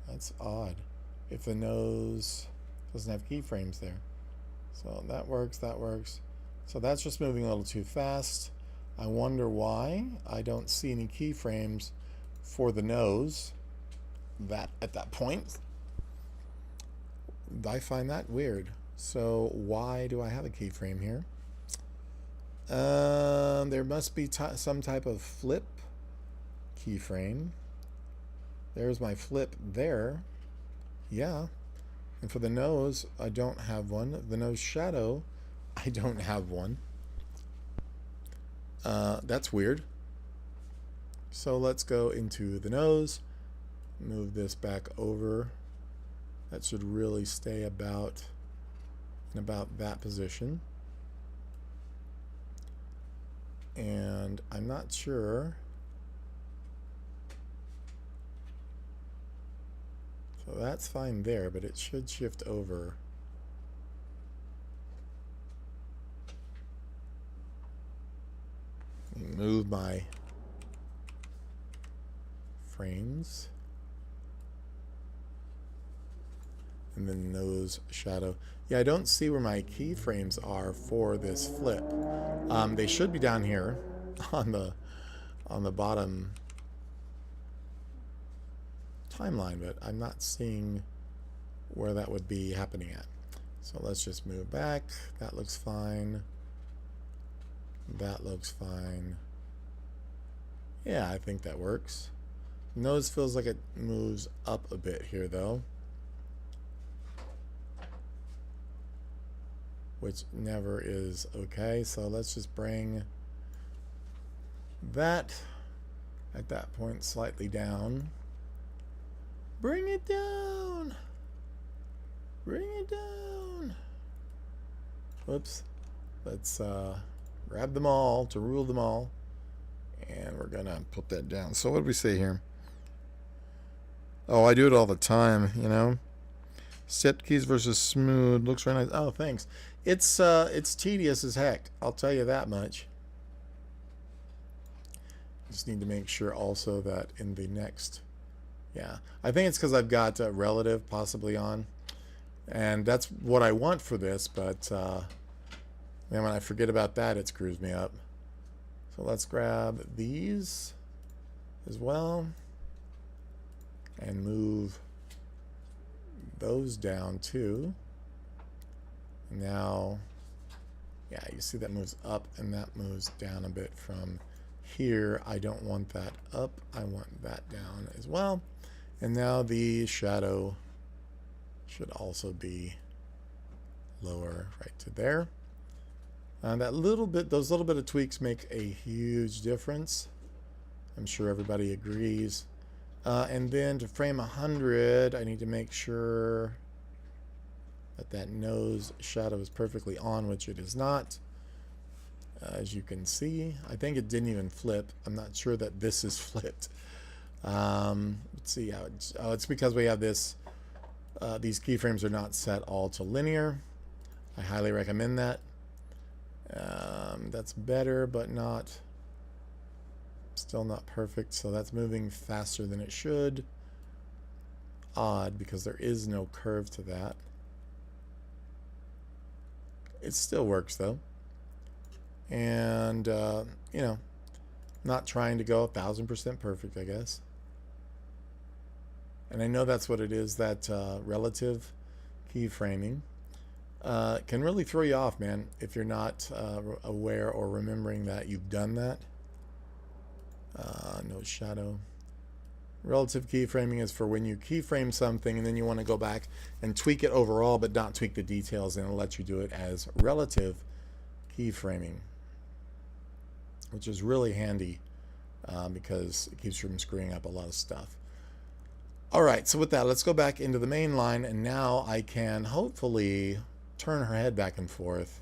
that's odd. If the nose doesn't have keyframes there. So that works, that works. So that's just moving a little too fast. I wonder why I don't see any keyframes for the nose at that point. I find that weird. So why do I have a keyframe here? There must be some type of flip keyframe. There's my flip there. Yeah. And for the nose, I don't have one. The nose shadow, I don't have one. That's weird. So let's go into the nose. Move this back over. That should really stay about in about that position. And I'm not sure. So that's fine there, but it should shift over. Move my frames. And then nose shadow. Yeah, I don't see where my keyframes are for this flip. They should be down here on the bottom timeline, but I'm not seeing where that would be happening at. So let's just move back. That looks fine. That looks fine. Yeah, I think that works. Nose feels like it moves up a bit here, though, which never is okay. So let's just bring that at that point slightly down. Bring it down. Bring it down. Whoops. Let's grab them all to rule them all. And we're gonna put that down. So what do we say here? Oh, I do it all the time, you know. Set keys versus smooth. Looks very nice. Oh, thanks. It's tedious as heck. I'll tell you that much. Just need to make sure also that in the next, yeah, I think it's because I've got relative possibly on, and that's what I want for this. But And when I forget about that, it screws me up. So let's grab these as well and move those down too. Now, yeah, you see that moves up and that moves down a bit from here. I don't want that up. I want that down as well. And now the shadow should also be lower right to there. That little bit, those little bit of tweaks make a huge difference. I'm sure everybody agrees. And then to frame 100, I need to make sure that that nose shadow is perfectly on, which it is not. As you can see, I think it didn't even flip. I'm not sure that this is flipped. Let's see how it's because we have this. These keyframes are not set all to linear. I highly recommend that. That's better, but still not perfect. So that's moving faster than it should. Odd, because there is no curve to that. It still works though. And, you know, not trying to go 1000% perfect, I guess. And I know that's what it is, that relative keyframing. Can really throw you off, man, if you're not aware or remembering that you've done that. No shadow. Relative keyframing is for when you keyframe something and then you want to go back and tweak it overall but not tweak the details, and it'll let you do it as relative keyframing, which is really handy because it keeps you from screwing up a lot of stuff. All right, so with that, let's go back into the main line, and now I can hopefully turn her head back and forth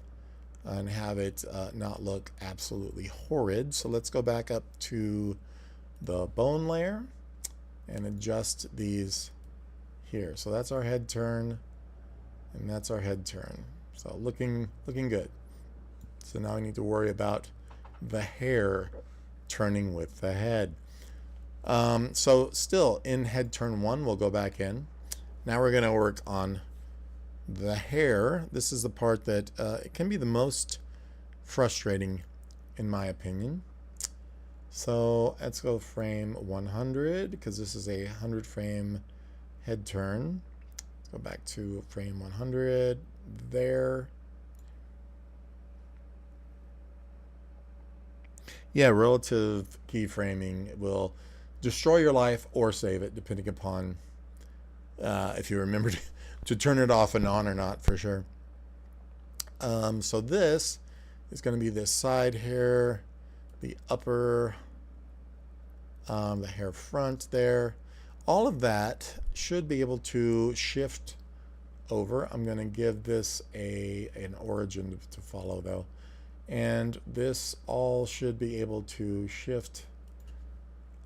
and have it not look absolutely horrid. So let's go back up to the bone layer and adjust these here. So that's our head turn, and that's our head turn. So looking good. So now we need to worry about the hair turning with the head. So still in head turn 1, we'll go back in. Now we're going to work on the hair. This is the part that it can be the most frustrating in my opinion. So let's go frame 100 because this is a 100 frame head turn. Let's go back to frame 100 there. Yeah, relative keyframing will destroy your life or save it, depending upon if you remember to turn it off and on or not, for sure. So this is going to be this side hair, the upper, the hair front there. All of that should be able to shift over. I'm going to give this an origin to follow though. And this all should be able to shift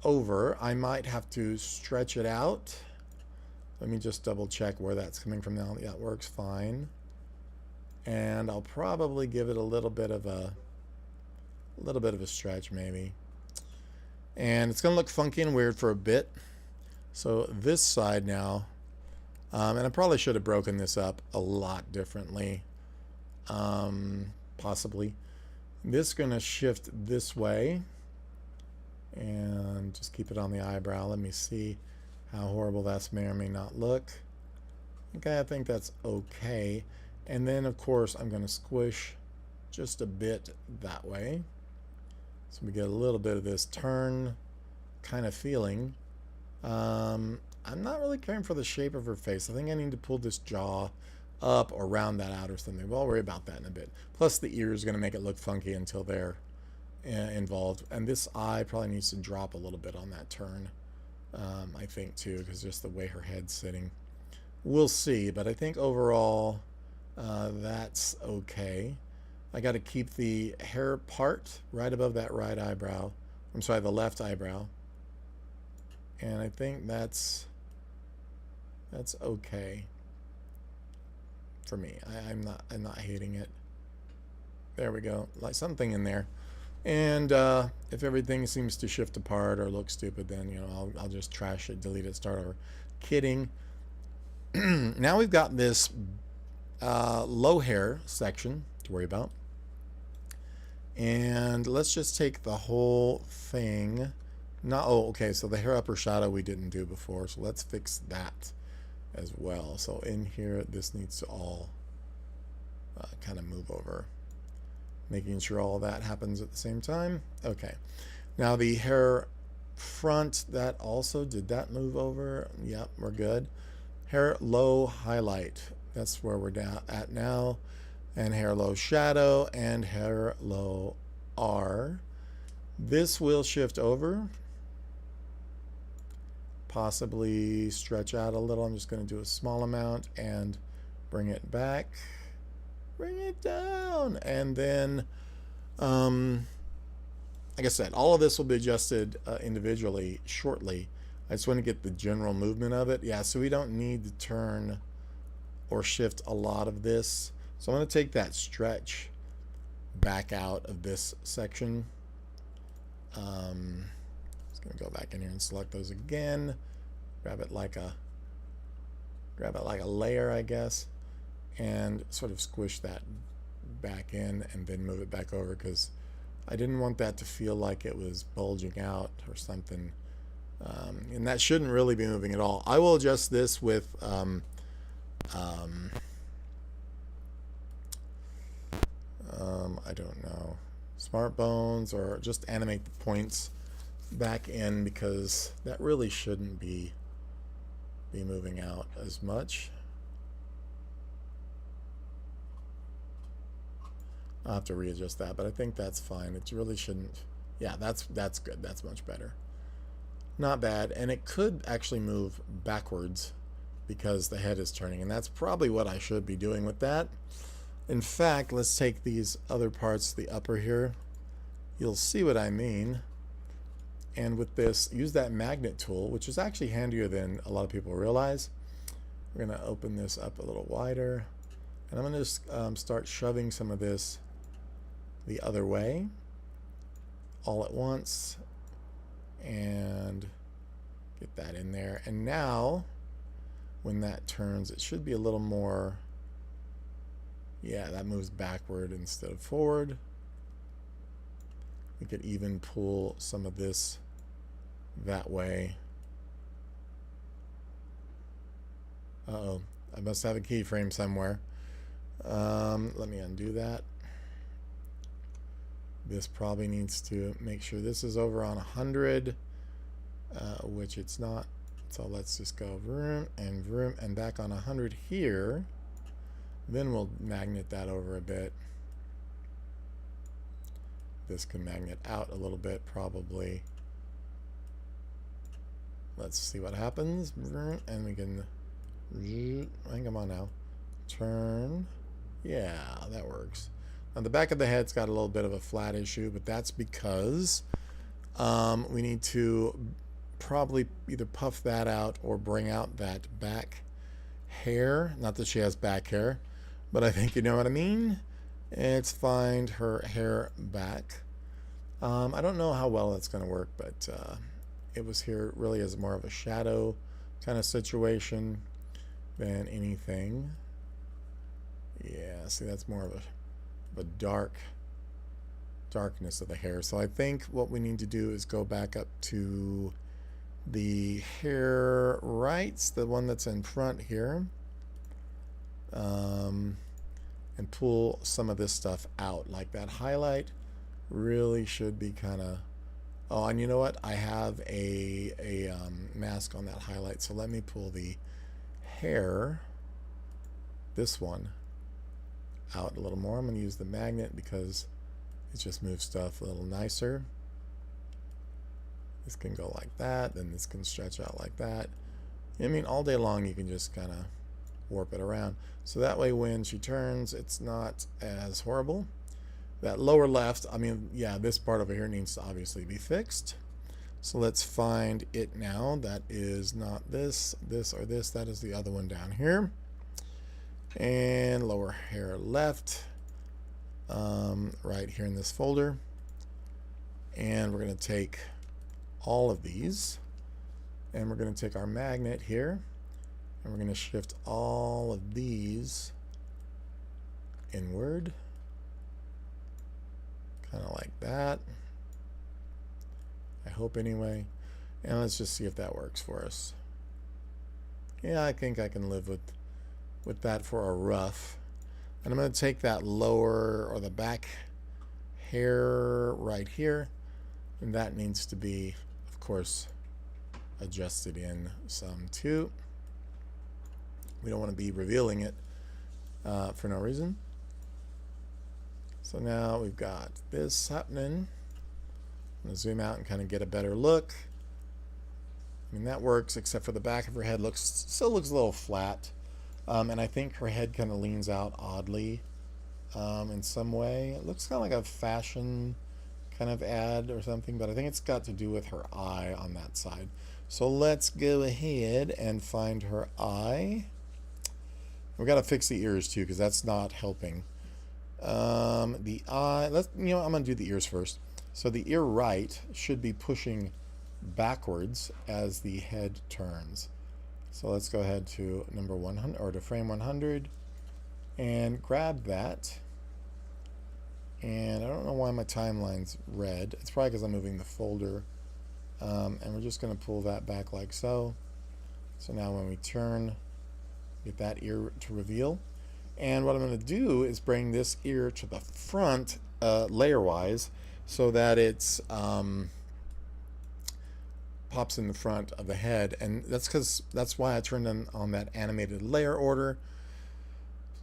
over. I might have to stretch it out. Let me just double check where that's coming from now. Yeah, it works fine. And I'll probably give it a little bit of a stretch maybe. And it's going to look funky and weird for a bit. So this side now, and I probably should have broken this up a lot differently, possibly. This is going to shift this way and just keep it on the eyebrow. Let me see how horrible that may or may not look. Okay, I think that's okay. And then of course I'm going to squish just a bit that way, so we get a little bit of this turn kind of feeling. I'm not really caring for the shape of her face. I think I need to pull this jaw up or round that out or something. We'll worry about that in a bit. Plus the ear is going to make it look funky until they're involved. And this eye probably needs to drop a little bit on that turn, I think too, because just the way her head's sitting. We'll see, but I think overall that's okay. I got to keep the hair part right above that right eyebrow. I'm sorry, the left eyebrow. And I think that's okay for me. I'm not hating it. There we go, like something in there. And if everything seems to shift apart or look stupid, then you know I'll just trash it, delete it, start over. Kidding. Now we've got this low hair section to worry about. And let's just take the whole thing. Not, oh, okay, so the hair upper shadow we didn't do before, so let's fix that as well. So in here, this needs to all kind of move over. Making sure all that happens at the same time. Okay. Now the hair front, that also, did that move over? Yep, we're good. Hair low highlight, that's where we're down at now. And hair low shadow and hair low R. This will shift over. Possibly stretch out a little. I'm just going to do a small amount and bring it back. Bring it down. And then, like I said, all of this will be adjusted individually shortly. I just want to get the general movement of it. Yeah, so we don't need to turn or shift a lot of this. So I'm going to take that stretch back out of this section. Just going to go back in here and select those again. Grab it like a layer, I guess, and sort of squish that back in and then move it back over, because I didn't want that to feel like it was bulging out or something. And that shouldn't really be moving at all. I will adjust this with I don't know, smart bones, or just animate the points back in, because that really shouldn't be moving out as much. I'll have to readjust that, but I think that's fine. It really shouldn't. Yeah, that's good. That's much better. Not bad. And it could actually move backwards because the head is turning, and that's probably what I should be doing with that. In fact, let's take these other parts, the upper here. You'll see what I mean. And with this, use that magnet tool, which is actually handier than a lot of people realize. We're going to open this up a little wider. And I'm going to just start shoving some of this the other way all at once. And get that in there. And now, when that turns, it should be a little more... Yeah, that moves backward instead of forward. We could even pull some of this that way. Uh-oh, I must have a keyframe somewhere. Let me undo that. This probably needs to make sure this is over on 100, which it's not. So let's just go vroom and back on 100 here. Then we'll magnet that over a bit. This can magnet out a little bit, probably. Let's see what happens. And we can, I think I'm on now. Turn. Yeah, that works. Now the back of the head's got a little bit of a flat issue, but that's because we need to probably either puff that out or bring out that back hair. Not that she has back hair, but I think you know what I mean. It's find her hair back. I don't know how well that's going to work, but it was here really as more of a shadow kind of situation than anything. Yeah, see, that's more of a darkness of the hair. So I think what we need to do is go back up to the hair rights, the one that's in front here, and pull some of this stuff out. Like that highlight really should be kind of... Oh, and you know what? I have a mask on that highlight, so let me pull the hair, this one, out a little more. I'm going to use the magnet because it just moves stuff a little nicer. This can go like that, then this can stretch out like that. I mean, all day long you can just kind of warp it around. So that way when she turns, it's not as horrible. That lower left, I mean, yeah, this part over here needs to obviously be fixed. So let's find it now. That is not this, this, or this. That is the other one down here. And lower hair left, right here in this folder. And we're going to take all of these, and we're going to take our magnet here, and we're going to shift all of these inward. Kind of like that. I hope anyway. And let's just see if that works for us. Yeah, I think I can live with that for a rough. And I'm going to take that lower or the back hair right here. And that needs to be, of course, adjusted in some too. We don't want to be revealing it for no reason. So now we've got this happening. I'm going to zoom out and kind of get a better look. I mean, that works, except for the back of her head still looks a little flat. And I think her head kind of leans out oddly in some way. It looks kind of like a fashion kind of ad or something, but I think it's got to do with her eye on that side. So let's go ahead and find her eye. We've got to fix the ears too, because that's not helping. The eye, I'm going to do the ears first. So the ear right should be pushing backwards as the head turns. So let's go ahead to number 100 or to frame 100 and grab that. And I don't know why my timeline's red. It's probably because I'm moving the folder. And we're just going to pull that back like so. So now when we turn, get that ear to reveal. And what I'm going to do is bring this ear to the front layer-wise so that it's pops in the front of the head. And that's why I turned on that animated layer order,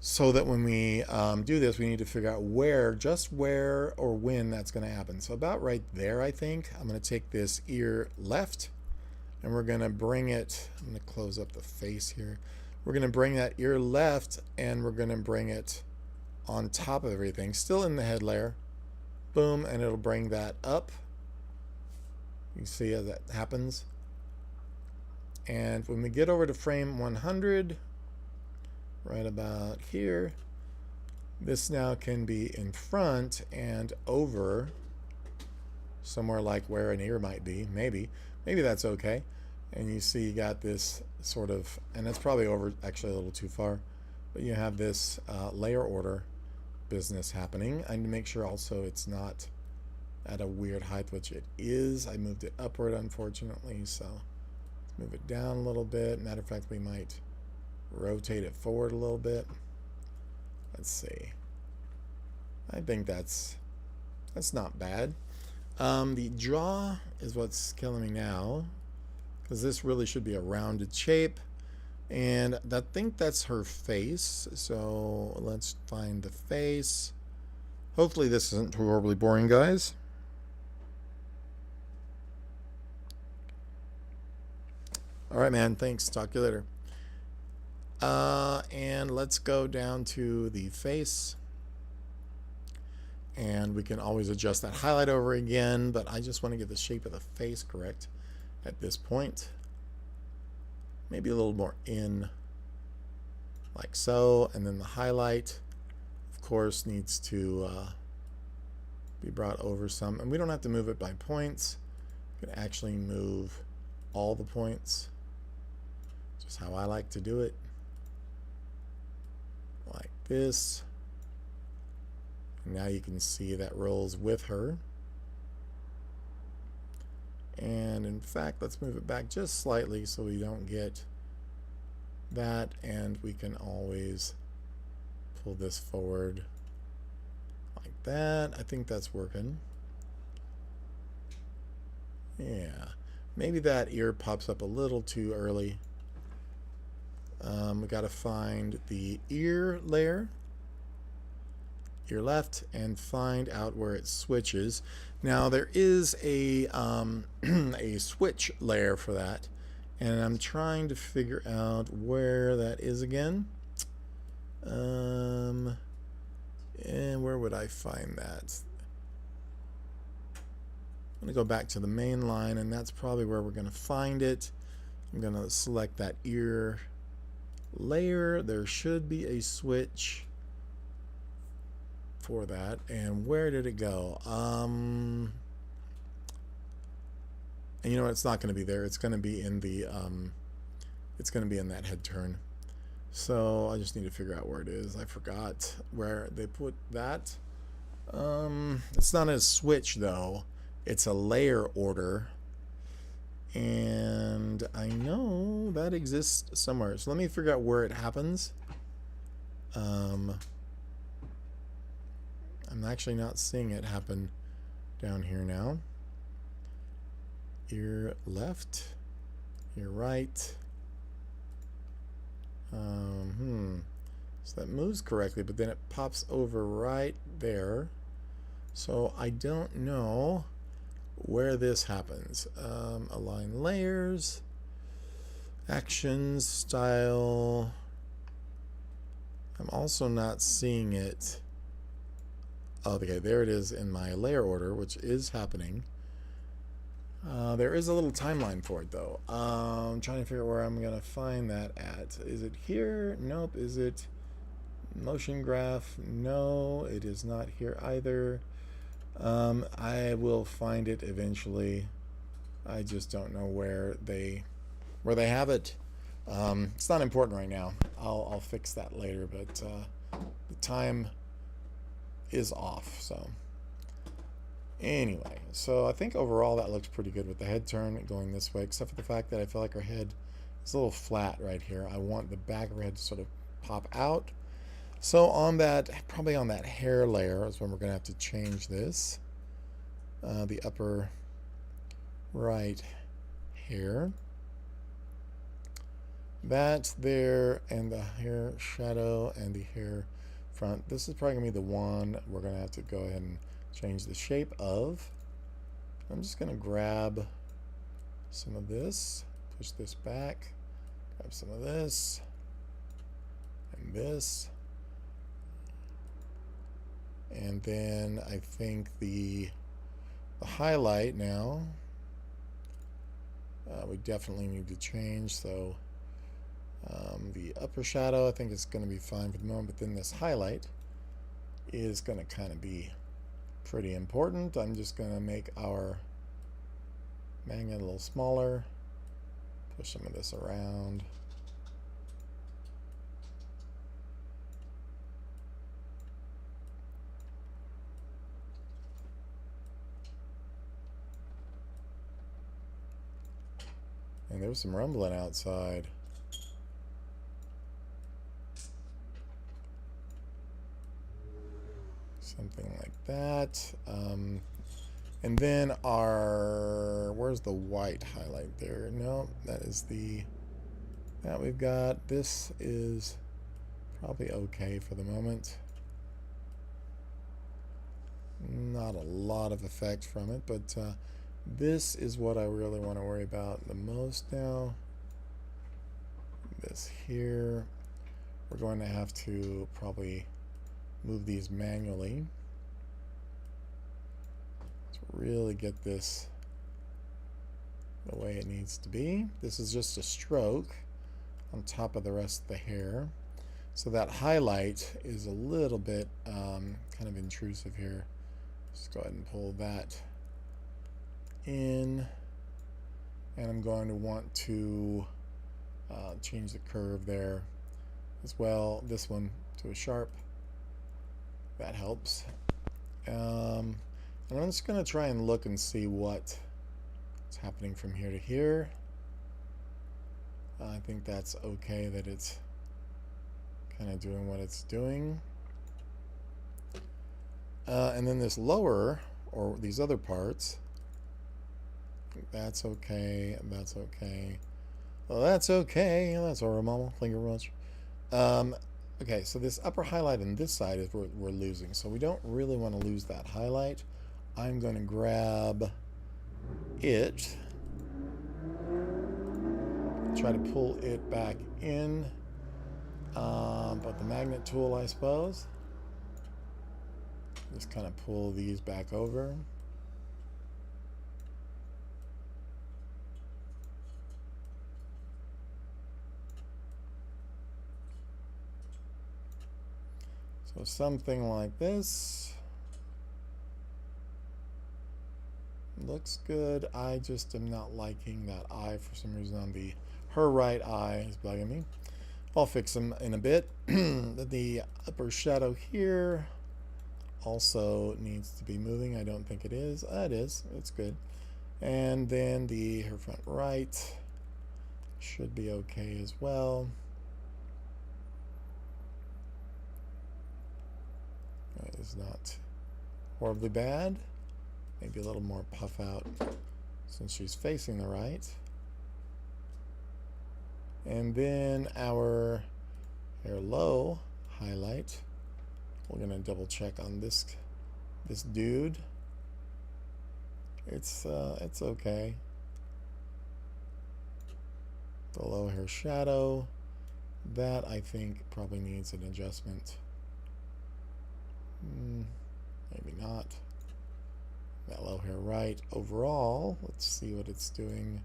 so that when we do this, we need to figure out just where or when that's going to happen. So about right there, I think. I'm going to take this ear left, and we're going to bring it, I'm going to close up the face here. We're going to bring that ear left, and we're going to bring it on top of everything, still in the head layer. Boom, and it'll bring that up. You see how that happens. And when we get over to frame 100, right about here, this now can be in front and over somewhere like where an ear might be. Maybe that's okay. And you see you got this sort of, and it's probably over actually a little too far, but you have this layer order business happening. I need to make sure also it's not at a weird height, which it is. I moved it upward, unfortunately, so let's move it down a little bit. Matter of fact, we might rotate it forward a little bit. Let's see. I think that's not bad. The jaw is what's killing me now, because this really should be a rounded shape, and I think that's her face. So let's find the face. Hopefully this isn't too horribly boring, guys. All right, man. Thanks. Talk to you later. And let's go down to the face. And we can always adjust that highlight over again, but I just want to get the shape of the face correct at this point. Maybe a little more in, like so. And then the highlight, of course, needs to be brought over some. And we don't have to move it by points. We can actually move all the points. Just how I like to do it. Like this. And now you can see that rolls with her. And in fact, let's move it back just slightly so we don't get that. And we can always pull this forward like that. I think that's working. Yeah. Maybe that ear pops up a little too early. We got to find the ear layer, ear left, and find out where it switches. Now there is a a switch layer for that, and I'm trying to figure out where that is again. And where would I find that? I'm going to go back to the main line, and that's probably where we're going to find it. I'm going to select that ear layer. There should be a switch for that. And where did it go? And you know what? It's not going to be there. It's going to be in the it's going to be in that head turn. So I just need to figure out where it is. I forgot where they put that. It's not a switch though. It's a layer order. And I know that exists somewhere. So let me figure out where it happens. I'm actually not seeing it happen down here now. Ear left, ear right. So that moves correctly, but then it pops over right there. So I don't know where this happens. Align layers, actions, style. I'm also not seeing it. Oh, okay, there it is in my layer order, which is happening. There is a little timeline for it though. I'm trying to figure out where I'm gonna find that at. Is it here? Nope. Is it motion graph? No, it is not here either. I will find it eventually. I just don't know where they have it. It's not important right now. I'll fix that later, but the time is off. So anyway, so I think overall that looks pretty good with the head turn going this way, except for the fact that I feel like her head is a little flat right here. I want the back of her head to sort of pop out. So on that, probably on that hair layer is when we're going to have to change this. The upper right hair. That there, and the hair shadow and the hair front. This is probably going to be the one we're going to have to go ahead and change the shape of. I'm just going to grab some of this, push this back, grab some of this, and this. And then I think the highlight now, we definitely need to change. So the upper shadow, I think it's going to be fine for the moment, but then this highlight is going to kind of be pretty important. I'm just going to make our magnet a little smaller, push some of this around. And there was some rumbling outside. Something like that. And then where's the white highlight there? No, that is that we've got. This is probably okay for the moment. Not a lot of effect from it, but this is what I really want to worry about the most now. This here. We're going to have to probably move these manually to really get this the way it needs to be. This is just a stroke on top of the rest of the hair. So that highlight is a little bit kind of intrusive here. Just go ahead and pull that in. And I'm going to want to change the curve there as well. This one to a sharp. That helps. And I'm just going to try and look and see what's happening from here to here. I think that's okay that it's kind of doing what it's doing. And then this lower, or these other parts, that's okay, that's okay. Well, that's okay. That's all right, Mama. Thank you very much. Okay, so this upper highlight on this side is what we're losing. So we don't really want to lose that highlight. I'm going to grab it. Try to pull it back in. But the magnet tool, I suppose. Just kind of pull these back over. So something like this. Looks good. I just am not liking that eye for some reason on her right eye is bugging me. I'll fix them in a bit. The upper shadow here also needs to be moving. I don't think it is. It is. It's good. And then her front right should be okay as well. That is not horribly bad. Maybe a little more puff out since she's facing the right. And then our hair low highlight. We're gonna double check on this dude. It's okay. The low hair shadow, that I think probably needs an adjustment. Maybe not. That low hair right. Overall, let's see what it's doing.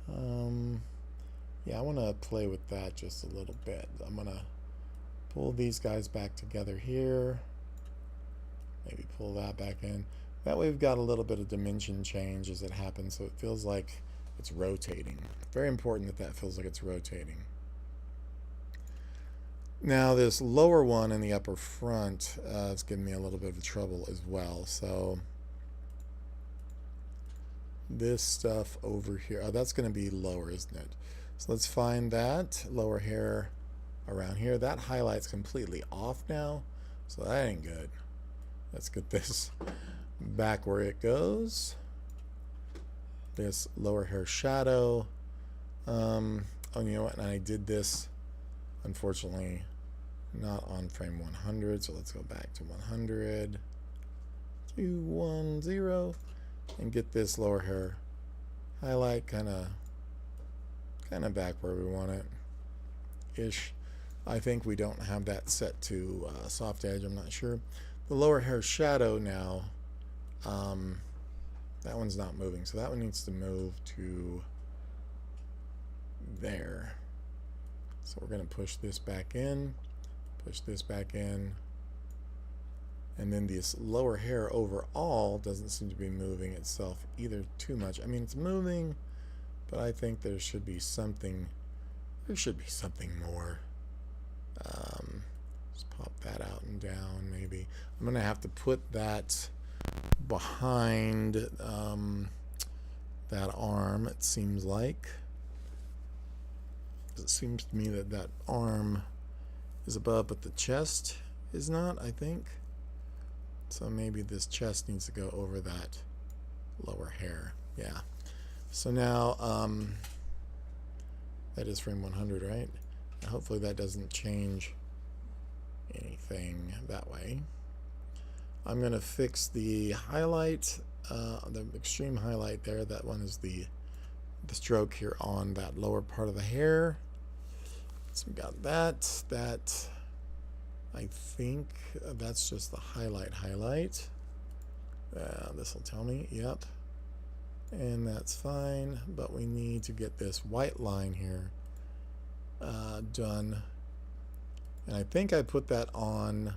Yeah, I want to play with that just a little bit. I'm going to pull these guys back together here. Maybe pull that back in. That way we've got a little bit of dimension change as it happens, so it feels like it's rotating. Very important that that feels like it's rotating. Now this lower one in the upper front is giving me a little bit of trouble as well. So this stuff over here, that's going to be lower, isn't it? So let's find that lower hair around here. That highlight's completely off now, so that ain't good. Let's get this back where it goes. This lower hair shadow. Oh, you know what? And I did this, unfortunately, not on frame 100. So let's go back to 100, 210, and get this lower hair highlight kind of back where we want it, ish. I think we don't have that set to soft edge. I'm not sure. The lower hair shadow now. That one's not moving, so that one needs to move to there. So we're going to push this back in, and then this lower hair overall doesn't seem to be moving itself either too much. I mean, it's moving, but I think there should be something more. Just pop that out and down maybe. I'm going to have to put that behind that arm, it seems like. It seems to me that that arm is above, but the chest is not, I think. So maybe this chest needs to go over that lower hair. Yeah. So now, that is frame 100, right? Now hopefully that doesn't change anything that way. I'm going to fix the highlight, the extreme highlight there. That one is the stroke here on that lower part of the hair. So we got that. That, I think that's just the highlight. This will tell me, yep. And that's fine, but we need to get this white line here done. And I think I put that on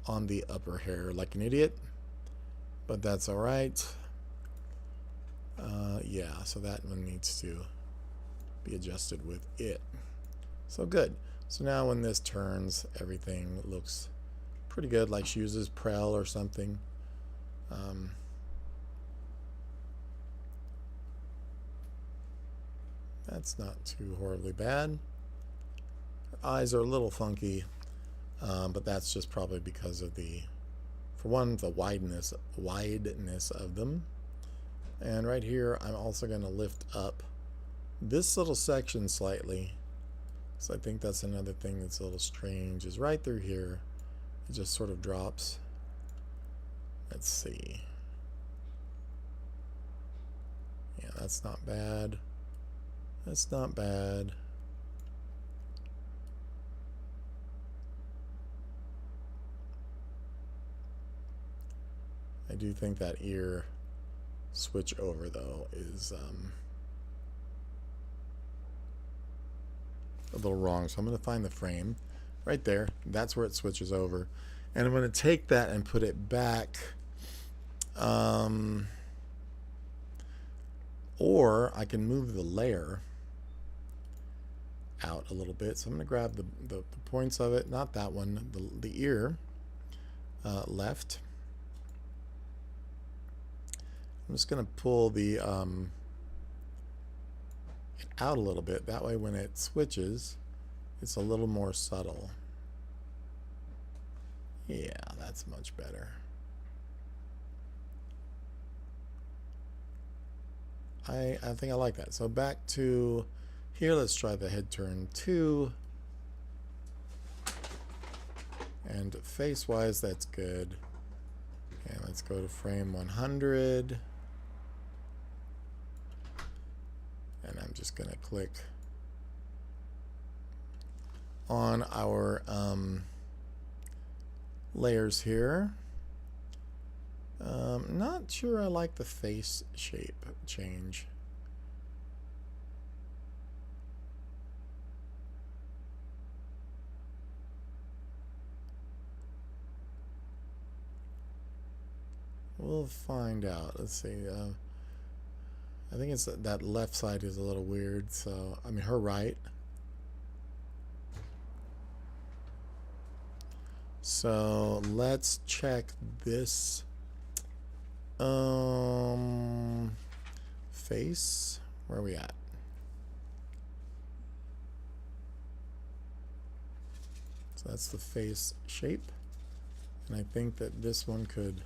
the upper hair like an idiot, but that's all right. Yeah, so that one needs to be adjusted with it. So good. So now when this turns, everything looks pretty good, like she uses Prel or something. That's not too horribly bad. Her eyes are a little funky, but that's just probably because of for one, the wideness of them. And right here, I'm also going to lift up this little section slightly. So I think that's another thing that's a little strange, is right through here, it just sort of drops. Let's see. Yeah, that's not bad. That's not bad. I do think that ear switch over though is a little wrong, so I'm going to find the frame right there. That's where it switches over, and I'm going to take that and put it back, or I can move the layer out a little bit. So I'm going to grab the points of it, not that one, the ear, left. I'm just going to pull the it out a little bit. That way when it switches, it's a little more subtle. Yeah, that's much better. I think I like that. So back to here, let's try the head turn 2. And face-wise, that's good. And let's go to frame 100. And I'm just going to click on our layers here. Not sure I like the face shape change. We'll find out. Let's see. I think it's that left side is a little weird. So, I mean, her right. So let's check this face. Where are we at? So that's the face shape. And I think that this one could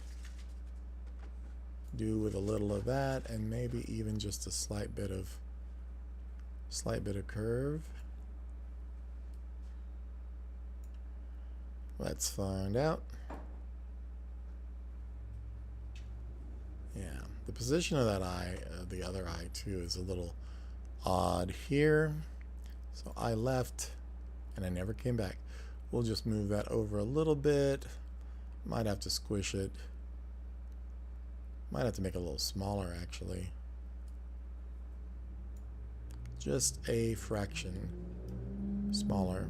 do with a little of that, and maybe even just a slight bit of curve. Let's find out. Yeah, the position of that eye, the other eye too, is a little odd here. So eye left, and I never came back. We'll just move that over a little bit. Might have to squish it. Might have to make it a little smaller, actually. Just a fraction smaller.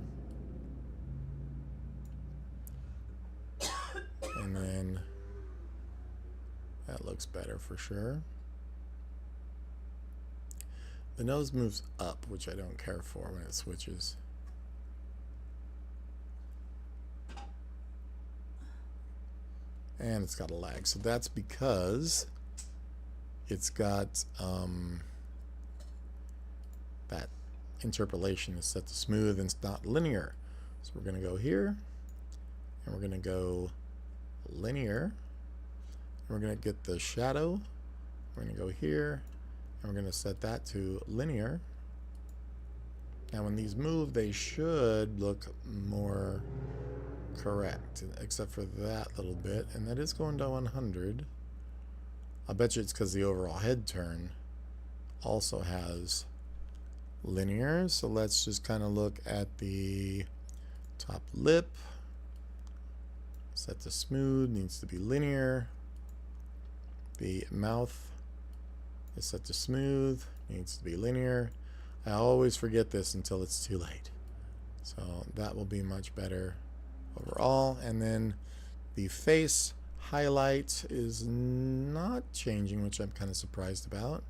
And then that looks better for sure. The nose moves up, which I don't care for when it switches. And it's got a lag, so that's because it's got that interpolation is set to smooth and it's not linear. So we're going to go here, and we're going to go linear, and we're going to get the shadow. We're going to go here, and we're going to set that to linear. Now when these move, they should look more correct, except for that little bit, and that is going to 100. I bet you it's because the overall head turn also has linear. So let's just kind of look at the top lip. Set to smooth, needs to be linear. The mouth is set to smooth, needs to be linear. I always forget this until it's too late. So that will be much better overall. And then the face highlight is not changing, which I'm kind of surprised about.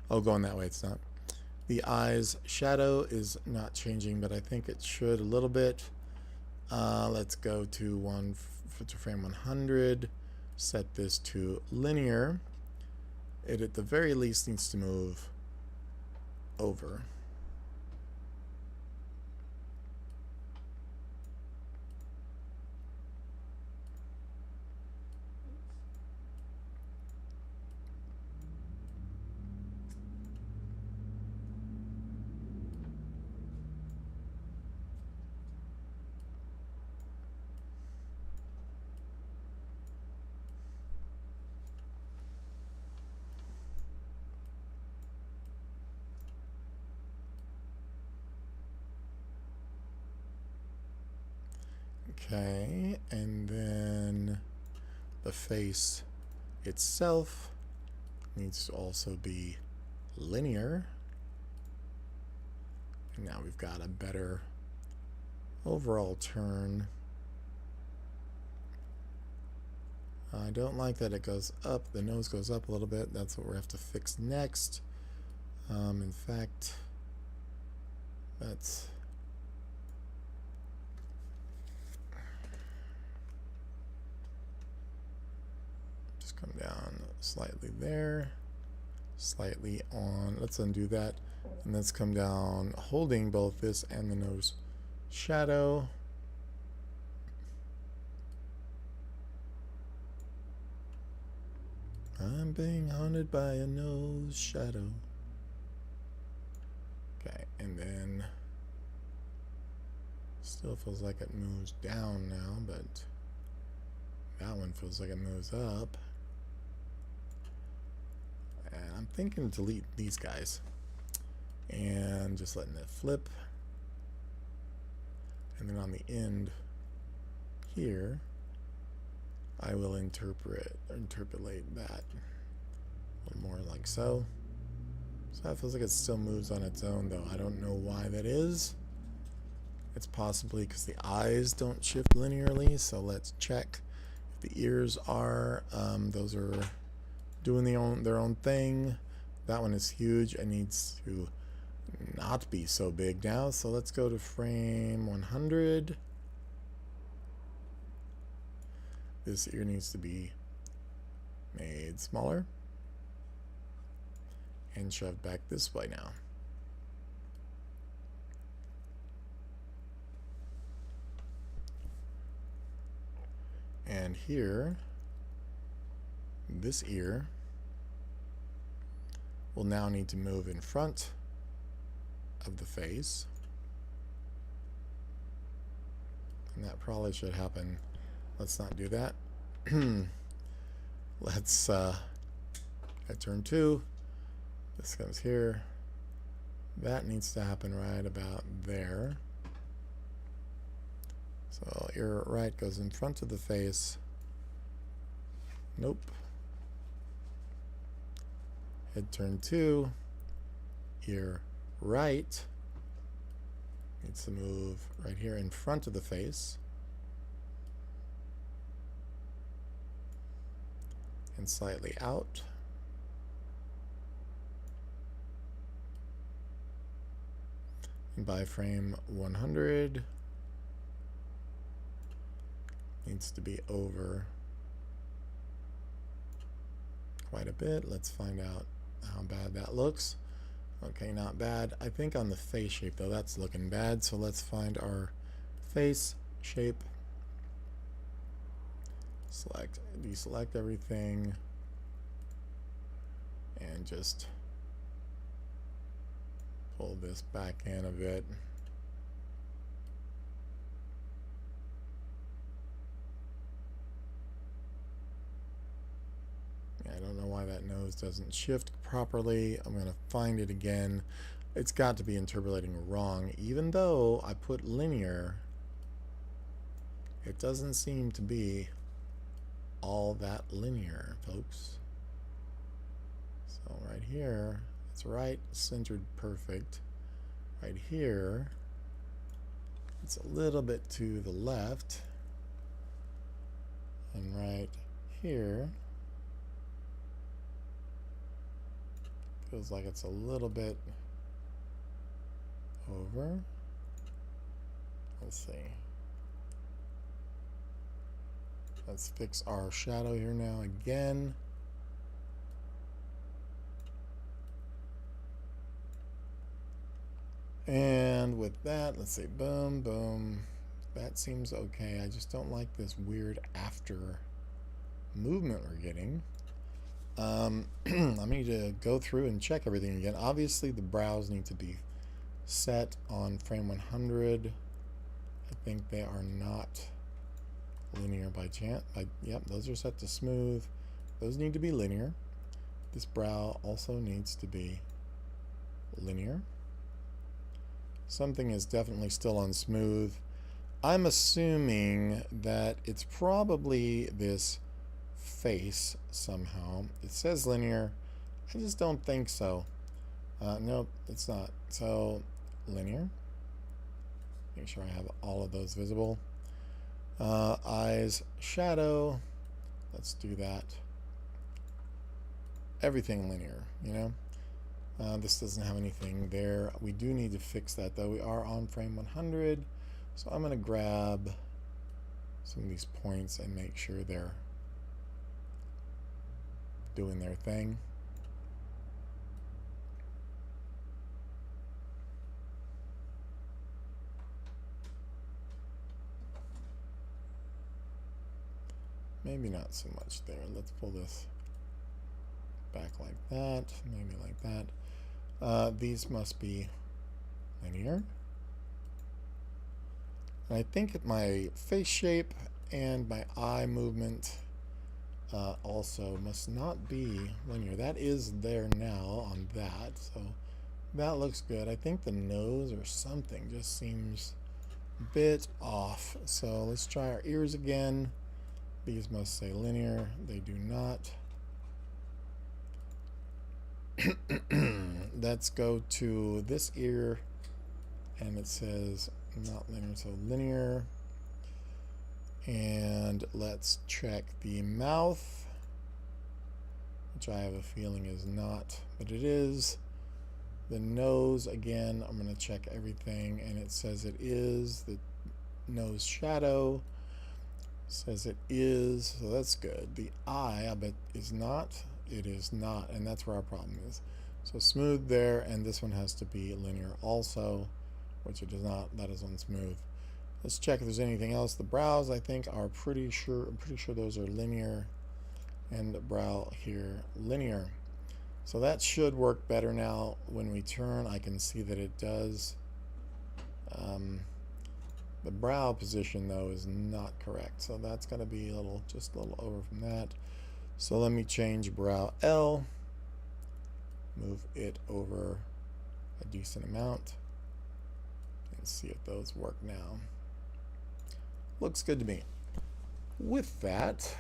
Oh, going that way, it's not. The eyes shadow is not changing, but I think it should a little bit. Let's go to frame 100. Set this to linear. It at the very least needs to move over. Okay, and then the face itself needs to also be linear. And now we've got a better overall turn. I don't like that it goes up. The nose goes up a little bit. That's what we have to fix next. In fact, that's... Just come down slightly there, slightly on. Let's undo that. And let's come down holding both this and the nose shadow. I'm being haunted by a nose shadow. Okay, and then still feels like it moves down now, but that one feels like it moves up. And I'm thinking delete these guys and just letting it flip. And then on the end here, I will interpolate that a little more like so. So that feels like it still moves on its own, though. I don't know why that is. It's possibly because the eyes don't shift linearly. So let's check if the ears are. Those are doing their own thing. That one is huge. It needs to not be so big now. So let's go to frame 100. This ear needs to be made smaller and shoved back this way now. And here, this ear will now need to move in front of the face. And that probably should happen. Let's not do that. Let's at turn 2. This comes here. That needs to happen right about there. So ear right goes in front of the face. Nope. Head turn 2. Ear right needs to move right here in front of the face. And slightly out. And by frame 100 needs to be over quite a bit. Let's find out how bad that looks. Okay, not bad. I think on the face shape though, that's looking bad. So let's find our face shape. Select, deselect everything, and just pull this back in a bit. I don't know why that nose doesn't shift properly. I'm going to find it again. It's got to be interpolating wrong. Even though I put linear, it doesn't seem to be all that linear, folks. So right here, it's right centered perfect. Right here, it's a little bit to the left. And right here, feels like it's a little bit over. Let's see. Let's fix our shadow here now again. And with that, let's say boom, boom. That seems okay. I just don't like this weird after movement we're getting. I need to go through and check everything again. Obviously, the brows need to be set on frame 100. I think they are not linear by chance. Yep, those are set to smooth. Those need to be linear. This brow also needs to be linear. Something is definitely still on smooth. I'm assuming that it's probably this face somehow. It says linear. I just don't think so. Nope, it's not. So linear. Make sure I have all of those visible. Eyes, shadow. Let's do that. Everything linear, you know. This doesn't have anything there. We do need to fix that though. We are on frame 100. So I'm going to grab some of these points and make sure they're doing their thing. Maybe not so much there. Let's pull this back like that, maybe like that. These must be linear. And I think my face shape and my eye movement also must not be linear. That is there now on that, so that looks good. I think the nose or something just seems a bit off. So let's try our ears again. These must say linear. They do not. Let's go to this ear, and it says not linear, so linear. And let's check the mouth, which I have a feeling is not, but it is. The nose, again, I'm going to check everything, and it says it is. The nose shadow says it is, so that's good. The eye, I bet, is not. It is not, and that's where our problem is. So smooth there, and this one has to be linear also, which it is not. That is on smooth. Let's check if there's anything else. The brows, I think, are I'm pretty sure those are linear, and the brow here linear. So that should work better now. When we turn, I can see that it does. The brow position, though, is not correct. So that's going to be just a little over from that. So let me change brow L. Move it over a decent amount. And see if those work now. Looks good to me. With that,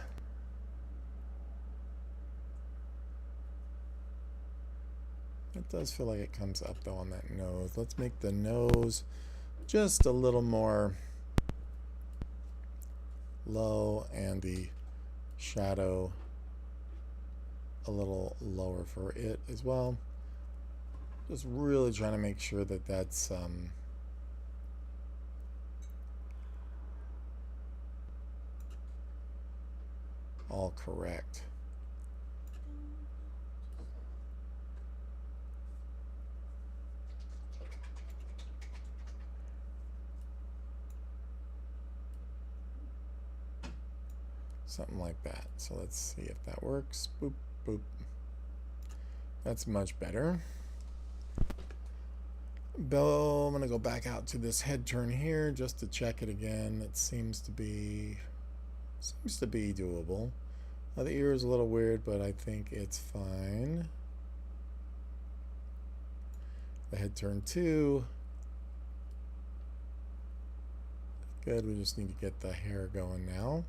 it does feel like it comes up though on that nose. Let's make the nose just a little more low and the shadow a little lower for it as well. Just really trying to make sure that that's all correct. Something like that. So let's see if that works. Boop, boop. That's much better. Bill, I'm going to go back out to this head turn here just to check it again. It seems to be doable. The ear is a little weird, but I think it's fine. The head turn 2. Good, we just need to get the hair going now.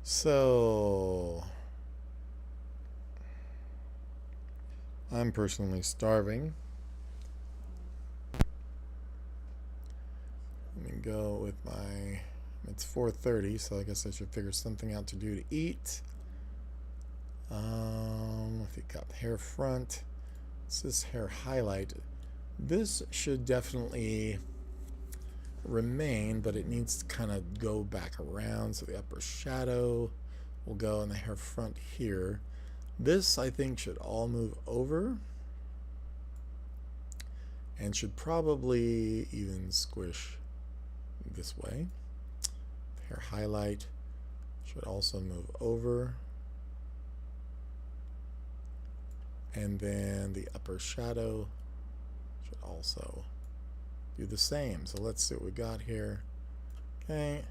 So I'm personally starving. Let me go with my, it's 4:30, so I guess I should figure something out to do to eat. If you got hair front, it's this hair highlight. This should definitely remain, but it needs to kind of go back around, so the upper shadow will go in the hair front here. This, I think, should all move over and should probably even squish this way. The hair highlight should also move over, and then the upper shadow should also do the same. So let's see what we got here. Okay,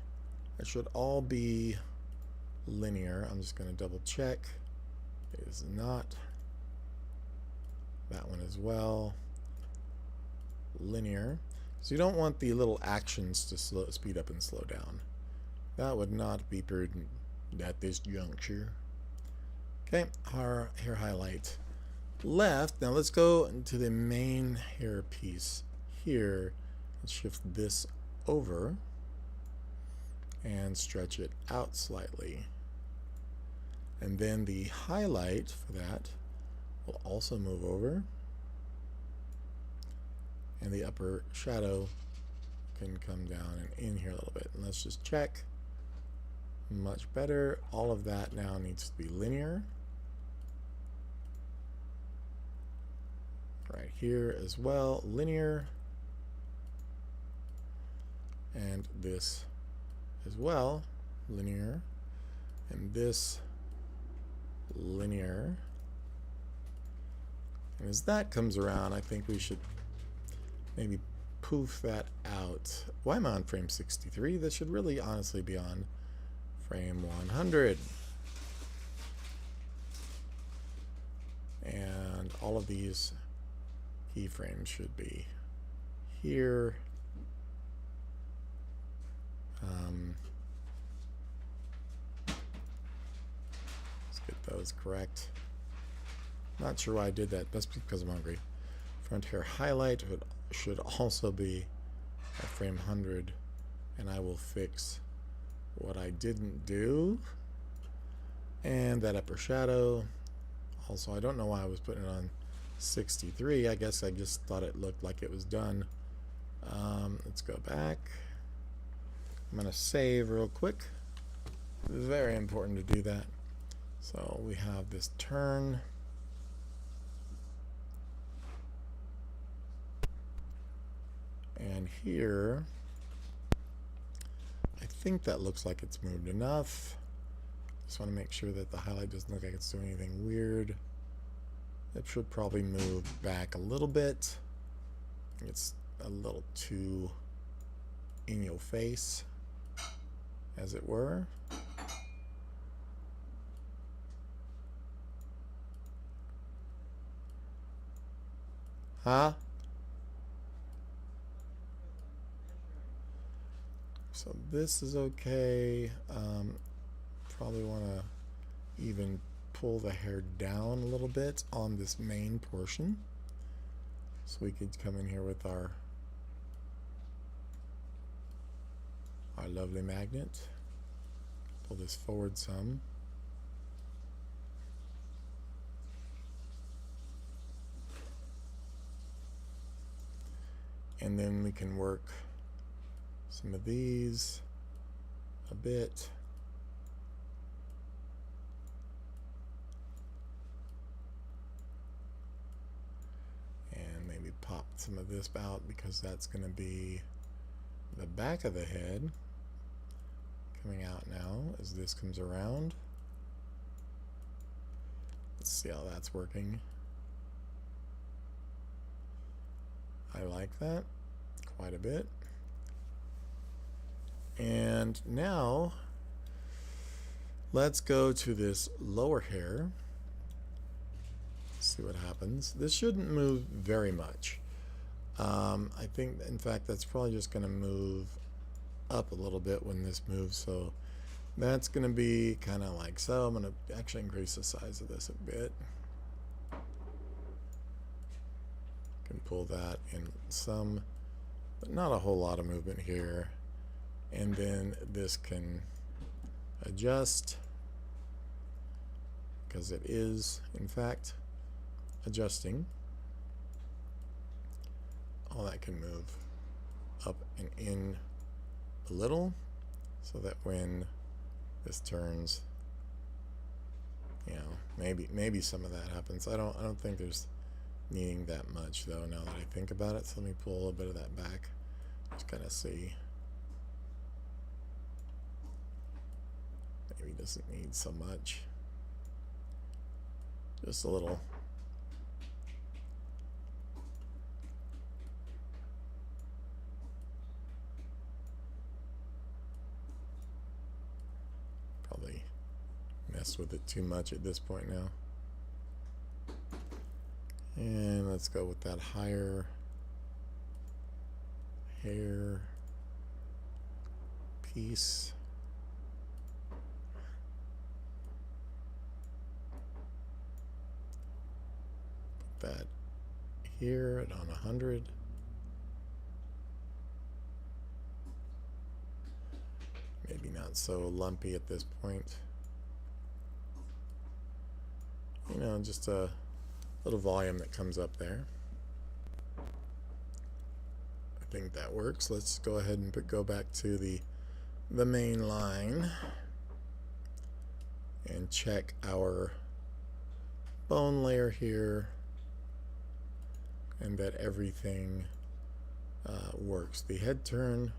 it should all be linear. I'm just going to double check. It is not. That one as well. Linear. So you don't want the little actions to speed up and slow down. That would not be prudent at this juncture. Okay, our hair highlight left. Now let's go into the main hair piece here and shift this over and stretch it out slightly. And then the highlight for that will also move over, and the upper shadow can come down and in here a little bit. And let's just check. Much better. All of that now needs to be linear. right here as well, linear, and this as well, linear, and this linear. And as that comes around, I think we should maybe poof that out. Why am I on frame 63? This should really honestly be on frame 100. And all of these keyframes should be here. Let's get those correct. Not sure why I did that. That's because I'm hungry. Front hair highlight should also be at frame 100. And I will fix what I didn't do. And that upper shadow. Also, I don't know why I was putting it on 63. I guess I just thought it looked like it was done. Let's go back. I'm going to save real quick. Very important to do that. So we have this turn. And here, I think that looks like it's moved enough. Just want to make sure that the highlight doesn't look like it's doing anything weird. It should probably move back a little bit. It's a little too in your face, as it were. Huh? So this is okay. Probably want to even pull the hair down a little bit on this main portion. So we could come in here with our lovely magnet. Pull this forward some. And then we can work some of these a bit. And maybe pop some of this out because that's going to be the back of the head coming out now as this comes around. Let's see how that's working. I like that quite a bit. And now let's go to this lower hair. See what happens. This shouldn't move very much. I think, in fact, that's probably just going to move up a little bit when this moves. So that's going to be kind of like so. I'm going to actually increase the size of this a bit. Can pull that in some, but not a whole lot of movement here. And then this can adjust because it is, in fact, adjusting. All that can move up and in a little so that when this turns, you know, maybe some of that happens. I don't think there's needing that much though now that I think about it. So let me pull a little bit of that back. Just kind of see. Maybe doesn't need so much. Just a little. Probably messed with it too much at this point now. And let's go with that higher hair piece. Put that here at on 100. Maybe not so lumpy at this point. You know, just a little volume that comes up there. I think that works. Let's go ahead and go back to the main line and check our bone layer here. and that everything works. The head turn,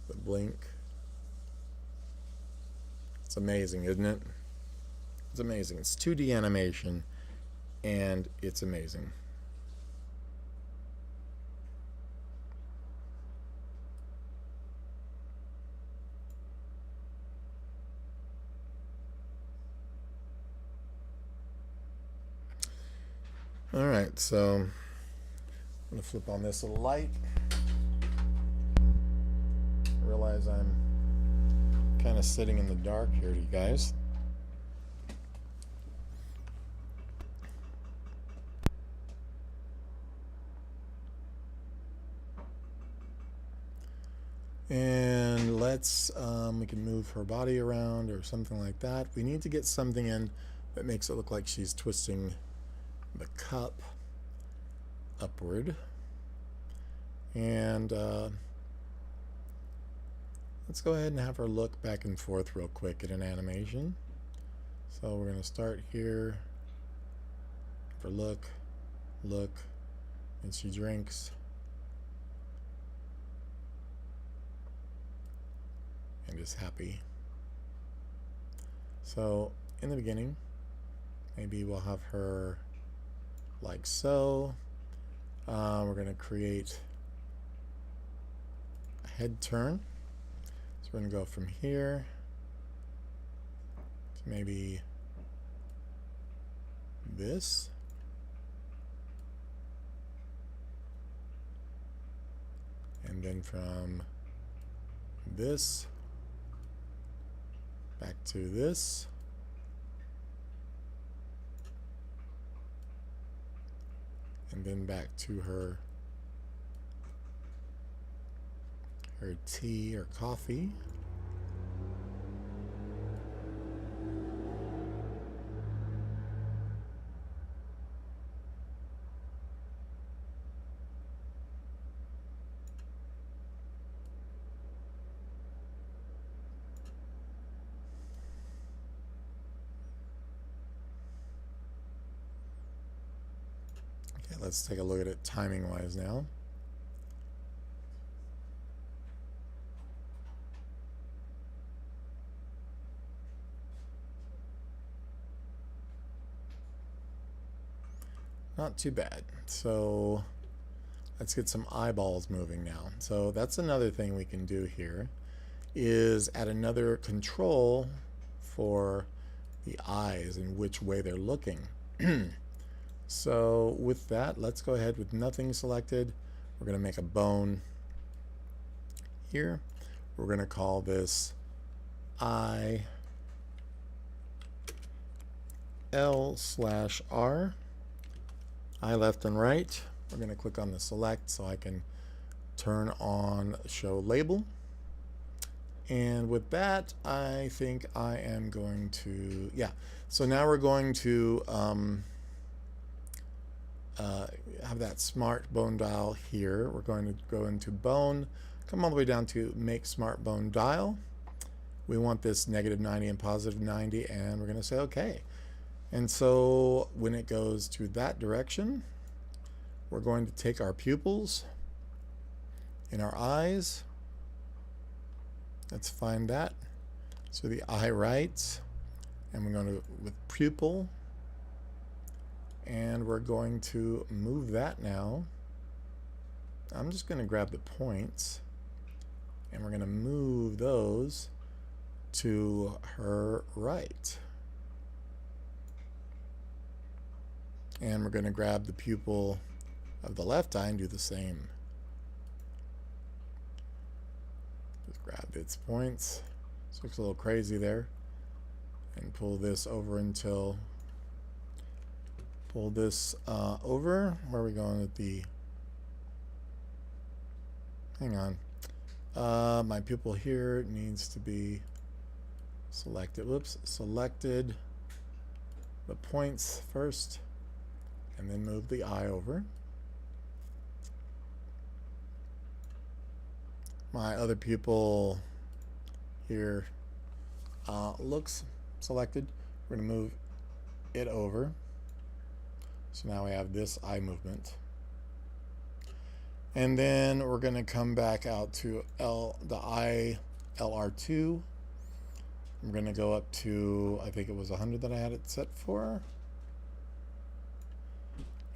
the blink. It's amazing, isn't it? It's amazing. It's 2D animation, and it's amazing. All right, so I'm gonna flip on this little light. I realize I'm kind of sitting in the dark here, you guys. And let's, we can move her body around or something like that. We need to get something in that makes it look like she's twisting the cup upward. And let's go ahead and have her look back and forth real quick at an animation. So we're going to start here. For look, and she drinks. And is happy. So in the beginning, maybe we'll have her like so. We're going to create a head turn. So we're going to go from here to maybe this. And then from this back to this. And then back to her tea or coffee. Okay, let's take a look at it timing wise now. Not too bad. So let's get some eyeballs moving now. So that's another thing we can do here, is add another control for the eyes and which way they're looking. So with that, let's go ahead with nothing selected. We're going to make a bone here. We're going to call this I L/R. Eye left and right. We're going to click on the select so I can turn on show label. And with that, I think I am going to, yeah. So now we're going to have that smart bone dial here. We're going to go into bone, come all the way down to make smart bone dial. We want this -90 and +90, and we're going to say okay. And so when it goes to that direction, we're going to take our pupils in our eyes. Let's find that. So the eye right, and we're going to with pupil, and we're going to move that now. I'm just going to grab the points, and we're going to move those to her right. And we're going to grab the pupil of the left eye and do the same. Just grab its points. This looks a little crazy there. And pull this over until, pull this over. Where are we going with the, hang on. My pupil here needs to be selected. Whoops, selected the points first. and then move the eye over. My other pupil here looks selected. We're going to move it over. So now we have this eye movement. And then we're going to come back out to the eye LR2. I'm going to go up to, I think it was 100 that I had it set for.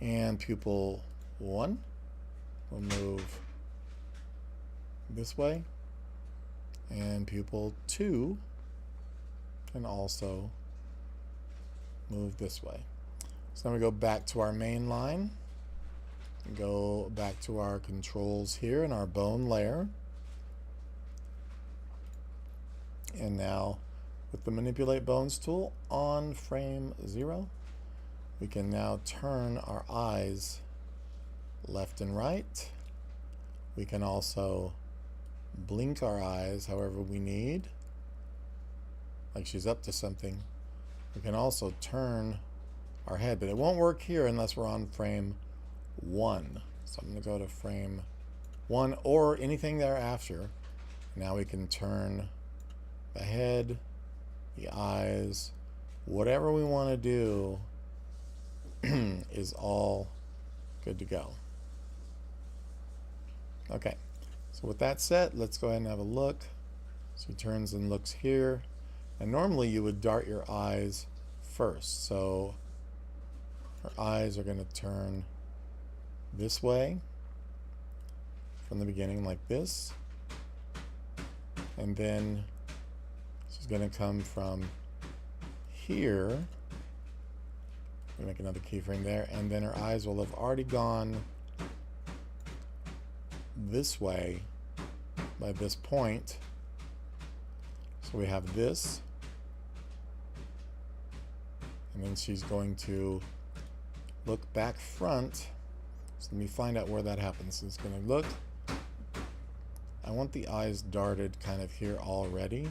And pupil 1 will move this way. And pupil 2 can also move this way. So then we go back to our main line. Go back to our controls here in our bone layer. And now with the manipulate bones tool on frame 0, we can now turn our eyes left and right. We can also blink our eyes however we need, like she's up to something. We can also turn our head, but it won't work here unless we're on frame 1. So I'm going to go to frame 1 or anything thereafter. Now we can turn the head, the eyes, whatever we want to do is all good to go. Okay, so with that set, let's go ahead and have a look. So he turns and looks here, and normally you would dart your eyes first. So her eyes are going to turn this way from the beginning like this, and then she's going to come from here. We make another keyframe there, and then her eyes will have already gone this way by this point. So we have this, and then she's going to look back front. So let me find out where that happens. It's going to look, I want the eyes darted kind of here already.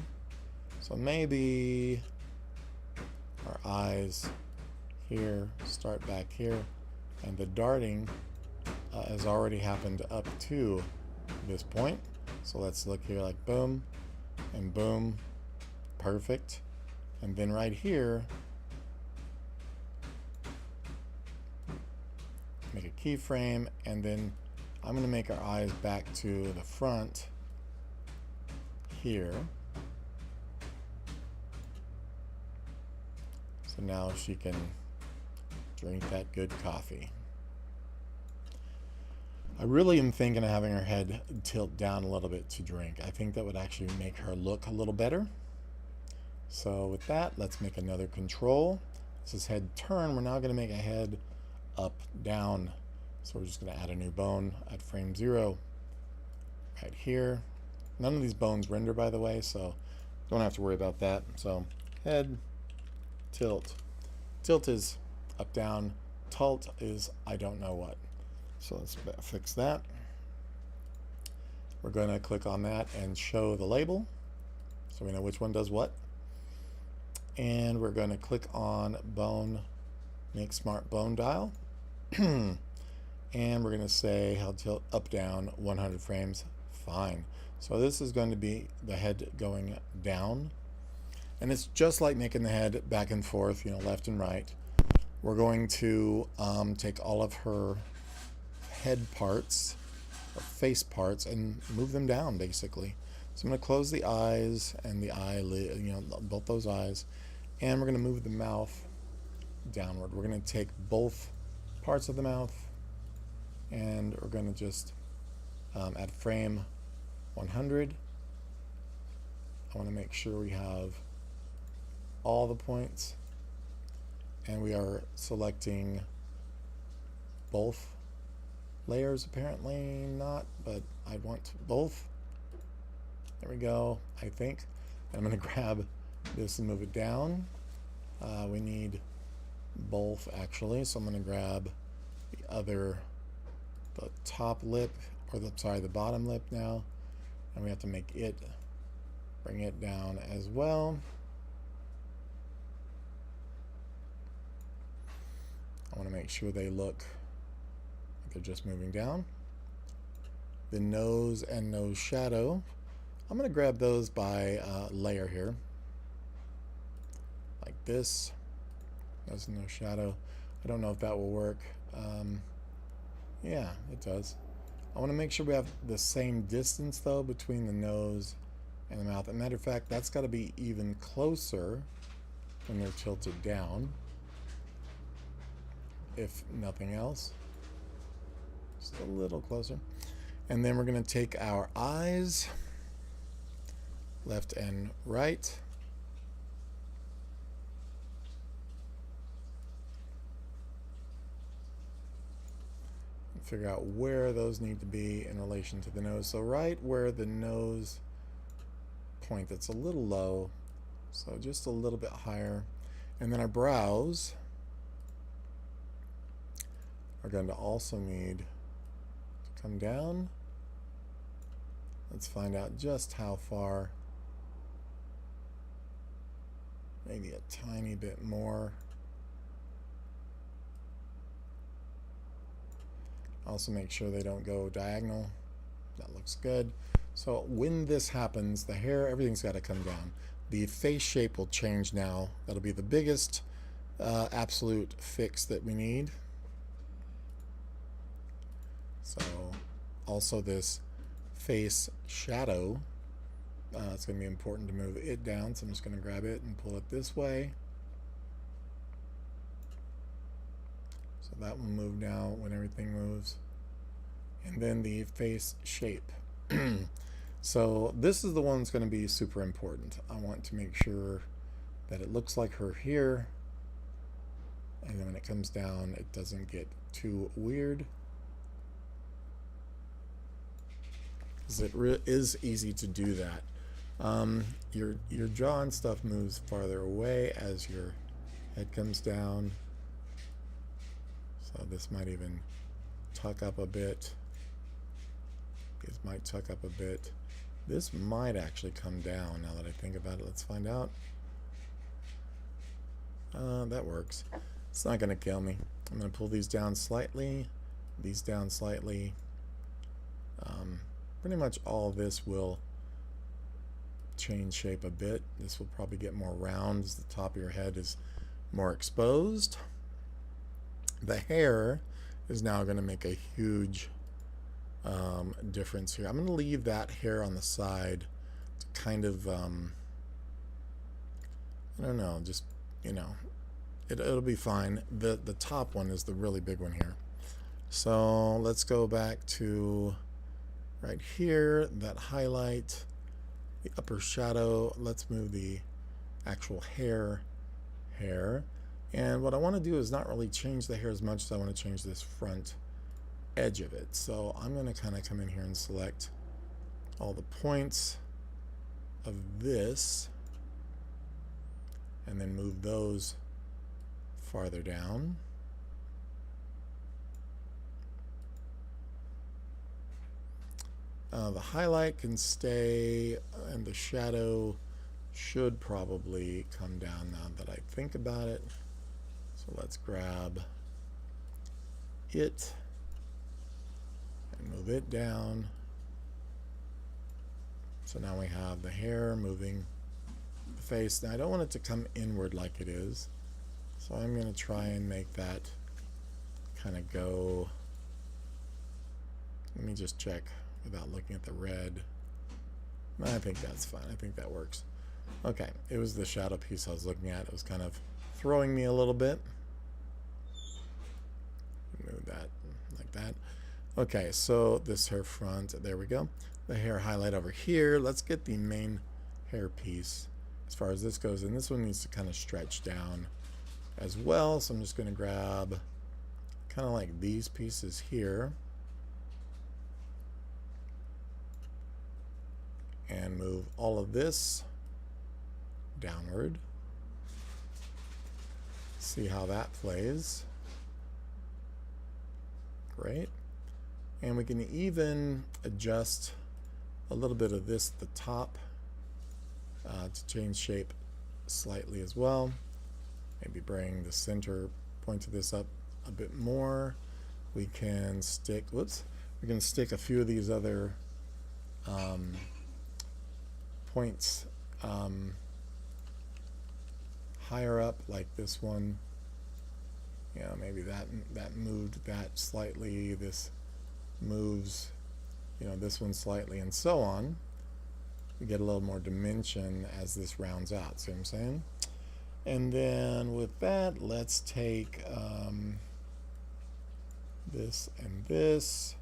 So maybe our eyes here start back here, and the darting has already happened up to this point. So let's look here, like boom and boom, perfect. And then right here, make a keyframe, and then I'm going to make our eyes back to the front here. So now she can drink that good coffee. I really am thinking of having her head tilt down a little bit to drink. I think that would actually make her look a little better. So with that, let's make another control. This is head turn. We're now going to make a head up, down. So we're just going to add a new bone at frame 0 right here. None of these bones render, by the way, so don't have to worry about that. So head, tilt. Tilt is up, down. Tilt is I don't know what. So let's fix that. We're going to click on that and show the label so we know which one does what. And we're going to click on bone, make smart bone dial. And we're going to say how tilt up, down, 100 frames. Fine. So this is going to be the head going down. And it's just like making the head back and forth, you know, left and right. We're going to take all of her head parts, or face parts, and move them down, basically. So I'm going to close the eyes and the eyelid, you know, both those eyes. And we're going to move the mouth downward. We're going to take both parts of the mouth, and we're going to just at frame 100, I want to make sure we have all the points, and we are selecting both layers. Apparently not, but I want both. There we go, I think. I'm going to grab this and move it down. We need both, actually, so I'm going to grab the top lip, or the bottom lip now, and we have to make it, bring it down as well. I want to make sure they look like they're just moving down. The nose and nose shadow, I'm going to grab those by layer here, like this. Nose and nose shadow. I don't know if that will work. Yeah, it does. I want to make sure we have the same distance though between the nose and the mouth. As a matter of fact, that's got to be even closer when they're tilted down, if nothing else. Just a little closer. And then we're going to take our eyes, left and right. Figure out where those need to be in relation to the nose. So right where the nose point, that's a little low, so just a little bit higher. And then our brows are going to also need to come down. Let's find out just how far. Maybe a tiny bit more. Also make sure they don't go diagonal. That looks good. So when this happens, the hair, everything's got to come down. The face shape will change now. That'll be the biggest absolute fix that we need. So also this face shadow, it's going to be important to move it down. So I'm just going to grab it and pull it this way. So that will move now when everything moves. And then the face shape. So this is the one that's going to be super important. I want to make sure that it looks like her here. And then when it comes down, it doesn't get too weird. Because it is easy to do that. Your jaw and stuff moves farther away as your head comes down. So this might even tuck up a bit. This might tuck up a bit. This might actually come down now that I think about it. Let's find out. That works. It's not going to kill me. I'm going to pull these down slightly. These down slightly. Pretty much all this will change shape a bit. This will probably get more round as the top of your head is more exposed. The hair is now going to make a huge difference here. I'm going to leave that hair on the side to kind of, I don't know, just, you know, it'll be fine. The top one is the really big one here. So let's go back to right here, that highlight, the upper shadow. Let's move the actual hair. And what I want to do is not really change the hair as much as I want to change this front edge of it. So I'm going to kind of come in here and select all the points of this and then move those farther down. The highlight can stay and the shadow should probably come down now that I think about it. So let's grab it and move it down. So now we have the hair moving the face. Now I don't want it to come inward like it is. So I'm going to try and make that kind of go. Let me just check without looking at the red. I think that's fine. I think that works. Okay, it was the shadow piece I was looking at. It was kind of throwing me a little bit. Move that like that. Okay, so this hair front, there we go. The hair highlight over here. Let's get the main hair piece as far as this goes. And this one needs to kind of stretch down as well. So I'm just going to grab kind of like these pieces here and move all of this downward. See how that plays. Great. And we can even adjust a little bit of this at the top to change shape slightly as well. Maybe bring the center point of this up a bit more. We can stick, whoops, we can stick a few of these other points higher up, like this one. Yeah, maybe that moved that slightly. This moves, this one slightly, and so on. We get a little more dimension as this rounds out. See what I'm saying? And then with that, let's take this and this.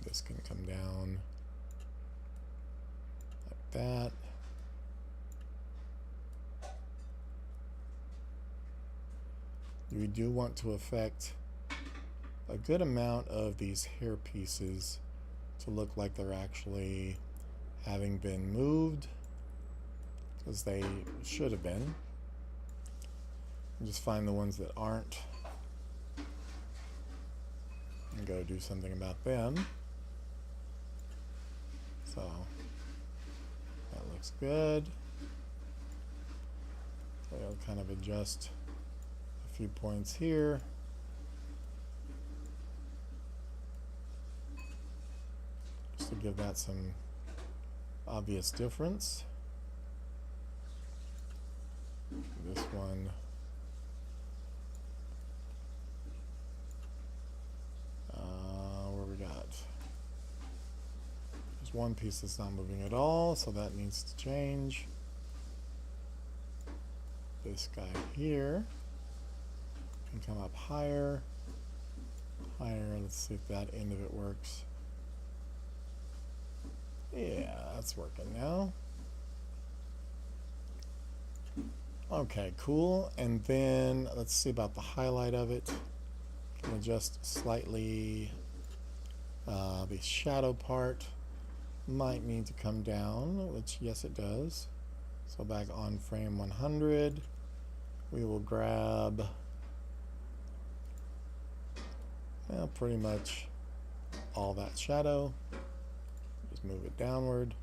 This can come down like that. We do want to affect a good amount of these hair pieces to look like they're actually having been moved, because they should have been. And just find the ones that aren't and go do something about them. So that looks good. So I'll kind of adjust a few points here. Just to give that some obvious difference. This one, where we got, there's one piece that's not moving at all, so that needs to change. This guy here can come up higher, higher. Let's see if that end of it works. Yeah, that's working now. Okay, cool. And then let's see about the highlight of it. Can adjust slightly. The shadow part might need to come down, which yes it does. So back on frame 100, we will grab pretty much all that shadow. Just move it downward.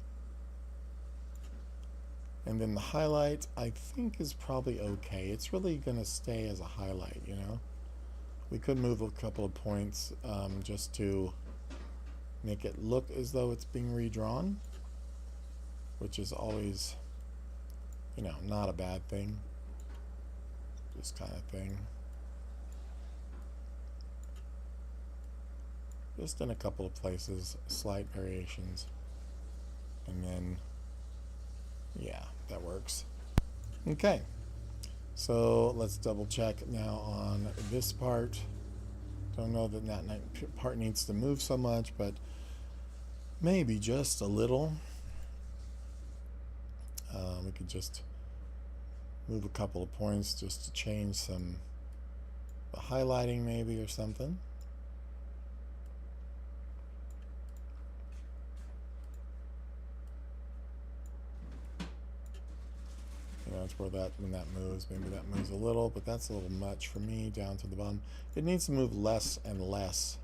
And then the highlight, I think, is probably okay. It's really going to stay as a highlight, We could move a couple of points just to make it look as though it's being redrawn, which is always, not a bad thing. This kind of thing. Just in a couple of places, slight variations. And then, yeah, that works. Okay, so let's double check now on this part. Don't know that that part needs to move so much, but maybe just a little. We could just move a couple of points just to change some highlighting maybe or something. That's where when that moves, maybe that moves a little, but that's a little much for me down to the bottom. It needs to move less and less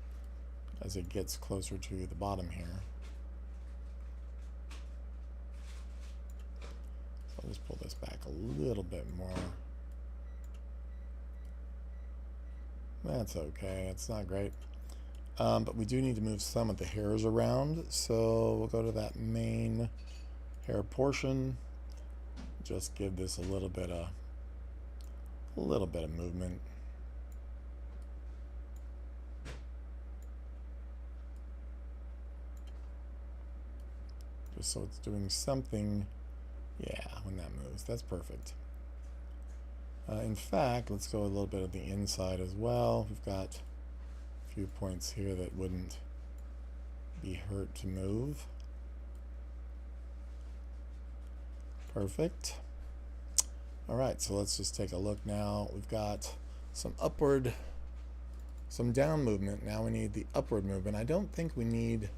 as it gets closer to the bottom here. So I'll just pull this back a little bit more. That's okay, it's not great. But we do need to move some of the hairs around, so we'll go to that main hair portion. Just give this a little bit of movement. Just so it's doing something. Yeah, when that moves, that's perfect. In fact, let's go a little bit of the inside as well. We've got a few points here that wouldn't be hurt to move. Perfect. All right, so let's just take a look now. We've got some down movement. Now we need the upward movement. I don't think we need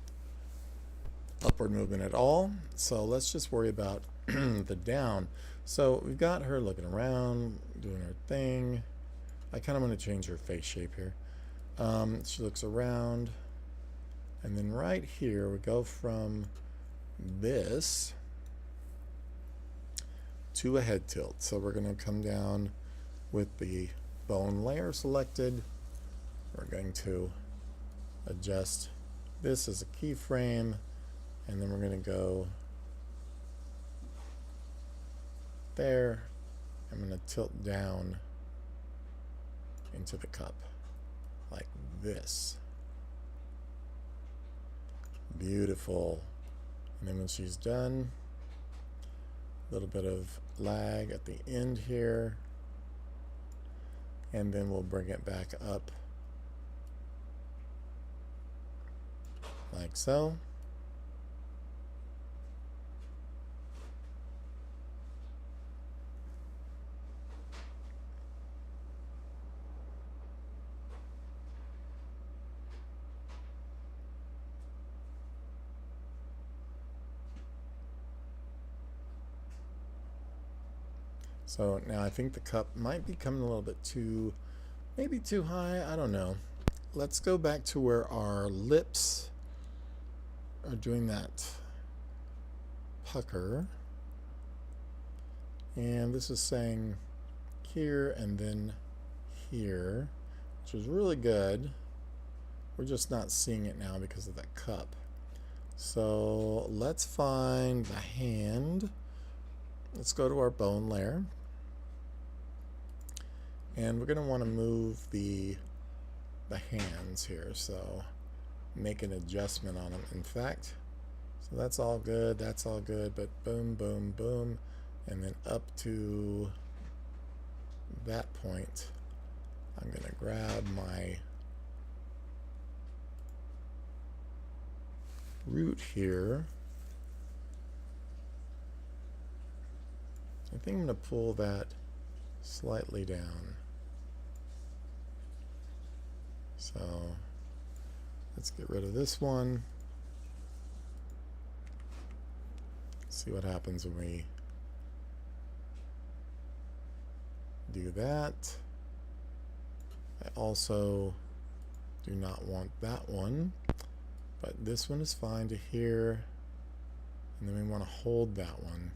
upward movement at all. So let's just worry about the down. So we've got her looking around, doing her thing. I kind of want to change her face shape here. She looks around. And then right here, we go from this to a head tilt. So we're going to come down with the bone layer selected, we're going to adjust this as a keyframe, and then we're going to go there. I'm going to tilt down into the cup like this. Beautiful. And then when she's done, a little bit of lag at the end here, and then we'll bring it back up like so. So now I think the cup might be coming a little bit too, maybe too high, I don't know. Let's go back to where our lips are doing that pucker. And this is saying here and then here, which is really good. We're just not seeing it now because of that cup. So let's find the hand. Let's go to our bone layer. And we're going to want to move the hands here. So make an adjustment on them. In fact, so that's all good. That's all good. But boom, boom, boom. And then up to that point, I'm going to grab my root here. I think I'm going to pull that slightly down. So let's get rid of this one. See what happens when we do that. I also do not want that one, but this one is fine to here, and then we want to hold that one.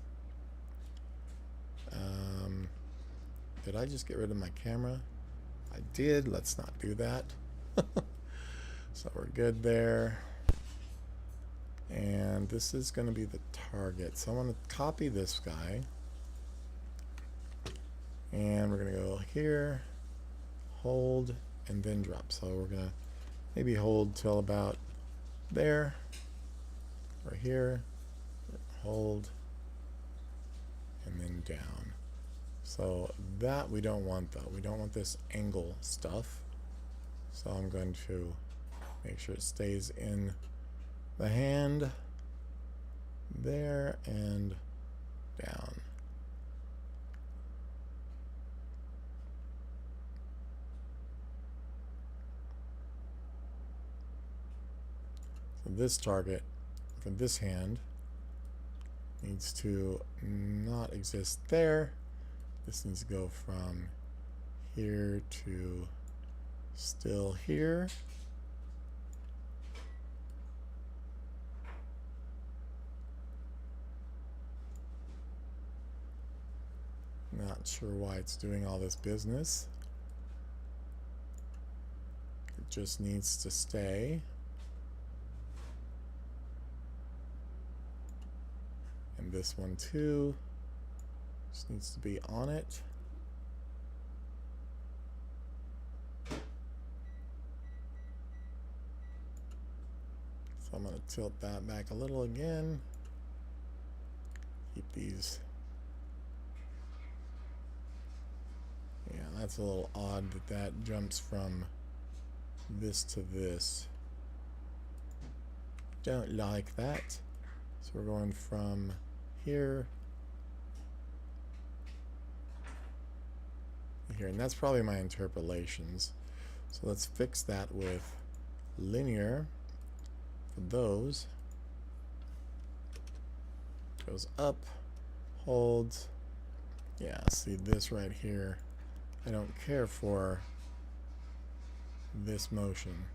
Did I just get rid of my camera? I did. Let's not do that. So we're good there. And this is going to be the target. So I want to copy this guy. And we're going to go here, hold, and then drop. So we're going to maybe hold till about there, or here, hold, and then down. So that we don't want though. We don't want this angle stuff. So I'm going to make sure it stays in the hand, there, and down. So this target for this hand needs to not exist there. This needs to go from here to still here. Not sure why it's doing all this business. It just needs to stay. And this one too just needs to be on it. So I'm going to tilt that back a little again. Keep these. Yeah, that's a little odd that jumps from this to this. Don't like that. So we're going from here, here, and that's probably my interpolations. So let's fix that with linear for those. Goes up, holds. Yeah, see this right here. I don't care for this motion.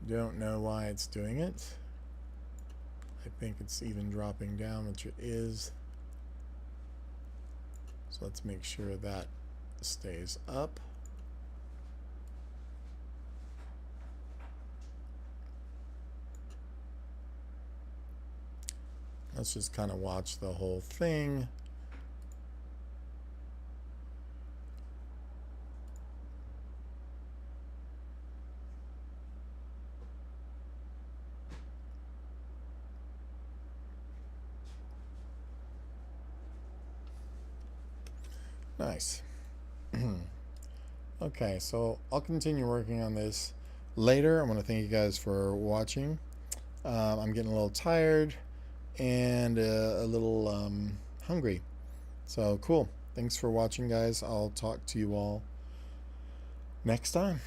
Don't know why it's doing it. I think it's even dropping down, which it is. So let's make sure that stays up. Let's just kind of watch the whole thing. Nice. Okay, so I'll continue working on this later. I want to thank you guys for watching. I'm getting a little tired and a little hungry. So cool. Thanks for watching, guys. I'll talk to you all next time.